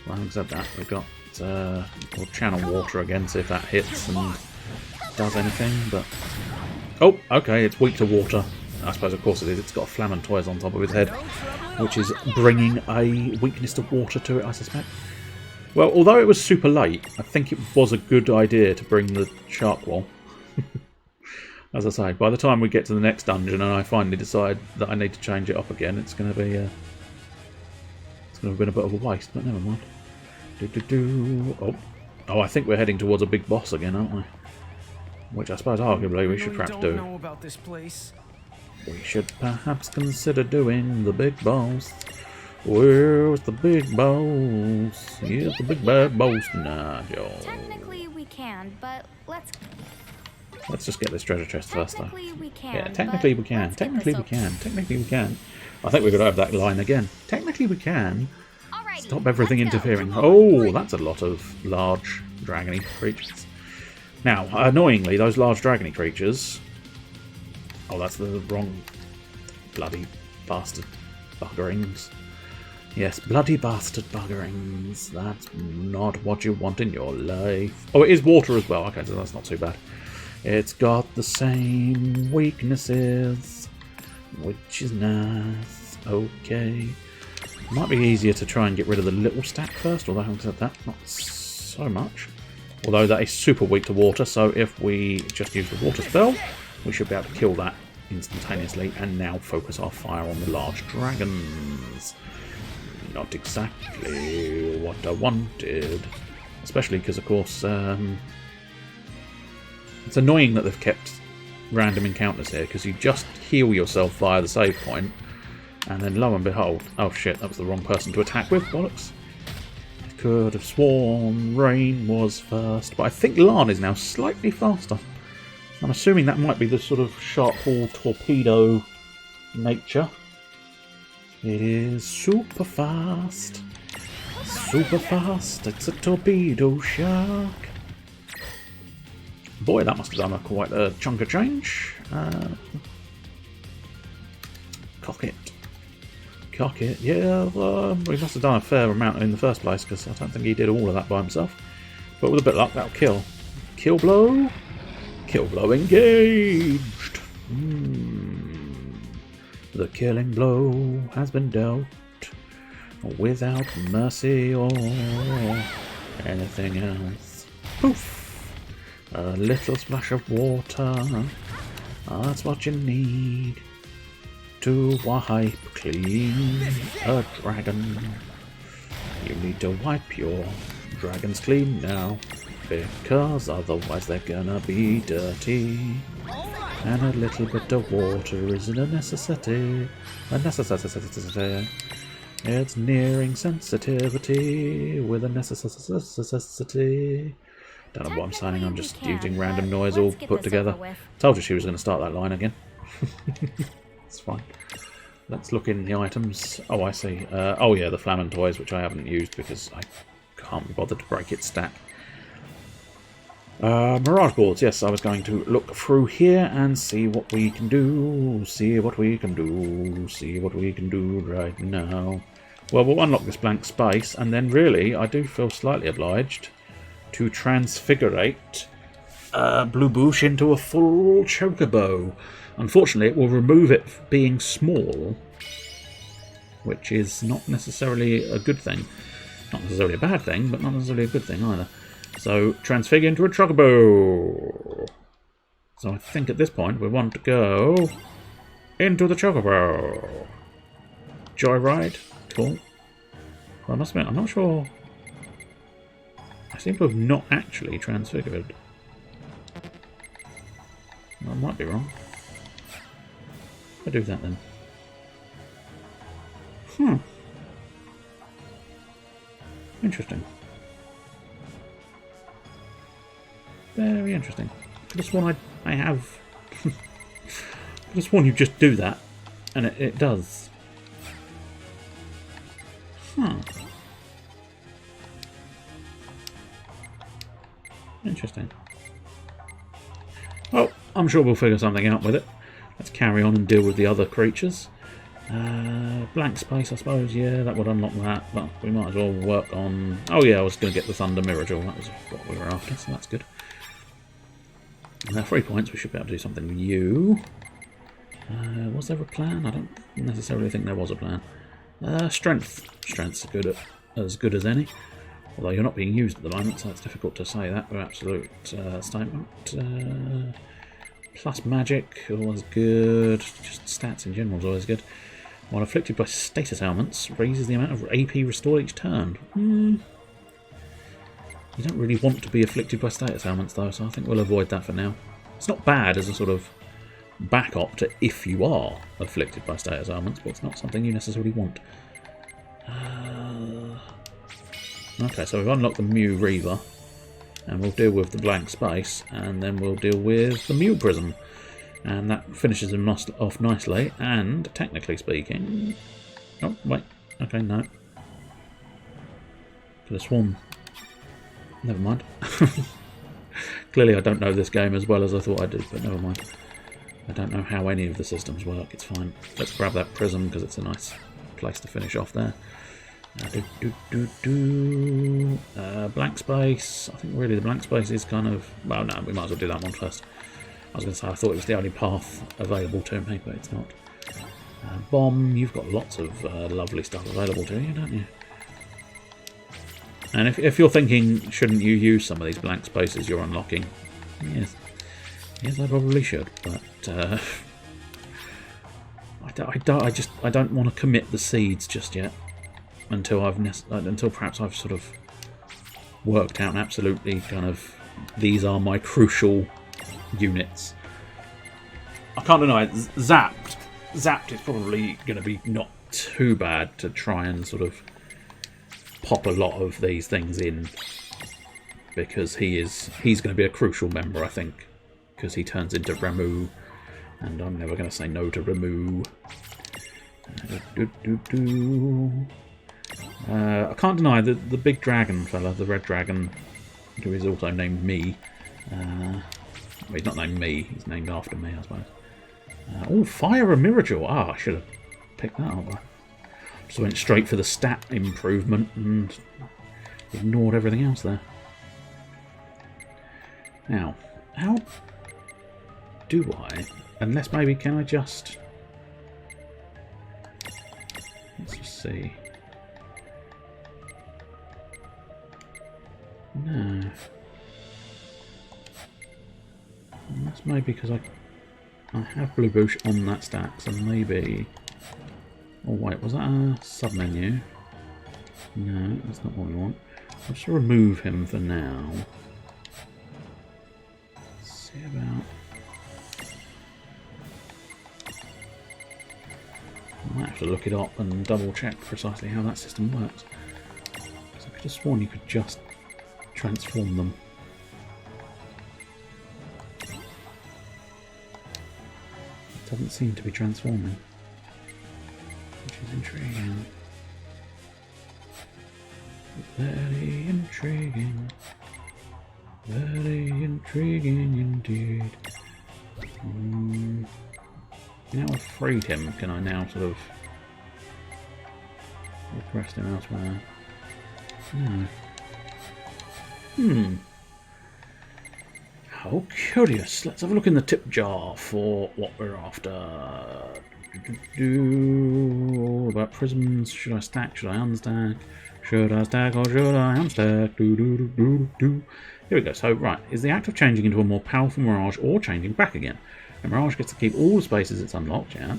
Well, having said that, we've got we'll channel water again, see if that hits and does anything, but... Oh, okay, it's weak to water. I suppose, of course it is. It's got a Flamantoise on top of its head, which is bringing a weakness to water to it, I suspect. Well, although it was super late, I think it was a good idea to bring the shark wall. As I say, by the time we get to the next dungeon and I finally decide that I need to change it up again, it's going to be it's going to have been a bit of a waste, but never mind. Oh, I think we're heading towards a big boss again, aren't we? Which I suppose arguably we should perhaps do.
Know about this place.
We should perhaps consider doing the big boss. Where's the big boss? Here's the big bad boss now, Joe.
Technically we can, but
let's just get this treasure chest first, though.
Technically we can.
Yeah, technically we can. Technically we can. Technically we can. I think we're going to have that line again. Technically we can. Stop everything interfering. Oh, that's a lot of large dragony creatures. Now, annoyingly, those large dragony creatures... Oh, that's the wrong bloody bastard buggerings. Yes, bloody bastard buggerings. That's not what you want in your life. Oh, it is water as well. Okay, so that's not too bad. It's got the same weaknesses, which is nice. Okay. Might be easier to try and get rid of the little stack first, although having said that, not so much. Although that is super weak to water, so if we just use the water spell, we should be able to kill that instantaneously and now focus our fire on the large dragons. Not exactly what I wanted. Especially because, of course, it's annoying that they've kept random encounters here, because you just heal yourself via the save point, and then lo and behold... Oh shit, that was the wrong person to attack with, bollocks. Could have sworn Rain was first, but I think Lan is now slightly faster. I'm assuming that might be the sort of sharp hull torpedo nature. It is super fast. Super fast. It's a torpedo shark. Boy, that must have done quite a chunk of change. Cock it. Cock it. Yeah, we must have done a fair amount in the first place, because I don't think he did all of that by himself. But with a bit of luck, that'll kill. Kill blow. Kill blow engaged. The killing blow has been dealt without mercy or anything else. Poof! A little splash of water. That's what you need to wipe clean a dragon. You need to wipe your dragons clean now, because otherwise they're gonna be dirty. And a little bit of water isn't a necessity. A necessity. It's nearing sensitivity with a necessity. Don't know what I'm saying, I'm just using random noise all put together. Told you she was going to start that line again. It's fine. Let's look in the items. Oh, I see. Oh yeah, the Flamantoise, which I haven't used because I can't be bothered to break its stack. Mirage boards, yes, I was going to look through here and see what we can do, see what we can do right now. Well, we'll unlock this blank space, and then really, I do feel slightly obliged to transfigurate Blue Boosh into a full chocobo. Unfortunately, it will remove it being small, which is not necessarily a good thing. Not necessarily a bad thing, but not necessarily a good thing either. So, transfigure into a chocobo. So I think at this point we want to go into the chocobo. Joyride. Cool. Well, I must admit, I'm not sure. I seem to have not actually transfigured. I might be wrong. I'll do that then. Interesting. Very interesting. I could have sworn I have. I could have sworn you just do that, and it does. Interesting. Well, I'm sure we'll figure something out with it. Let's carry on and deal with the other creatures. Blank space, I suppose. Yeah, that would unlock that, but we might as well work on... Oh yeah, I was going to get the Thunder Mirror Jewel. That was what we were after, so that's good. 3 points, we should be able to do something with you. Was there a plan? I don't necessarily think there was a plan. Strength. Strength's as good as any. Although you're not being used at the moment, so it's difficult to say that with absolute statement. Plus magic, always good. Just stats in general is always good. While afflicted by status ailments, raises the amount of AP restored each turn. You don't really want to be afflicted by status ailments though, so I think we'll avoid that for now. It's not bad as a sort of backup to if you are afflicted by status ailments, but it's not something you necessarily want. Okay, so we've unlocked the Mew Reaver, and we'll deal with the blank space, and then we'll deal with the Mew Prism. And that finishes him off nicely, and technically speaking... Oh, wait. Okay, no. Could have sworn. Never mind. Clearly I don't know this game as well as I thought I did, but never mind. I don't know how any of the systems work, it's fine. Let's grab that prism, because it's a nice place to finish off there. Blank space. I think really the blank space is kind of... Well, no, we might as well do that one first. I was going to say I thought it was the only path available to me, but it's not. Bomb, you've got lots of lovely stuff available to you, don't you? And if you're thinking, shouldn't you use some of these blank spaces you're unlocking? Yes. Yes, I probably should, but... I don't want to commit the seeds just yet. Until perhaps I've sort of worked out absolutely kind of these are my crucial units. I can't deny it. Zapped is probably going to be not too bad to try and sort of pop a lot of these things in, because he's going to be a crucial member, I think, because he turns into Ramu, and I'm never going to say no to Ramu. I can't deny the big dragon fella, the red dragon, who is also named Me. Well, he's not named Me, he's named after me, I suppose. Oh, Fire a Miracle! Ah, I should have picked that up. I just went straight for the stat improvement and ignored everything else there. Now, how do I? Unless maybe can I just... Let's just see. No. And that's maybe because I have Blue Bush on that stack, so maybe... Oh wait, was that a sub-menu? No, that's not what we want. I'll just remove him for now. Let's see about... I might have to look it up and double check precisely how that system works. Because I could have sworn you could just transform them. It doesn't seem to be transforming, which is intriguing. Very intriguing. Very intriguing indeed. Now I've freed him, can I now sort of request him elsewhere? No. How curious. Let's have a look in the tip jar for what we're after. All about prisms. Should I stack? Should I unstack? Should I stack or should I unstack? Here we go. So, right. Is the act of changing into a more powerful Mirage or changing back again? A Mirage gets to keep all the spaces it's unlocked, yeah?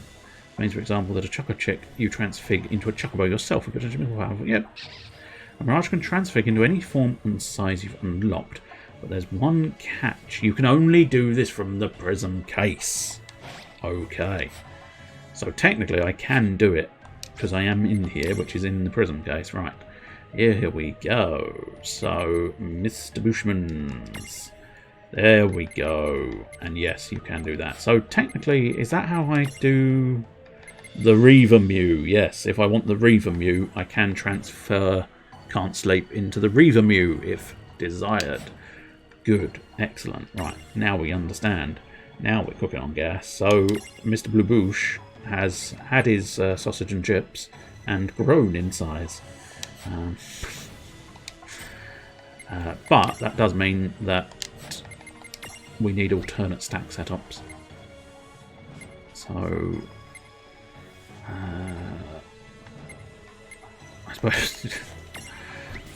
Means, for example, that a Choco Chick you transfig into a Chocobo yourself if potentially more powerful. Yep. A Mirage can transfig into any form and size you've unlocked, but there's one catch. You can only do this from the prism case. Okay. So technically I can do it, because I am in here, which is in the prism case. Right. Here we go. So, Mr. Bushman's. There we go. And yes, you can do that. So technically, is that how I do the Reaver Mew? Yes, if I want the Reaver Mew, I can transfer Can't Sleep into the Reaver Mew if desired. Good. Excellent. Right. Now we understand. Now we're cooking on gas. So, Mr. Blue Boosh has had his sausage and chips and grown in size. But that does mean that we need alternate stack setups. So, I suppose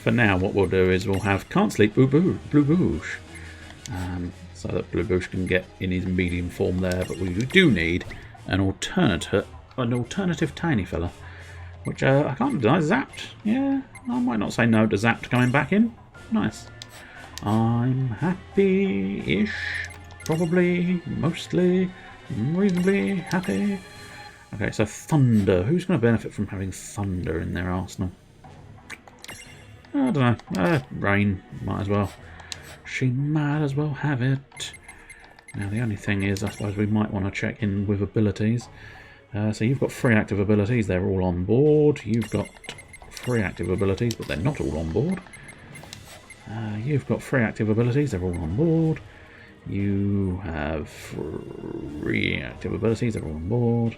for now what we'll do is we'll have Can't Sleep Blue Boosh. So that Blue Boosh can get in his medium form there, but we do need an alternative tiny fella, which I can't deny. Zapped, yeah, I might not say no to Zapped coming back in. Nice. I'm happy-ish, probably, mostly, reasonably happy. Okay, so Thunder. Who's going to benefit from having Thunder in their arsenal? I don't know. Rain, might as well. She might as well have it. Now the only thing is, I suppose we might want to check in with abilities. So you've got 3 active abilities, they're all on board. You've got 3 active abilities, but they're not all on board. You've got 3 active abilities, they're all on board. You have 3 active abilities, they're all on board.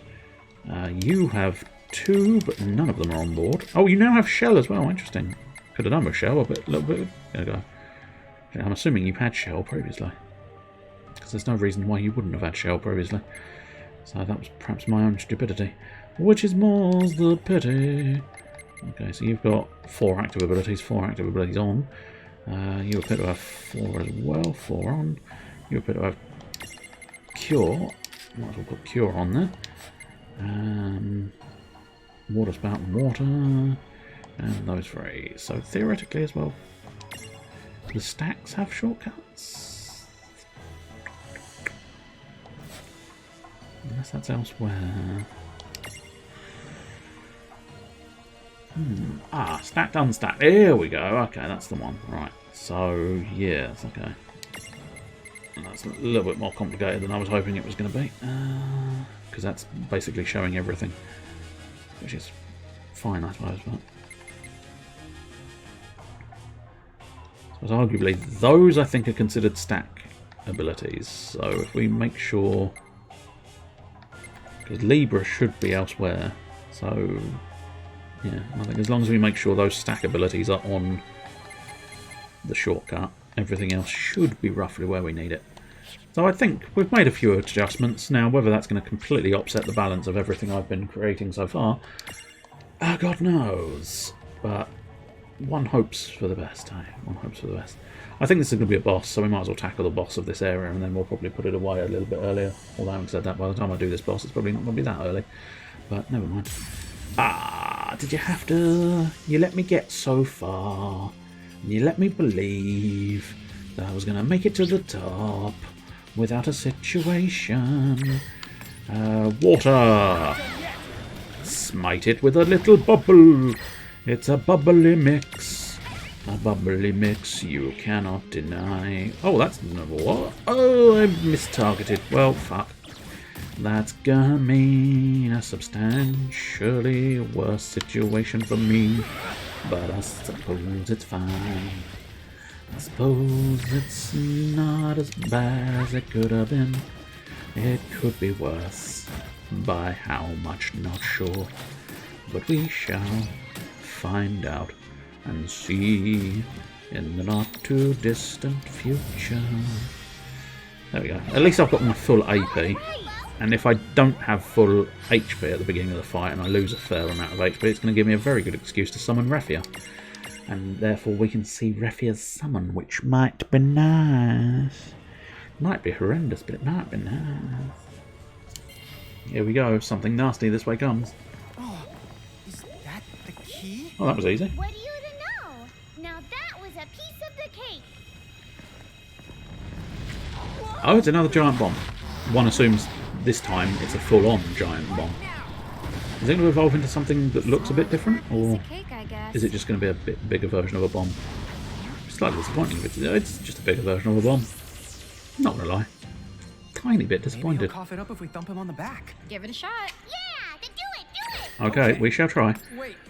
You have 2, but none of them are on board. Oh, you now have Shell as well, interesting. Could have done with Shell a little bit. There we go. I'm assuming you've had Shell previously, because there's no reason why you wouldn't have had Shell previously. So that was perhaps my own stupidity, which is more's the pity. Okay, so you've got 4 active abilities on. You appear to have 4 as well, 4 on. You appear to have Cure. Might as well put Cure on there. Water Spout and Water. And those 3. So theoretically as well, the stacks have shortcuts. Unless that's elsewhere. Stacked, unstacked. There we go. Okay, that's the one. Right. So, yes, okay. That's a little bit more complicated than I was hoping it was going to be. Because that's basically showing everything. Which is fine, I suppose. But arguably, those I think are considered stack abilities. So if we make sure... Because Libra should be elsewhere. So, yeah, I think as long as we make sure those stack abilities are on the shortcut, everything else should be roughly where we need it. So I think we've made a few adjustments. Now, whether that's going to completely upset the balance of everything I've been creating so far, God knows. But one hopes for the best, eh? One hopes for the best. I think this is going to be a boss, so we might as well tackle the boss of this area, and then we'll probably put it away a little bit earlier. Although having said that, by the time I do this boss, it's probably not going to be that early. But never mind. Did you have to? You let me get so far. You let me believe that I was going to make it to the top without a situation. Water! Smite it with a little bubble. It's a bubbly mix. A bubbly mix you cannot deny. Oh, that's what? Oh, I mistargeted. Well, fuck. That's gonna mean a substantially worse situation for me. But I suppose it's fine. I suppose it's not as bad as it could have been. It could be worse. By how much, not sure. But we shall find out and see in the not too distant future. There we go. At least I've got my full AP. And if I don't have full HP at the beginning of the fight and I lose a fair amount of HP, it's going to give me a very good excuse to summon Refia. And therefore we can see Refia's summon, which might be nice. Might be horrendous, but it might be nice. Here we go, something nasty this way comes.
Oh, is that the key?
Oh, that was easy.
What do you know? Now that was a piece of the cake.
Oh, it's another giant bomb. One assumes this time it's a full-on giant bomb. Is it going to evolve into something that looks a bit different, or is it just going to be a bit bigger version of a bomb? Slightly disappointing, but it's just a bigger version of a bomb. Not going to lie. Tiny bit disappointed.
Maybe he'll cough it up if we thump him on the back.
Give it a shot. Yeah, then do it.
Okay, we shall try.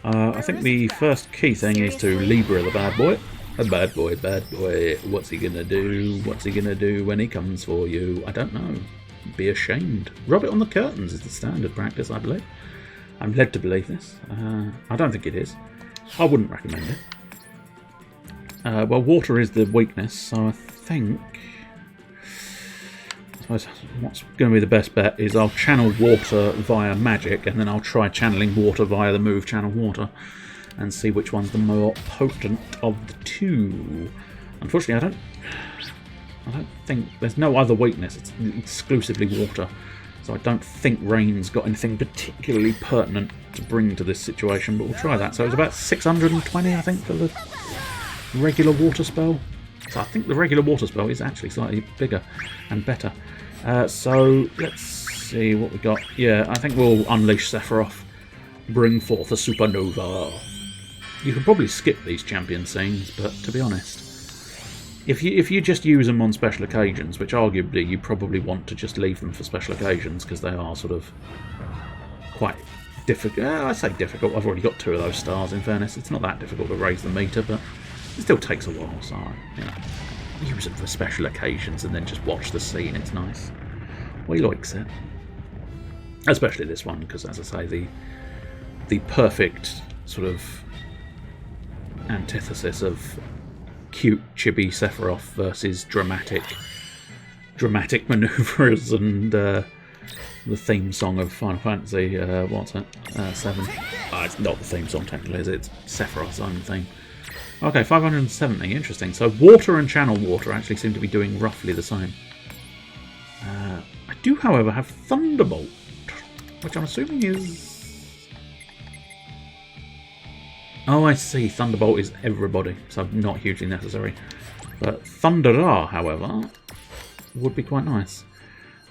I think the first key thing is to Libra the bad boy. A bad boy, bad boy. What's he gonna do? What's he gonna do when he comes for you? I don't know. Be ashamed. Rub it on the curtains is the standard practice, I believe. I'm led to believe this. I don't think it is. I wouldn't recommend it. Well, water is the weakness, so I think... I suppose what's going to be the best bet is I'll channel water via magic, and then I'll try channeling water via the move channel water, and see which one's the more potent of the two. Unfortunately, I don't think there's no other weakness. It's exclusively water, so I don't think rain's got anything particularly pertinent to bring to this situation. But we'll try that. So it's about 620, I think, for the regular water spell. So I think the regular water spell is actually slightly bigger and better. So let's see what we got. Yeah, I think we'll unleash Sephiroth. Bring forth a supernova. You could probably skip these champion scenes, but to be honest, if you just use them on special occasions, which arguably you probably want to just leave them for special occasions because they are sort of quite difficult. I say difficult. I've already got 2 of those stars. In fairness, it's not that difficult to raise the meter, but it still takes a while. So use them for special occasions and then just watch the scene. It's nice. We likes it, especially this one because, as I say, the perfect sort of antithesis of cute chibi Sephiroth versus dramatic manoeuvres and the theme song of Final Fantasy, what's it? 7. It's not the theme song technically, is it? It's Sephiroth's own theme. Okay, 570, interesting. So water and channel water actually seem to be doing roughly the same. I do, however, have Thunderbolt, which I'm assuming is... Oh, I see. Thunderbolt is everybody, so not hugely necessary. But Thunderer, however, would be quite nice.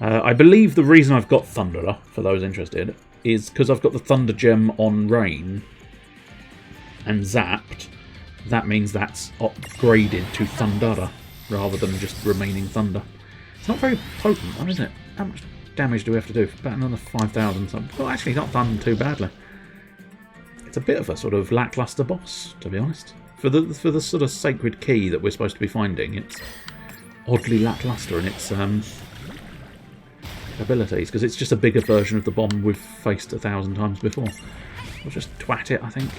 I believe the reason I've got Thunderer, for those interested, is because I've got the Thunder Gem on Rain and zapped. That means that's upgraded to Thunderer rather than just remaining Thunder. It's not very potent, though, is it? How much damage do we have to do? About another 5,000 something. Well, actually, not done too badly. It's a bit of a sort of lackluster boss, to be honest. For the sort of sacred key that we're supposed to be finding, it's oddly lackluster in its abilities, because it's just a bigger version of the bomb we've faced 1,000 times before. We'll just twat it, I think.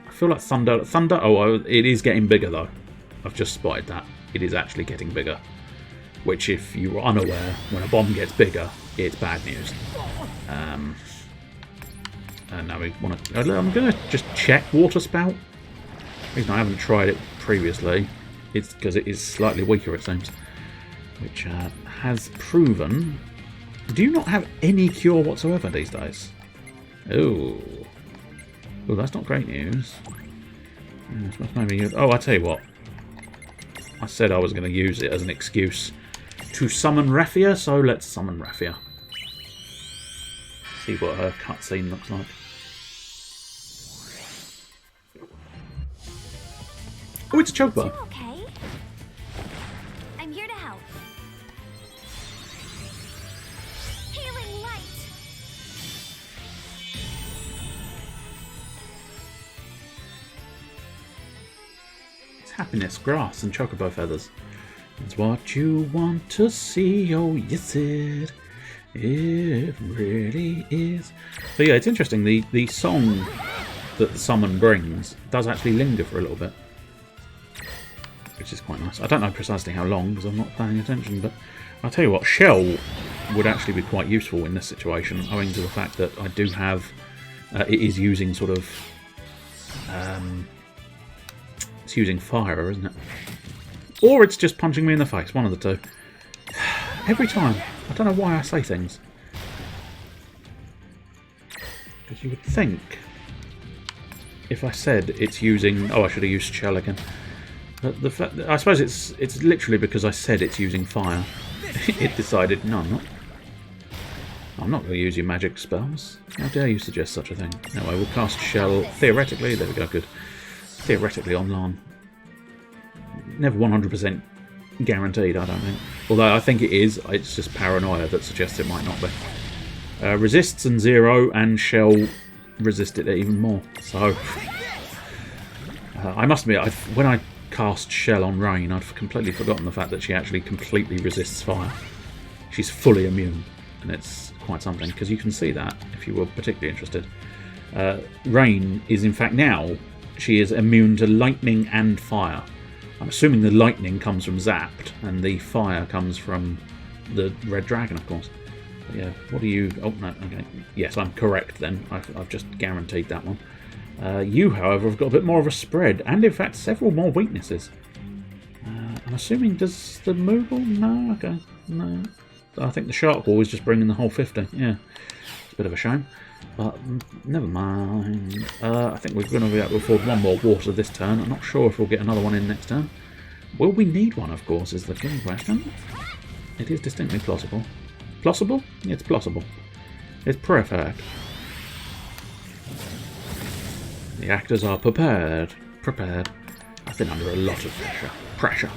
I feel like Thunder... Oh, it is getting bigger, though. I've just spotted that. It is actually getting bigger. Which, if you were unaware, when a bomb gets bigger, it's bad news. And now we want to... I'm going to just check Water Spout. The reason I haven't tried it previously is because it is slightly weaker, it seems. Which has proven... Do you not have any cure whatsoever these days? Oh, that's not great news. Maybe oh, I tell you what. I said I was going to use it as an excuse to summon Refia, so let's summon Refia. See what her cutscene looks like. Oh, it's a choker.
Okay. I'm here to help. Healing light.
It's happiness, grass, and chocobo feathers. It's what you want to see. Oh, yes, it really is. So yeah, it's interesting. The song that the summon brings does actually linger for a little bit, which is quite nice. I don't know precisely how long because I'm not paying attention, but I'll tell you what, Shell would actually be quite useful in this situation, owing to the fact that I do have... it is using sort of... it's using fire, isn't it? Or it's just punching me in the face, one of the two. Every time. I don't know why I say things. Because you would think... if I said it's using... oh, I should have used shell again. But the fact that, I suppose it's literally because I said it's using fire. It decided, no, I'm not going to use your magic spells. How dare you suggest such a thing? Anyway, we'll cast shell, theoretically, there we go, good. Theoretically on Lan. Never 100% guaranteed, I don't think. Although I think it is, it's just paranoia that suggests it might not be. Resists and 0, and shell resisted it even more. So, I must admit, when I cast shell on Rain, I'd completely forgotten the fact that she actually completely resists fire. She's fully immune, and it's quite something, because you can see that if you were particularly interested. Rain is in fact now, she is immune to lightning and fire. I'm assuming the lightning comes from Zapped, and the fire comes from the Red Dragon, of course. But yeah, what do you... oh, no, okay. Yes, I'm correct then. I've just guaranteed that one. You, however, have got a bit more of a spread, and in fact several more weaknesses. I'm assuming, does the Moogle? No, okay, no. I think the Shark Wall is just bringing the whole 50. Yeah, it's a bit of a shame, but never mind. I think we're going to be able to afford one more water this turn. I'm not sure if we'll get another one in next turn. Will we need one, of course, is the key question. It is distinctly plausible. Plausible? It's plausible. It's perfect. The actors are prepared. I've been under a lot of pressure.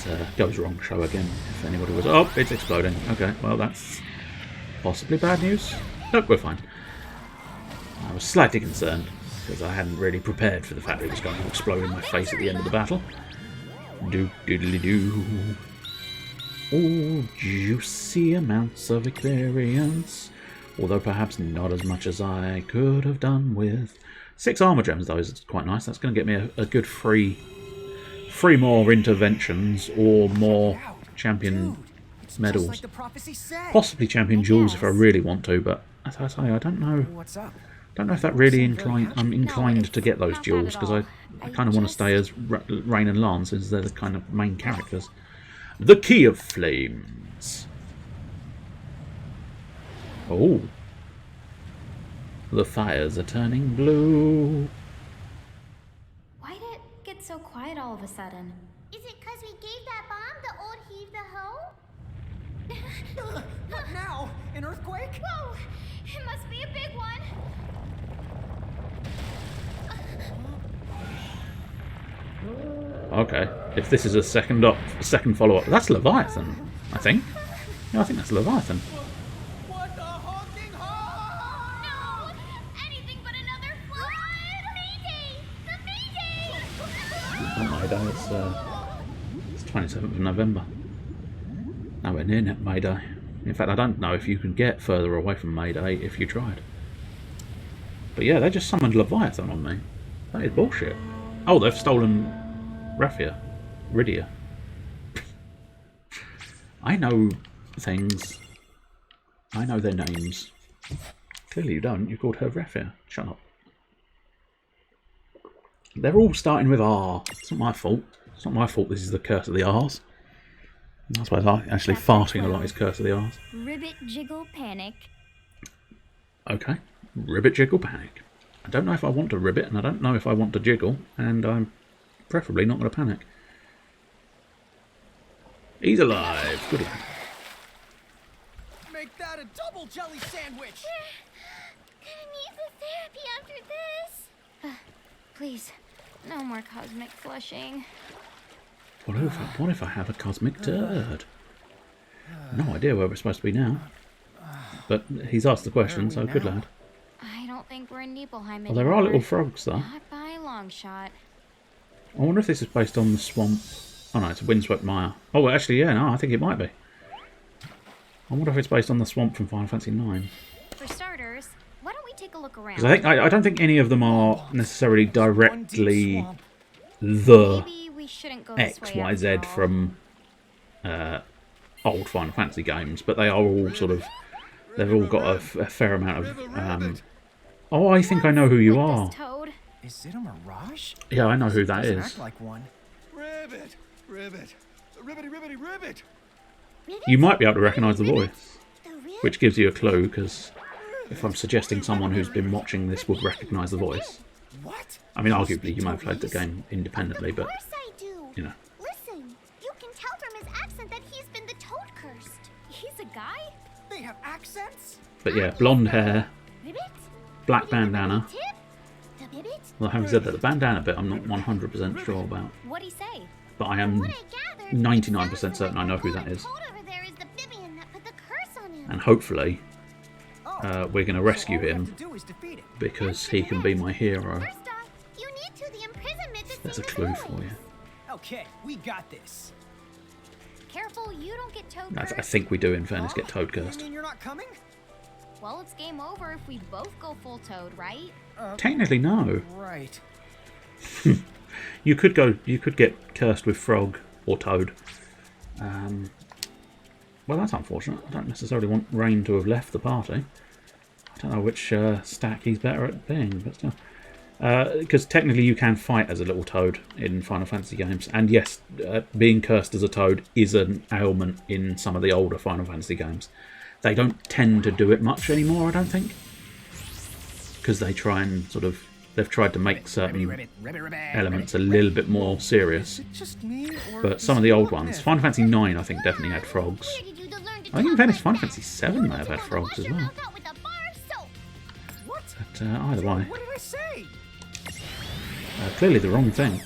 It goes wrong show again, if anybody was... oh, it's exploding. Okay, well that's possibly bad news. Nope, we're fine. I was slightly concerned, because I hadn't really prepared for the fact that it was going to explode in my face at the end of the battle. Doodly-doo. Oh, juicy amounts of experience. Although perhaps not as much as I could have done with... 6 armor gems, though, is quite nice. That's going to get me a good free more interventions or more champion medals. Possibly champion jewels if I really want to, but as I say, I don't know. Don't know if that really I'm inclined to get those jewels, because I kind of want to stay as Rain and Lan, since they're the kind of main characters. The Key of Flames. Oh. The fires are turning blue.
Why did it get so quiet all of a sudden?
Is it because we gave that bomb the old heave the hoe?
What now? An earthquake?
Whoa! It must be a big one!
Okay, if this is a second follow-up, that's Leviathan, I think. Yeah, I think that's Leviathan. It's 27th of November. Nowhere near net May Day. In fact, I don't know if you can get further away from May Day if you tried. But yeah, they just summoned Leviathan on me. That is bullshit. Oh, they've stolen Rydia. I know things. I know their names. Clearly you don't. You called her Raphia. Shut up. They're all starting with R. It's not my fault. It's not my fault this is the curse of the R's. I suppose actually farting a lot is curse of the R's.
Ribbit, jiggle, panic.
Okay. Ribbit, jiggle, panic. I don't know if I want to ribbit, and I don't know if I want to jiggle, and I'm preferably not going to panic. He's alive. Good lad.
Make that a double jelly sandwich!
Gonna need the therapy after this. Please, no more cosmic flushing.
What if I have a cosmic turd? No idea where we're supposed to be now. But he's asked the question, so good lad.
I don't think we're in Nibelheim anymore.
Well, there are little frogs, though.
Not by a long shot.
I wonder if this is based on the swamp. Oh no, it's a windswept mire. Oh, well, actually, yeah, no, I think it might be. I wonder if it's based on the swamp from Final Fantasy IX.
For starters, why don't we take a look around?
Because I don't think any of them are necessarily directly the XYZ from old Final Fantasy games, but they are all sort of, they've all got a fair amount of. Oh, I think I know who you are.
Is it a mirage?
Yeah, I know who that
Doesn't
is.
act like one.
Ribbit, ribbit, ribbity, ribbity, ribbit.
You might be able to recognise the voice, which gives you a clue, because if I'm suggesting someone who's been watching this would recognise the voice.
What?
I mean, arguably, you may have played the game independently, but, you know.
Listen, you can tell from his accent that he's been the Toad cursed. He's a guy?
They have accents?
But yeah, blonde hair, black bandana. Well, having said that, the bandana bit I'm not 100% sure about.
What'd he say?
But I am 99% certain I know who that is. And hopefully, we're going to rescue him, because he can be my hero. There's a clue for you.
Okay, we got this.
Careful, you don't get Toad
I
cursed.
think we do, in fairness, get Toad
You
cursed.
mean you're not coming?
Well, it's game over if we both go full Toad, right?
Technically, no.
Right.
You could get cursed with Frog or Toad. Well, that's unfortunate. I don't necessarily want Rain to have left the party. I don't know which stack he's better at being, but still. Because technically you can fight as a little Toad in Final Fantasy games. And yes, being cursed as a Toad is an ailment in some of the older Final Fantasy games. They don't tend to do it much anymore, I don't think. Because they try and sort of... They've tried to make certain elements a little bit more serious. But some of the old ones... Final Fantasy 9, I think, definitely had frogs. I think in fairness, Final Fantasy 7 may have had frogs as well. But either way...
What did I say?
Clearly the wrong thing.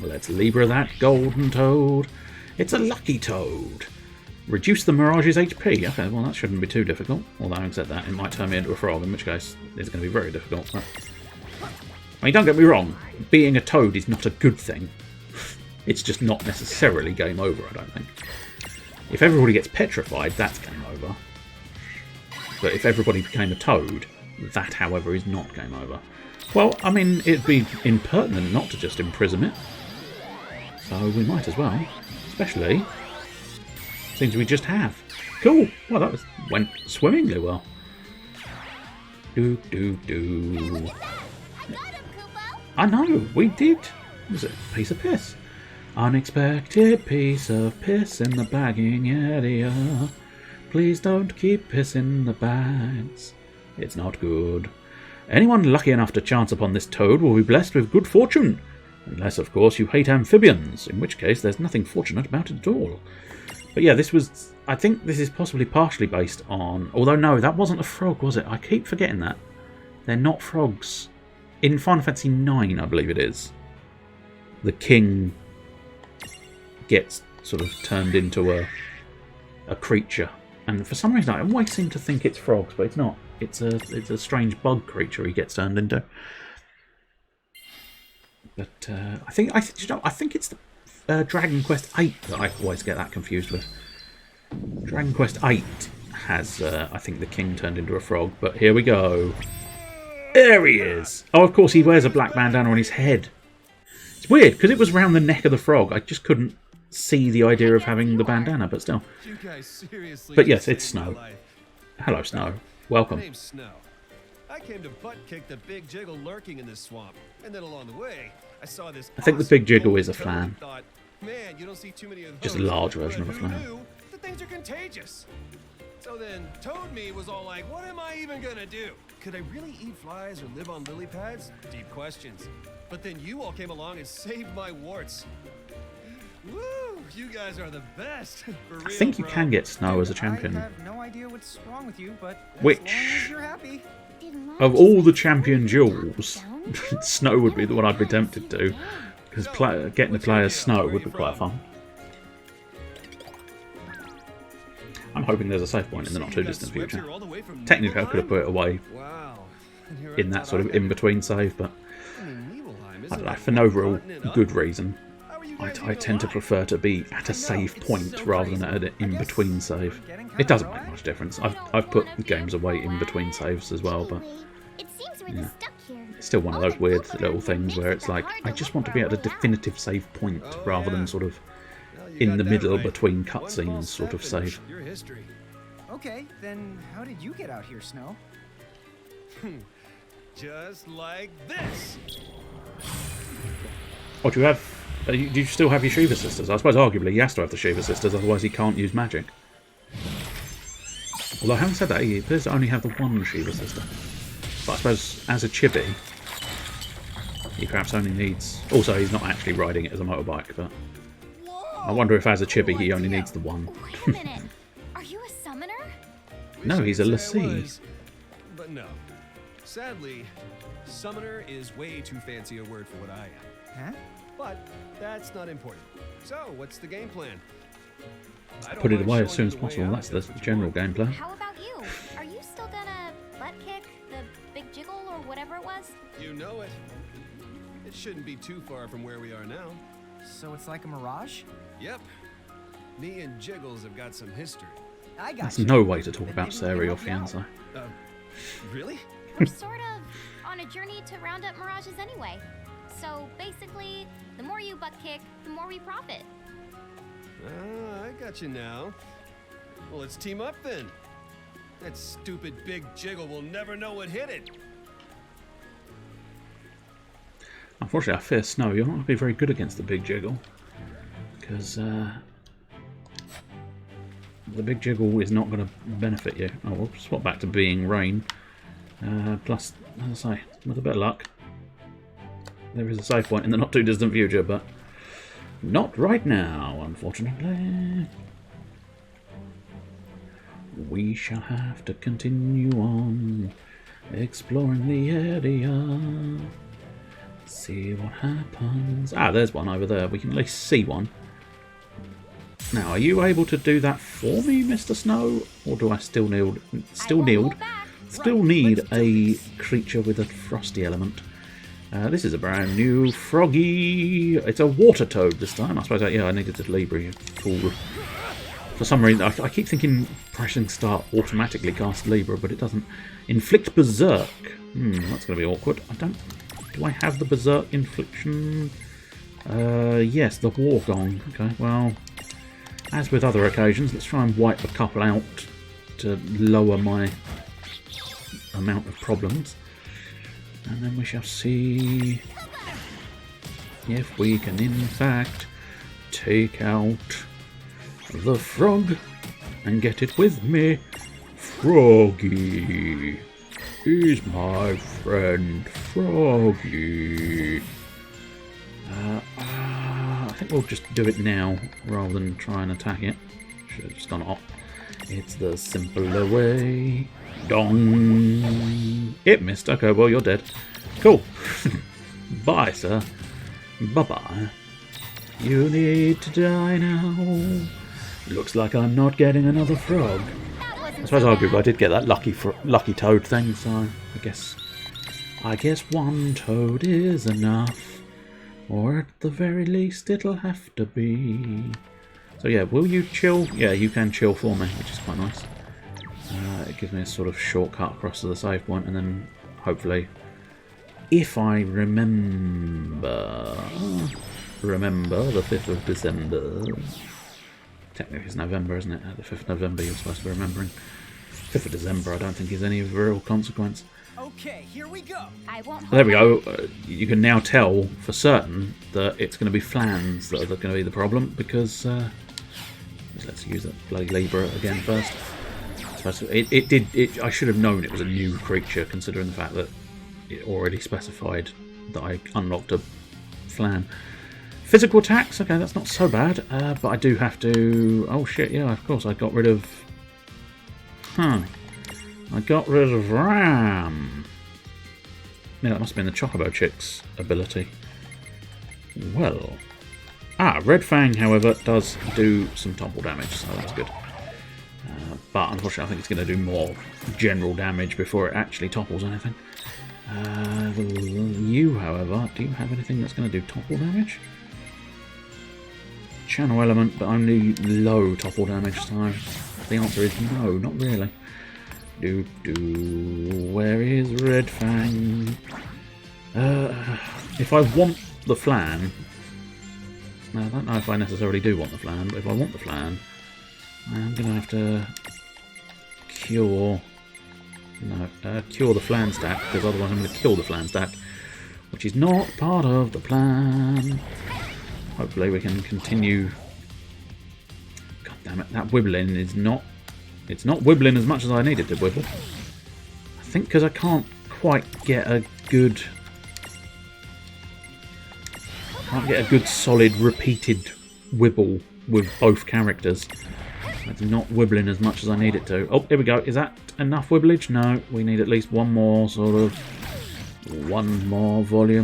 Let's Libra that golden Toad. It's a lucky Toad. Reduce the Mirage's HP. Okay, well that shouldn't be too difficult. Although having said that, it might turn me into a frog, in which case it's going to be very difficult. But... I mean, don't get me wrong. Being a Toad is not a good thing. It's just not necessarily game over, I don't think. If everybody gets petrified, that's game over. But if everybody became a Toad, that, however, is not game over. Well, I mean, it'd be impertinent not to just imprison it. So we might as well. Especially things we just have. Cool. Well, that went swimmingly well. Do. I know, we did. It was a piece of piss. Unexpected piece of piss in the bagging area. Please don't keep piss in the bags. It's not good. Anyone lucky enough to chance upon this Toad will be blessed with good fortune. Unless, of course, you hate amphibians, in which case there's nothing fortunate about it at all. But yeah, this was... I think this is possibly partially based on... Although, no, that wasn't a frog, was it? I keep forgetting that. They're not frogs. In Final Fantasy 9, I believe it is, the king gets sort of turned into a creature. And for some reason, I always seem to think it's frogs, but it's not. It's a strange bug creature he gets turned into. But I think it's the Dragon Quest 8 that I always get that confused with. Dragon Quest 8 has, I think, the king turned into a frog. But here we go. There he is. Oh, of course, he wears a black bandana on his head. It's weird, because it was round the neck of the frog. I just couldn't see the idea of having the bandana, but still. But yes, it's Snow. Hello, Snow. Welcome.
Name's Snow. I came to butt kick the big jiggle lurking in this swamp, and then along the way, I saw this.
I think the big jiggle is a flan.
Thought, man, you don't see too many of those.
Just a large version of a flan.
The things are contagious. So then, Toad Me was all like, "What am I even gonna do? Could I really eat flies or live on lily pads?" Deep questions. But then you all came along and saved my warts. Woo! You guys are the best. For real,
I think you can get Snow as a champion.
I have no idea what's wrong with you, but
Which,
as long as you're happy.
of all the champion duels, Snow would be the one I'd be tempted to. Because getting to play as Snow would be quite fun. I'm hoping there's a save point in the not too distant future. Technically I could have put it away in that sort of in-between save, but I don't know, for no real good reason. I tend to prefer to be at a save point rather than at an in-between save. It doesn't make much difference. I've put games away in between saves as well, but yeah. It's still one of those weird little things where it's like, I just want to be at a definitive save point rather than sort of
Well, you
in
got
the
that
middle
right.
between
One
cutscenes
false
sort of
step and
save.
Your history.
Okay, then how did you get out here, Snow?
Just like this.
What do you have? Do you still have your Shiva sisters? I suppose arguably he has to have the Shiva sisters, otherwise he can't use magic. Although having said that, he appears to only have the one Shiva sister. But I suppose as a chibi, he perhaps only needs... Also, he's not actually riding it as a motorbike, but... I wonder if as a chibi he only needs the one.
Wait a minute. Are you a summoner?
No, he's a
Say I
Lassie.
was, but no. Sadly, summoner is way too fancy a word for what I am.
Huh?
But that's not important. So, what's the game plan? I don't
Put it
mind
away as
showing
soon
you
as
the way
possible,
out
that's
if
the
what you
general
want.
game plan.
How about you? Are you still gonna butt kick the big jiggle or whatever it was?
You know it. It shouldn't be too far from where we are now.
So it's like a mirage?
Yep. Me and Jiggles have got some history.
I got
That's
you.
no way to talk
Then
about
maybe we
Sarah,
can
your
help you out.
fiancé.
Really?
We're sort of on a journey to round up mirages anyway. So basically, the more you butt kick, the more we profit.
Ah, I got you now. Well, let's team up then. That stupid big Jiggle will never know what hit it.
Unfortunately, I fear Snow, you're not going to be very good against the Big Jiggle. Because the Big Jiggle is not going to benefit you. Oh, we'll swap back to being Rain. Plus, as I say, with a bit of luck, there is a save point in the not too distant future, but not right now, unfortunately. We shall have to continue on exploring the area. See what happens. Ah, there's one over there. We can at least see one. Now, are you able to do that for me, Mr. Snow? Or do I still need a creature with a frosty element? This is a brand new froggy. It's a water toad this time. I suppose, yeah, I needed to Libra. Cool. For some reason, I keep thinking pressing start automatically casts Libra, but it doesn't. Inflict Berserk. That's going to be awkward. Do I have the Berserk infliction? Yes, the War Gong. Okay, well, as with other occasions, let's try and wipe a couple out to lower my amount of problems. And then we shall see if we can, in fact, take out the frog and get it with me. Froggy is my friend, Froggy. I think we'll just do it now rather than try and attack it. Should have just gone up. It's the simpler way. Dong! It missed. Okay, well, you're dead. Cool. Bye, sir. Bye-bye. You need to die now. Looks like I'm not getting another frog. I suppose arguably I did get that lucky toad thing, so I guess one toad is enough. Or at the very least it'll have to be. So yeah, will you chill? Yeah, you can chill for me, which is quite nice. It gives me a sort of shortcut across to the save point, and then hopefully, if I remember the 5th of December. Technically it's November, isn't it? The 5th of November you're supposed to be remembering. 5th of December I don't think is any real consequence.
Okay, here we go.
I won't.
There we go. You can now tell for certain that it's going to be flans that are going to be the problem, because let's use that bloody Libra again first. I should have known it was a new creature, considering the fact that it already specified that I unlocked a flan. Physical attacks, okay, that's not so bad, but I do have to... Oh shit, yeah, of course, I got rid of... I got rid of Ram. Yeah, that must have been the Chocobo Chick's ability. Well... Red Fang, however, does do some topple damage, so that's good. But unfortunately, I think it's going to do more general damage before it actually topples anything. You, however, do you have anything that's going to do topple damage? Channel element, but only low topple damage, so the answer is no, not really. Where is Red Fang? If I want the flan, Now, I don't know if I necessarily do want the flan, but if I want the flan, I'm going to have to cure the flan stack, because otherwise I'm going to kill the flan stack, which is not part of the plan. Hopefully we can continue. God damn it, that wibbling is not... It's not wibbling as much as I need it to wibble. I think because I can't quite get a good... solid repeated wibble with both characters. It's not wibbling as much as I need it to. Oh, here we go. Is that enough wibblage? No, we need at least one more volume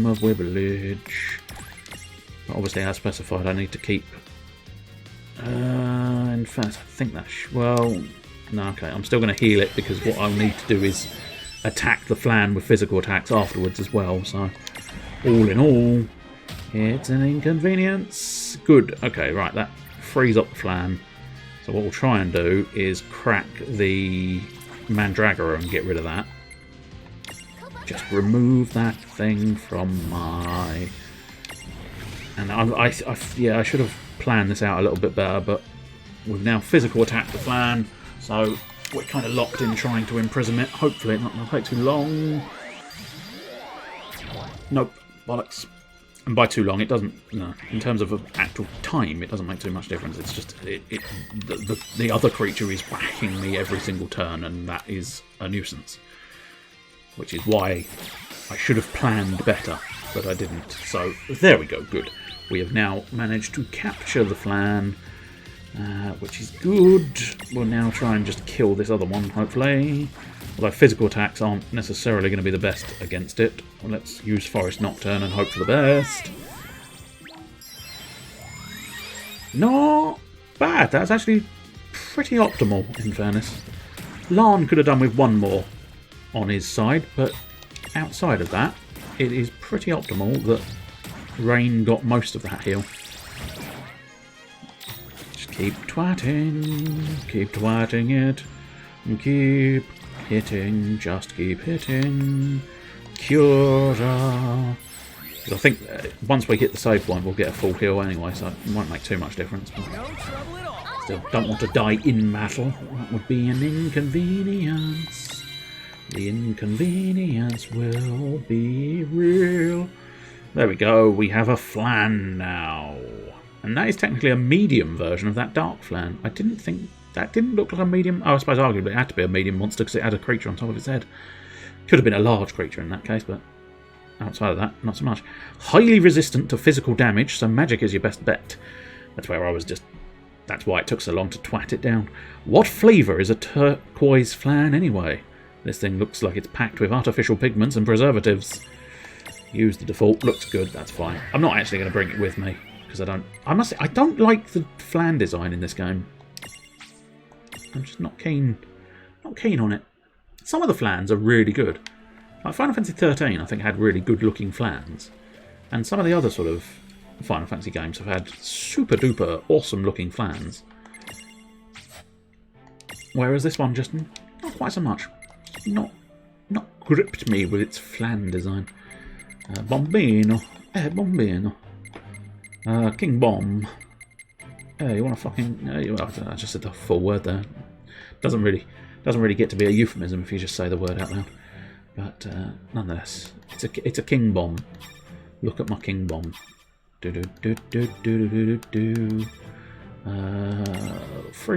of wibblage. But obviously, as specified, I need to keep... in fact, I think that... well, no, okay. I'm still going to heal it because what I'll need to do is attack the flan with physical attacks afterwards as well. So, all in all, it's an inconvenience. Good. Okay, right. That frees up the flan. So what we'll try and do is crack the Mandragora and get rid of that. Just remove that thing from my... And I should have planned this out a little bit better, but we've now physical attacked the flan, so we're kind of locked in trying to imprison it. Hopefully it's not going to take too long. Nope, bollocks. And by too long, it doesn't, no, in terms of actual time, it doesn't make too much difference. It's just, the other creature is whacking me every single turn, and that is a nuisance. Which is why I should have planned better, but I didn't. So, there we go, good. We have now managed to capture the flan, which is good. We'll now try and just kill this other one, hopefully. Although physical attacks aren't necessarily going to be the best against it. Well, let's use Forest Nocturne and hope for the best. Not bad. That's actually pretty optimal, in fairness. Larn could have done with one more on his side, but outside of that, it is pretty optimal that Rain got most of that heal. Just keep twatting it, and keep hitting, just keep hitting. Cura. I think once we hit the save point, we'll get a full heal anyway, so it won't make too much difference. But still, don't want to die in battle. That would be an inconvenience. The inconvenience will be real. There we go. We have a flan now, and that is technically a medium version of that dark flan. I didn't think. That didn't look like a medium... Oh, I suppose arguably it had to be a medium monster because it had a creature on top of its head. Could have been a large creature in that case, but outside of that, not so much. Highly resistant to physical damage, so magic is your best bet. That's where I was just... That's why it took so long to twat it down. What flavour is a turquoise flan anyway? This thing looks like it's packed with artificial pigments and preservatives. Use the default. Looks good, that's fine. I'm not actually going to bring it with me because I must say, I don't like the flan design in this game. I'm just not keen on it. Some of the flans are really good. Like Final Fantasy 13, I think, had really good-looking flans. And some of the other sort of Final Fantasy games have had super-duper awesome-looking flans. Whereas this one just not quite so much. Not gripped me with its flan design. Bombino. Bombino. King Bomb. You want to fucking... I just said the full word there. Doesn't really get to be a euphemism if you just say the word out loud. But nonetheless, it's a king bomb. Look at my king bomb. 3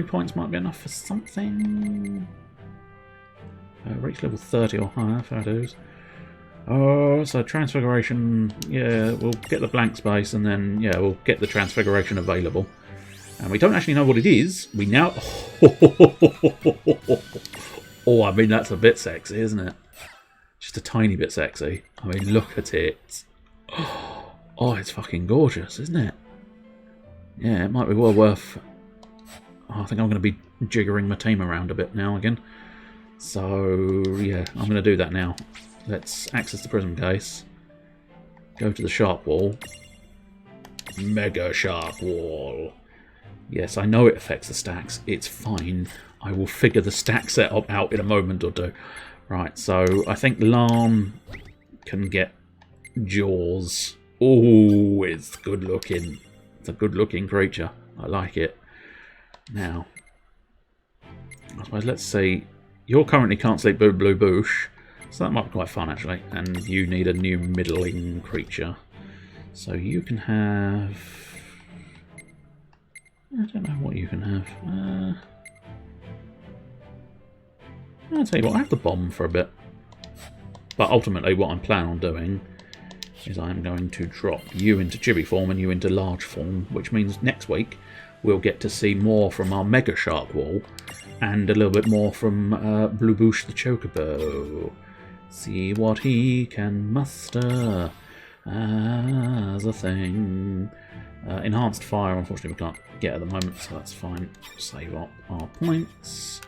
points might be enough for something. Reach level 30 or higher, fair dues. So Transfiguration, yeah, we'll get the blank space and then, yeah, we'll get the Transfiguration available. And we don't actually know what it is. We now... Oh, I mean, that's a bit sexy, isn't it? Just a tiny bit sexy. I mean, look at it. Oh, it's fucking gorgeous, isn't it? Yeah, it might be well worth... Oh, I think I'm going to be jiggering my team around a bit now again. So, yeah, I'm going to do that now. Let's access the prism case. Go to the sharp wall. Mega sharp wall. Yes, I know it affects the stacks. It's fine. I will figure the stack setup out in a moment or two. Right, so I think Larn can get Jaws. Oh, it's good looking. It's a good-looking creature. I like it. Now, I suppose let's see. You currently can't sleep blue bush, so that might be quite fun actually. And you need a new middling creature, so you can have. I don't know what you can have. I'll tell you what. I have the bomb for a bit, but ultimately, what I'm planning on doing is I'm going to drop you into chibi form and you into large form, which means next week we'll get to see more from our Mega Shark Wall and a little bit more from Blue Bush the Chocobo. See what he can muster as a thing. Enhanced Fire, unfortunately, we can't get at the moment, so that's fine. Save up our points.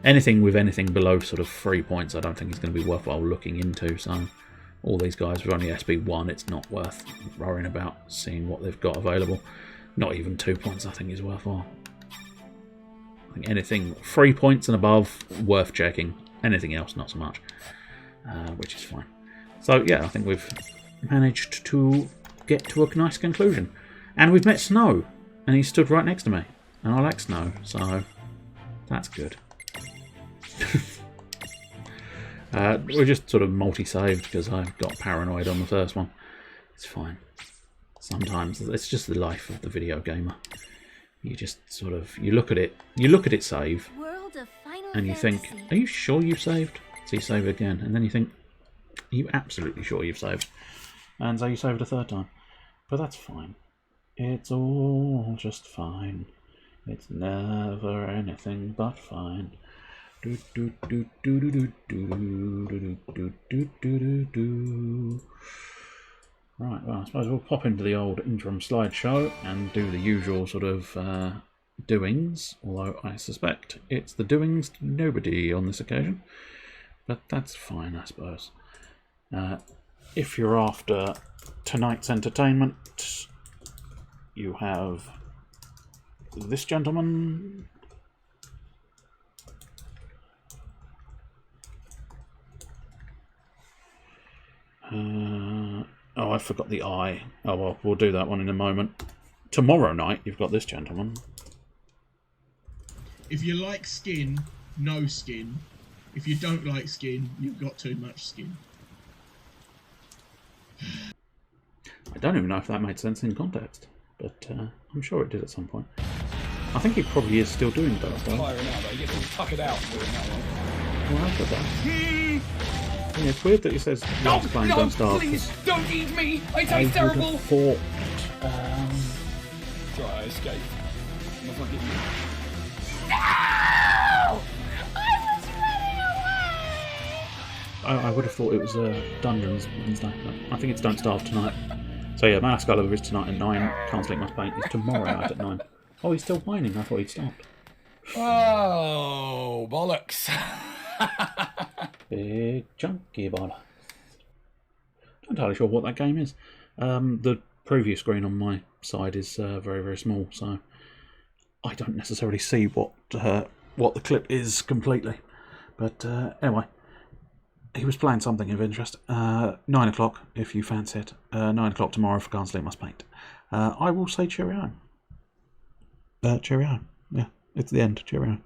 Anything with anything below sort of 3 points, I don't think is going to be worthwhile looking into, so all these guys with only SB1, it's not worth worrying about seeing what they've got available. Not even 2 points, I think, is worthwhile. I think anything 3 points and above, worth checking. Anything else, not so much, which is fine. So, yeah, I think we've managed to get to a nice conclusion. And we've met Snow, and he stood right next to me. And I like Snow, so that's good. We're just sort of multi-saved because I got paranoid on the first one. It's fine. Sometimes it's just the life of the video gamer. You just sort of you look at it save, and you think, "Are you sure you've saved?" So you save again, and then you think, "Are you absolutely sure you've saved?" And so you save it a third time. But that's fine. It's all just fine. It's never anything but fine. Right, well, I suppose we'll pop into the old interim slideshow and do the usual sort of doings, although I suspect it's the doings to nobody on this occasion, but that's fine, I suppose. If you're after tonight's entertainment, you have this gentleman. Oh, I forgot the eye. Oh well, we'll do that one in a moment. Tomorrow night, you've got this gentleman.
If you like skin, no skin. If you don't like skin, you've got too much skin.
I don't even know if that made sense in context, but I'm sure it did at some point. I think he probably is still doing that.
Firing out though, you get to tuck it out doing that one.
Well, I've got that. Yeah, it's weird that he says last playing don't starve.
Please don't eat me! I taste terrible!
I would have thought.
Try escape. Must not get you.
No! I was running away!
I would have thought it was Dungeons Wednesday. I think it's Don't Starve tonight. So yeah, Man of Excalibur is tonight at 9. Can't Sleep Must Paint is tomorrow night at 9. Oh, he's still whining. I thought he'd stopped.
Oh, bollocks.
Big chunky bollocks. Not entirely sure what that game is. The preview screen on my side is very, very small, so I don't necessarily see what the clip is completely. But anyway, he was playing something of interest. 9 o'clock, if you fancy it. 9 o'clock tomorrow for Can't Sleep Must Paint. I will say cheerio. Cheerio. Yeah, it's the end. Cheerio.